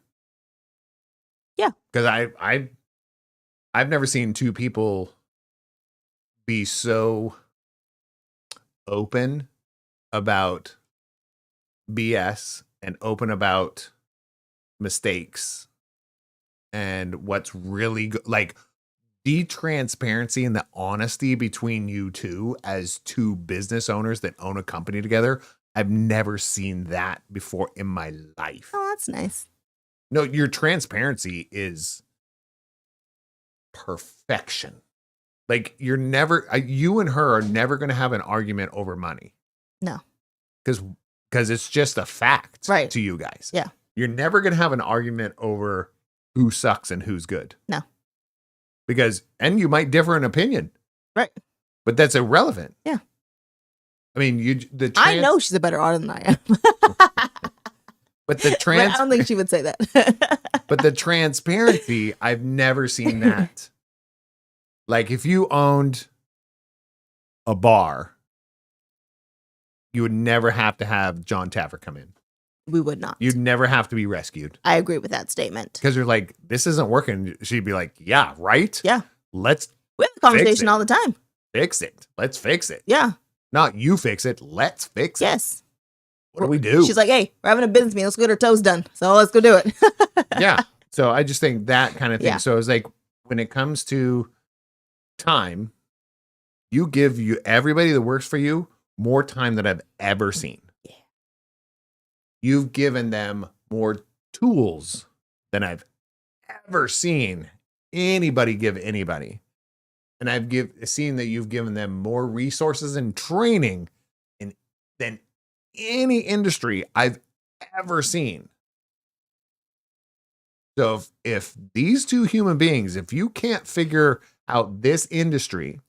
Yeah. Because I've never seen two people be so open about BS and open about mistakes and what's really good. Like the transparency and the honesty between you two as two business owners that own a company together. I've never seen that before in my life. Oh, that's nice. No, your transparency is perfection. Like you and her are never going to have an argument over money. No. Because it's just a fact to you guys. Yeah. You're never going to have an argument over who sucks and who's good. No. And you might differ in opinion. Right. But that's irrelevant. Yeah. I mean, I know she's a better artist than I am. But I don't think she would say that. But the transparency, I've never seen that. Like if you owned a bar, you would never have to have John Taffer come in. We would not. You'd never have to be rescued. I agree with that statement. Because you're like, this isn't working. She'd be like, yeah, right? Yeah. We have a conversation all the time. Fix it. Let's fix it. Yeah. Not you fix it. Let's fix it. Yes. What do we do? She's like, hey, we're having a business meeting. Let's go get her toes done. So let's go do it. Yeah. So I just think that kind of thing. Yeah. So it's like when it comes to time, you give everybody that works for you more time than I've ever seen. Yeah. You've given them more tools than I've ever seen anybody give anybody. And I've seen that you've given them more resources and training than any industry I've ever seen. So if these two human beings, if you can't figure out this industry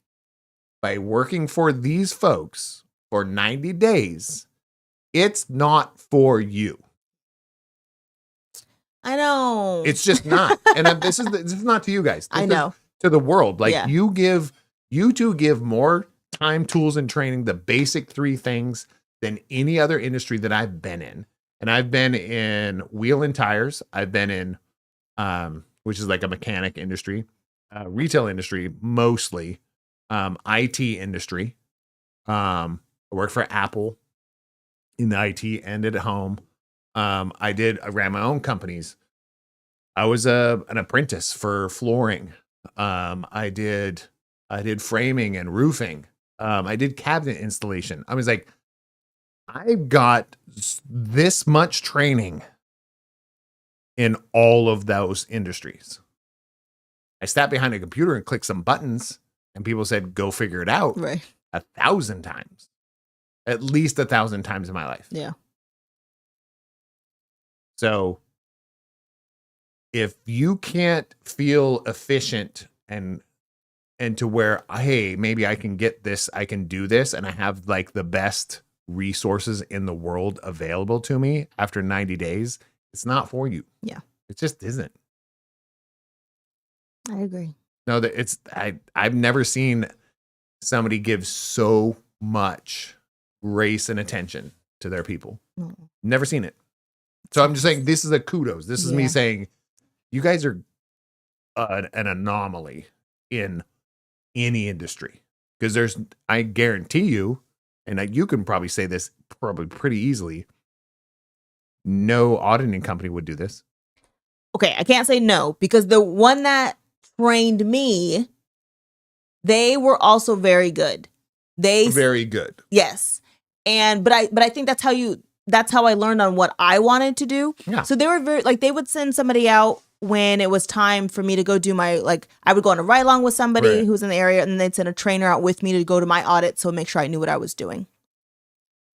by working for these folks for 90 days, it's not for you. I know. It's just not. And this is not to you guys. I know. To the world. Like you two give more time, tools, and training, the basic three things, than any other industry that I've been in. And I've been in wheel and tires. I've been in, which is like a mechanic industry, retail industry, mostly, IT industry. I worked for Apple in the IT and at home. I ran my own companies. I was an apprentice for flooring. I did framing and roofing. I did cabinet installation. I was like, I got this much training in all of those industries. I sat behind a computer and clicked some buttons and people said, go figure it out 1,000 times. at least 1,000 times in my life. Yeah. So if you can't feel efficient and to where, hey, maybe I can get this, I can do this, and I have like the best resources in the world available to me after 90 days, it's not for you. Yeah. It just isn't. I agree. No, that I've never seen somebody give so much grace and attention to their people. Never seen it. So I'm just saying, this is a kudos. This is me saying, you guys are an anomaly in any industry, because I guarantee you, and you can probably say this probably pretty easily, no auditing company would do this. Okay, I can't say no, because the one that trained me, they were also very good. Very good. Yes. But I think that's how I learned on what I wanted to do. Yeah. So they were very, like, they would send somebody out when it was time for me to go do my, like, I would go on a ride along with somebody who was in the area, and then they'd send a trainer out with me to go to my audit, so make sure I knew what I was doing.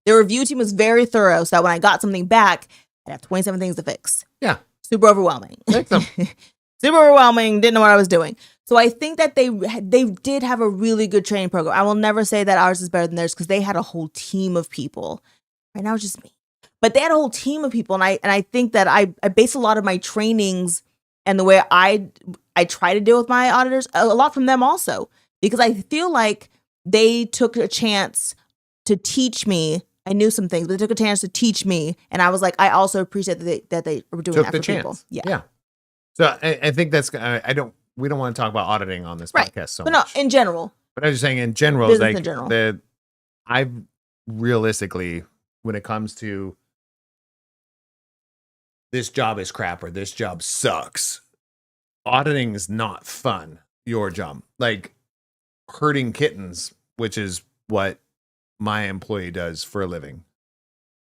The review team was very thorough, so that when I got something back, I'd have 27 things to fix. Yeah. Super overwhelming. Super overwhelming. Didn't know what I was doing. So I think that they did have a really good training program. I will never say that ours is better than theirs, because they had a whole team of people. Right now it's just me. But they had a whole team of people, and I think that I base a lot of my trainings and the way I try to deal with my auditors a lot from them also, because I feel like they took a chance to teach me. I knew some things, but they took a chance to teach me, and I was like, I also appreciate that they were doing that for people. Yeah. So I think that's we don't want to talk about auditing on this podcast so much. But no, in general. But I was just saying in general, Business like in general. I've realistically, when it comes to this job is crap or this job sucks, auditing is not fun. Your job, like herding kittens, which is what my employee does for a living.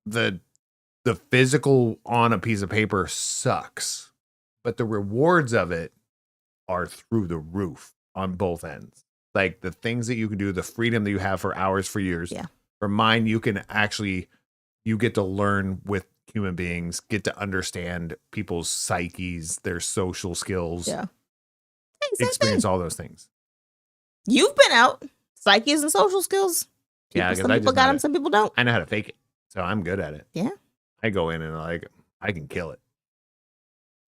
The physical on a piece of paper sucks, but the rewards of it are through the roof on both ends. Like the things that you can do, the freedom that you have for hours, for years. Yeah. For mine, you get to learn with human beings, get to understand people's psyches, their social skills. Yeah. Experience all those things. You've been out. Psyches and social skills. Some people got them, some people don't. I know how to fake it, so I'm good at it. Yeah. I go in and I can kill it.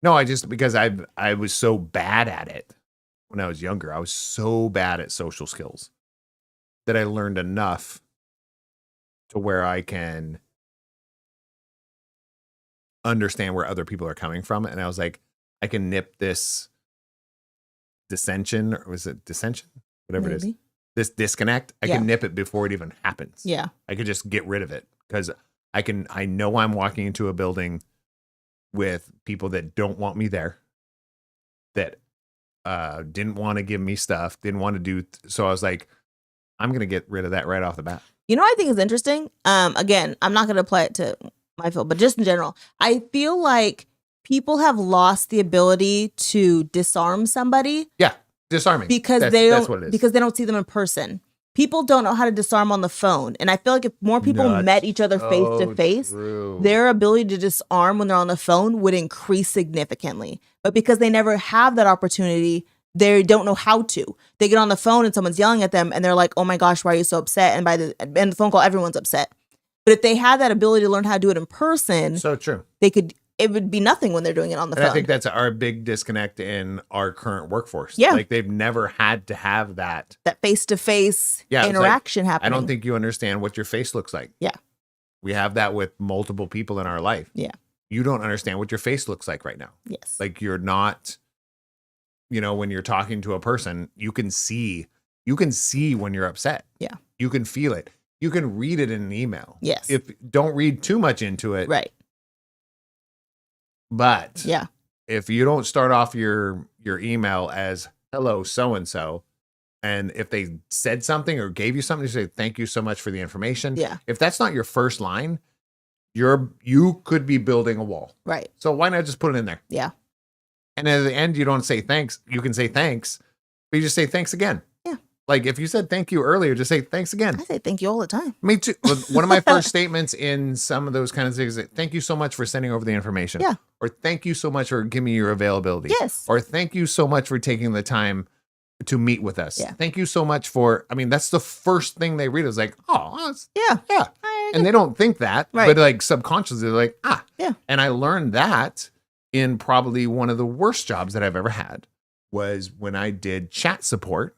No, because I was so bad at it when I was younger. I was so bad at social skills that I learned enough to where I can understand where other people are coming from. And I was like, I can nip this dissension, or was it dissension? Whatever it is. This disconnect, I can nip it before it even happens. Yeah. I could just get rid of it, because I know I'm walking into a building with people that don't want me there, that didn't want to give me stuff, didn't want to do. So I was like, I'm going to get rid of that right off the bat. You know what I think is interesting? Again, I'm not going to apply it to my field, but just in general, I feel like people have lost the ability to disarm somebody. Yeah. Disarming, because that's what it is. Because they don't see them in person. People don't know how to disarm on the phone, and I feel like if more people met each other face to face, their ability to disarm when they're on the phone would increase significantly. But because they never have that opportunity, they don't know how to. They get on the phone and someone's yelling at them, and they're like, "Oh my gosh, why are you so upset?" And by the end of the phone call, everyone's upset. But if they had that ability to learn how to do it in person, so true, it would be nothing when they're doing it on the phone. I think that's our big disconnect in our current workforce. Yeah. Like they've never had to have that face-to-face interaction happening. I don't think you understand what your face looks like. Yeah. We have that with multiple people in our life. Yeah. You don't understand what your face looks like right now. Yes. Like you're not, when you're talking to a person, you can see when you're upset. Yeah. You can feel it. You can read it in an email. Yes. Don't read too much into it. Right. But yeah, if you don't start off your email as hello so-and-so, and if they said something or gave you something, you say thank you so much for the information. Yeah. If that's not your first line, you could be building a wall. Right. So why not just put it in there? Yeah. And at the end, you don't say thanks. You can say thanks, but you just say thanks again. Yeah. Like if you said thank you earlier, just say thanks again. I say thank you all the time. Me too. One of my first statements in some of those kinds of things is thank you so much for sending over the information. Yeah. Or thank you so much for giving me your availability. Yes. Or thank you so much for taking the time to meet with us. Yeah. Thank you so much for, I mean, that's the first thing they read is like, oh, yeah. Yeah. And they don't think that, right. but like subconsciously they're like, yeah. And I learned that in probably one of the worst jobs that I've ever had was when I did chat support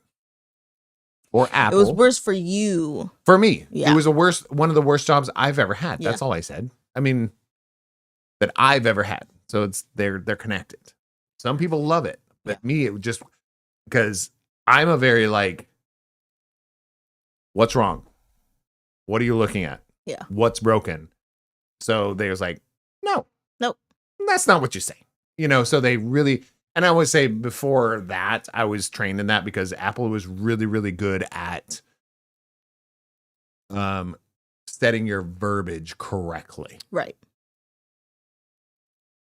for Apple. It was worse for you. For me. Yeah. It was one of the worst jobs I've ever had. That's all I said. I mean, that I've ever had. So they're connected. Some people love it, but me, it was just because I'm a very like, what's wrong? What are you looking at? Yeah. What's broken? So they was like, nope, that's not what you say. So they really, and I would say before that, I was trained in that because Apple was really, really good at setting your verbiage correctly. Right.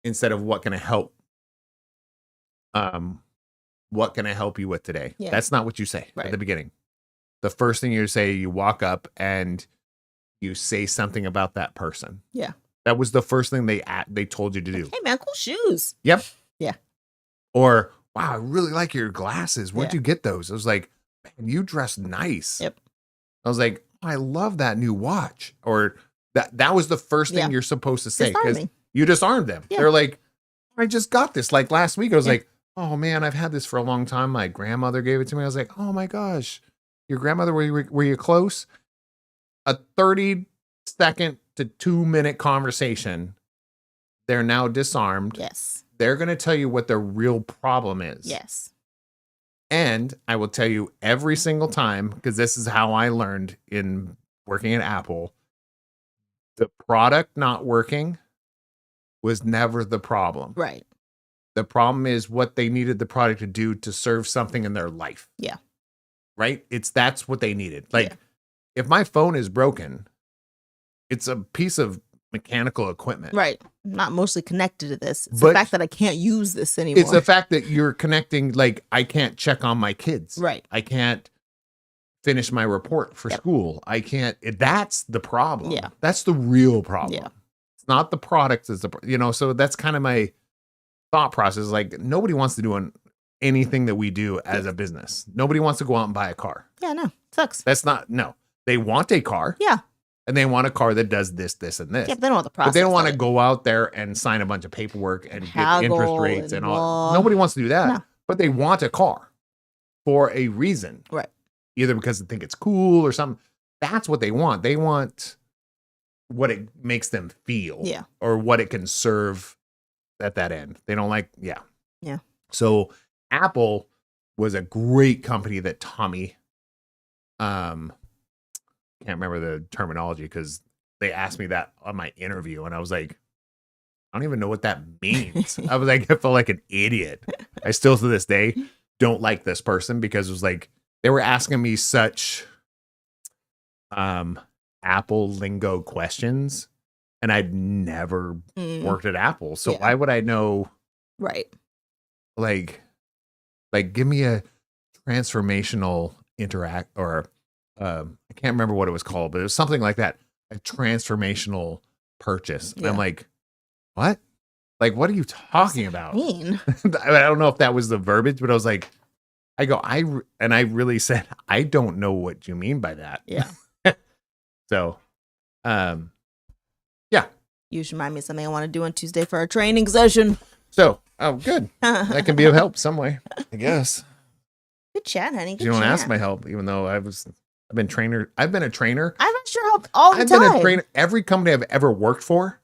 Instead of what can I help? What can I help you with today? Yeah. That's not what you say at the beginning. The first thing you say, you walk up and you say something about that person. Yeah. That was the first thing they told you to do. Hey man, cool shoes. Yep. Yeah. Or, wow, I really like your glasses. Where'd you get those? I was like, man, you dress nice. Yep. I was like, I love that new watch. Or that was the first thing you're supposed to say. Because you disarmed them. Yeah. They're like, I just got this. Like last week, I was like, oh man, I've had this for a long time. My grandmother gave it to me. I was like, oh my gosh, your grandmother, were you close? A 30-second to 2-minute conversation. They're now disarmed. Yes. They're going to tell you what the real problem is. Yes. And I will tell you every single time, because this is how I learned in working at Apple, the product not working was never the problem. Right. The problem is what they needed the product to do to serve something in their life. Yeah. Right? That's what they needed. Like if my phone is broken, it's a piece of mechanical equipment. Right. I'm not mostly connected to this. It's the fact that I can't use this anymore. It's the fact that you're connecting, like I can't check on my kids. Right. I can't finish my report for school. I can't, that's the problem. Yeah. That's the real problem. Yeah. It's not the product, it's the, so that's kind of my thought process. Like nobody wants to do anything that we do as a business. Nobody wants to go out and buy a car. Yeah, no. Sucks. That's not, no. They want a car. Yeah. And they want a car that does this, this, and this. Yeah, they don't want the process. But they don't want to go out there and sign a bunch of paperwork and get interest rates and all. Nobody wants to do that. No. But they want a car for a reason. Right. Either because they think it's cool or something. That's what they want. They want what it makes them feel. Yeah. Or what it can serve at that end. They don't like, Yeah. So Apple was a great company that Tommy, can't remember the terminology because they asked me that on my interview and I was like, I don't even know what that means. I was like, I felt like an idiot. I still to this day don't like this person because it was like, they were asking me such Apple lingo questions and I'd never worked at Apple. So why would I know? Right. Like give me a transformational interact or I can't remember what it was called, but it was something like that. A transformational purchase. And I'm like, what? Like, what are you talking about? Mean. I don't know if that was the verbiage, but I was like, I really said, I don't know what you mean by that. Yeah. So, You should remind me of something I want to do on Tuesday for our training session. So, oh, good. That can be of help some way, I guess. Good chat, honey. Good you don't chat. ask my help, even though I've been a trainer. I've asked your help all the time. I've been a trainer. Every company I've ever worked for,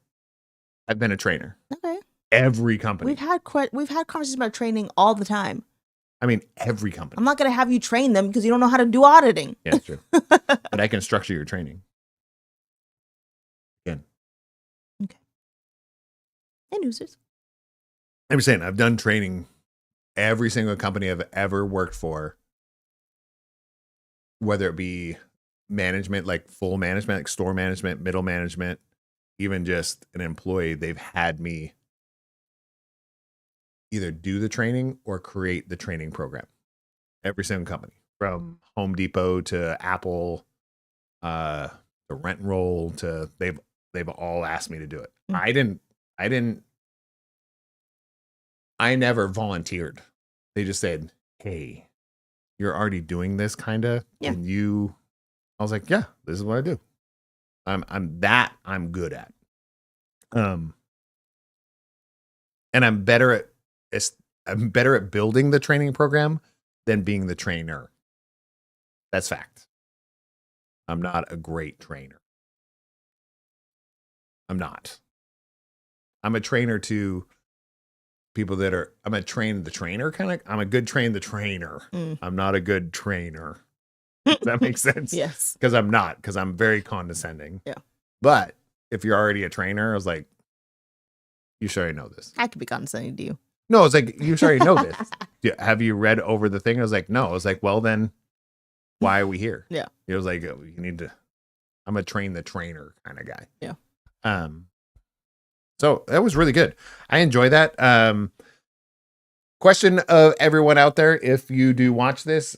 I've been a trainer. Okay. Every company. We've had conversations about training all the time. I mean, every company. I'm not going to have you train them because you don't know how to do auditing. Yeah, true. But I can structure your training. Again. Okay. Hey, newsers. I'm saying I've done training every single company I've ever worked for, whether it be management, like full management, like store management, middle management, even just an employee. They've had me either do the training or create the training program. Every single company. from Home Depot to Apple, the rent roll to they've all asked me to do it. I never volunteered. They just said, "Hey, you're already doing this kinda." Yeah. And I was like, "Yeah, this is what I do. I'm good at." And I'm better at building the training program than being the trainer. That's fact. I'm not a great trainer. I'm not. I'm a trainer to people I'm a train the trainer kind of. I'm a good train the trainer. I'm not a good trainer. Does that make sense? Yes. Because I'm very condescending. Yeah. But if you're already a trainer, I was like, you should already know this. I could be condescending to you. No, it's like, you should already know this. Have you read over the thing? I was like, no. I was like, well, then why are we here? Yeah. It was like, you need to, I'm a train the trainer kind of guy. Yeah. So that was really good. I enjoy that. Question of everyone out there, if you do watch this,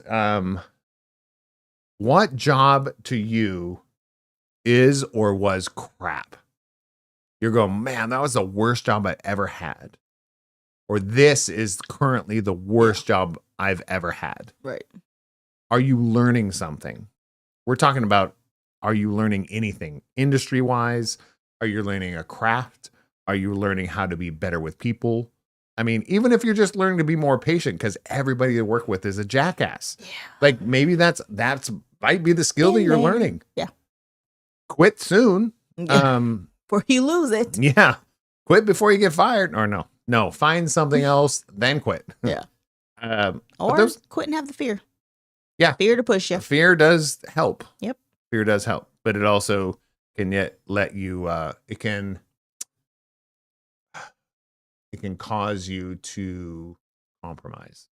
what job to you is or was crap? You're going, man, that was the worst job I ever had. Or this is currently the worst job I've ever had. Right. Are you learning something? We're talking about, are you learning anything industry-wise? Are you learning a craft? Are you learning how to be better with people? I mean, even if you're just learning to be more patient, because everybody you work with is a jackass. Yeah. Like maybe that's might be the skill that you're learning. Yeah. Quit soon. Yeah. Before you lose it. Yeah. Quit before you get fired. Or no, find something else, then quit. Yeah. Or quit and have the fear. Yeah. Fear to push you. Fear does help. Yep. Fear does help. But it also can let you, it can cause you to compromise.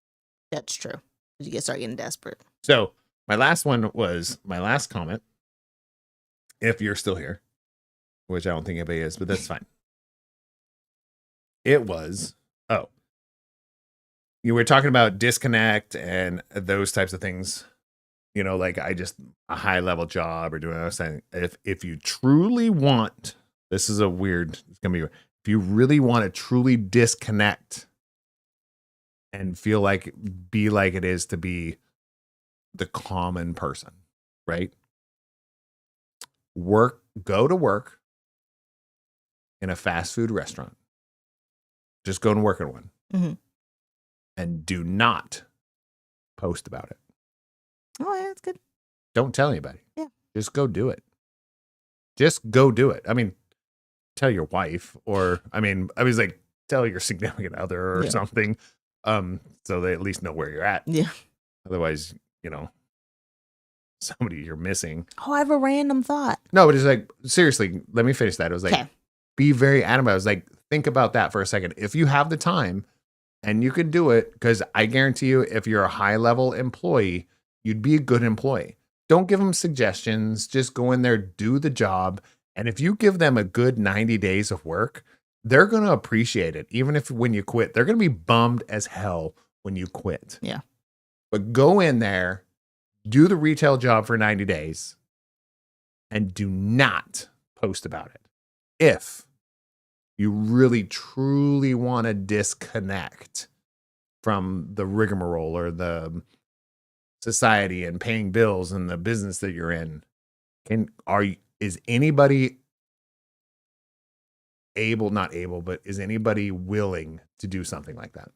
That's true. You start getting desperate. So my last comment. If you're still here, which I don't think anybody is, but that's fine. It was, you were talking about disconnect and those types of things, like a high level job or doing what I was saying. If you truly want, it's going to be, if you really want to truly disconnect and be like it is to be the common person, right? Go to work in a fast food restaurant. Just go and work in one. Mm-hmm. And do not post about it. Oh, yeah, that's good. Don't tell anybody. Yeah. Just go do it. Just go do it. I mean, tell your wife, or I was like, tell your significant other or something. So they at least know where you're at. Yeah. Otherwise, somebody you're missing. Oh, I have a random thought. No, but it's like, seriously, let me finish that. It was like, okay. Be very adamant. I was like, think about that for a second. If you have the time and you can do it, because I guarantee you, if you're a high level employee, you'd be a good employee. Don't give them suggestions. Just go in there, do the job. And if you give them a good 90 days of work, they're going to appreciate it. Even if when you quit, they're going to be bummed as hell when you quit. Yeah. But go in there, do the retail job for 90 days, and do not post about it. If you really, truly want to disconnect from the rigmarole or the society and paying bills and the business that you're in, is anybody is anybody willing to do something like that?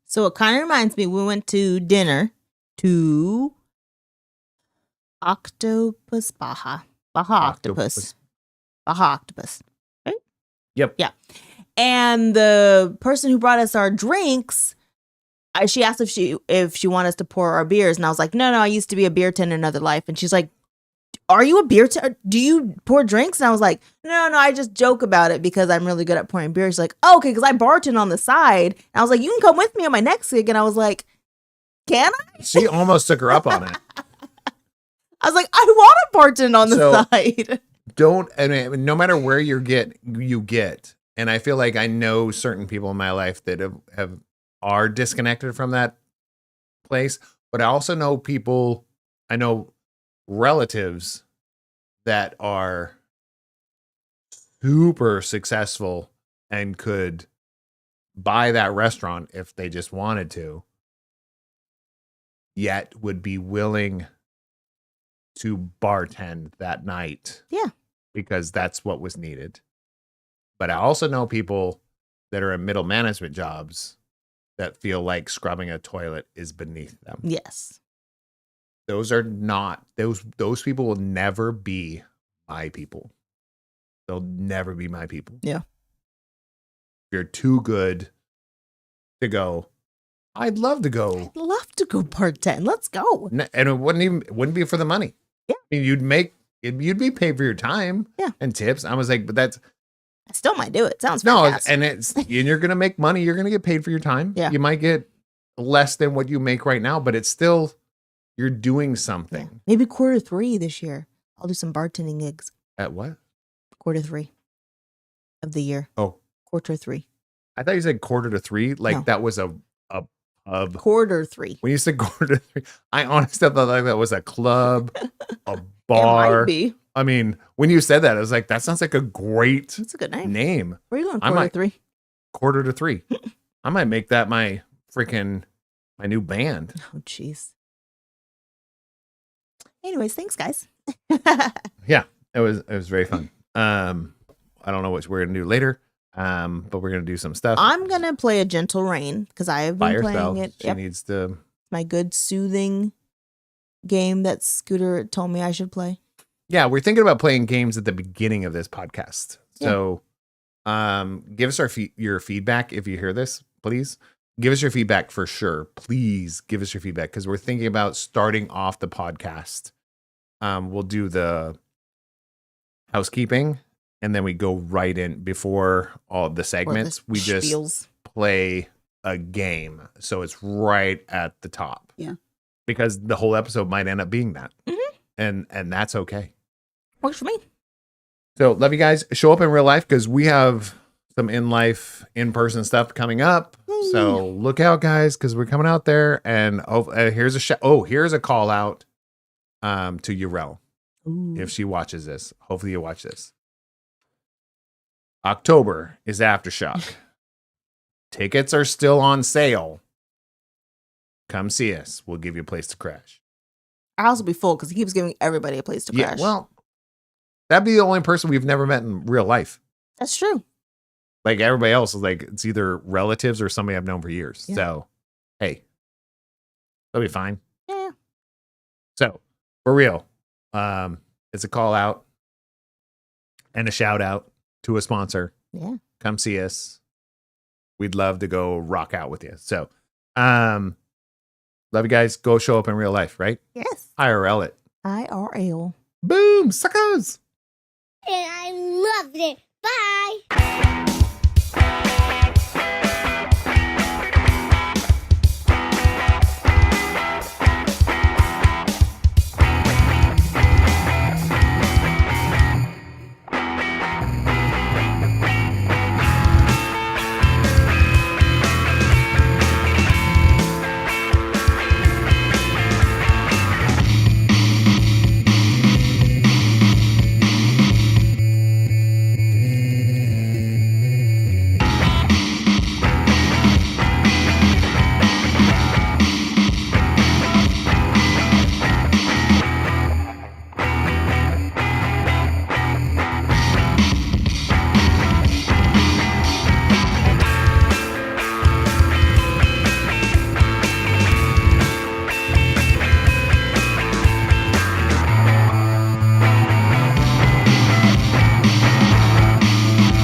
So it kind of reminds me, we went to dinner to Baja Octopus. Right? Yep. Yeah. And the person who brought us our drinks, she asked if she wanted us to pour our beers. And I was like, no, I used to be a beer tender in another life. And she's like, are you a beer tender? Do you pour drinks? And I was like, no, I just joke about it because I'm really good at pouring beer. She's like, oh, okay, because I bartend on the side. And I was like, you can come with me on my next gig. And I was like, can I? She almost took her up on it. I was like, I want to bartend on the side. No matter where you get, and I feel like I know certain people in my life that are disconnected from that place, But I also know people, I know relatives that are super successful and could buy that restaurant if they just wanted to, yet would be willing to bartend that night. Yeah. Because that's what was needed. But I also know people that are in middle management jobs that feel like scrubbing a toilet is beneath them. Yes. Those are not, those people will never be my people. They'll never be my people. Yeah. If you're too good to go, I'd love to go. I'd love to go bartend. Let's go. And it wouldn't be for the money. Yeah. I mean, you'd be paid for your time. Yeah. And tips. I was like, but that's, I still might do it. Sounds no, fantastic. and you're gonna make money. You're gonna get paid for your time. Yeah. You might get less than what you make right now, but it's still, you're doing something. Yeah. Maybe Q3 this year. I'll do some bartending gigs. At what? Q3 of the year. Oh, Q3. I thought you said 2:45. Like No. that was a pub. Q3. When you said 2:45, I honestly thought like that was a club, a It bar. might be. I mean, when you said that, I was like, that sounds like a great That's a good name. name. Where are you going? I might- Q3. 2:45. I might make that my new band. Oh, jeez. Anyways, thanks, guys. Yeah, it was very fun. I don't know what we're gonna do later. But we're gonna do some stuff. I'm gonna play a Gentle Rain because I have by been herself. playing it. She Yep. needs to. My good soothing game that Scooter told me I should play. Yeah, we're thinking about playing games at the beginning of this podcast. So, give us your feedback if you hear this, please. Give us your feedback for sure. Please give us your feedback because we're thinking about starting off the podcast. We'll do the housekeeping and then we go right in before all the segments. We just spiels. play a game. So it's right at the top. Yeah. Because the whole episode might end up being that. Mm-hmm. And that's okay. Works for me. So love you guys. Show up in real life because we have some in-person stuff coming up. Yay. So look out, guys, because we're coming out there. And here's a call out to Urel. Ooh. If she watches this. Hopefully you watch this. October is Aftershock. Tickets are still on sale. Come see us. We'll give you a place to crash. Our house will be full because he keeps giving everybody a place to crash. Yeah, well, that'd be the only person we've never met in real life. That's true. Like everybody else is like, it's either relatives or somebody I've known for years. Yeah. So, hey, that'll be fine. Yeah. So, for real, it's a call out and a shout out to a sponsor. Yeah. Come see us. We'd love to go rock out with you. So, love you guys. Go show up in real life, right? Yes. IRL it. IRL. Boom, suckers. And I loved it. Bye.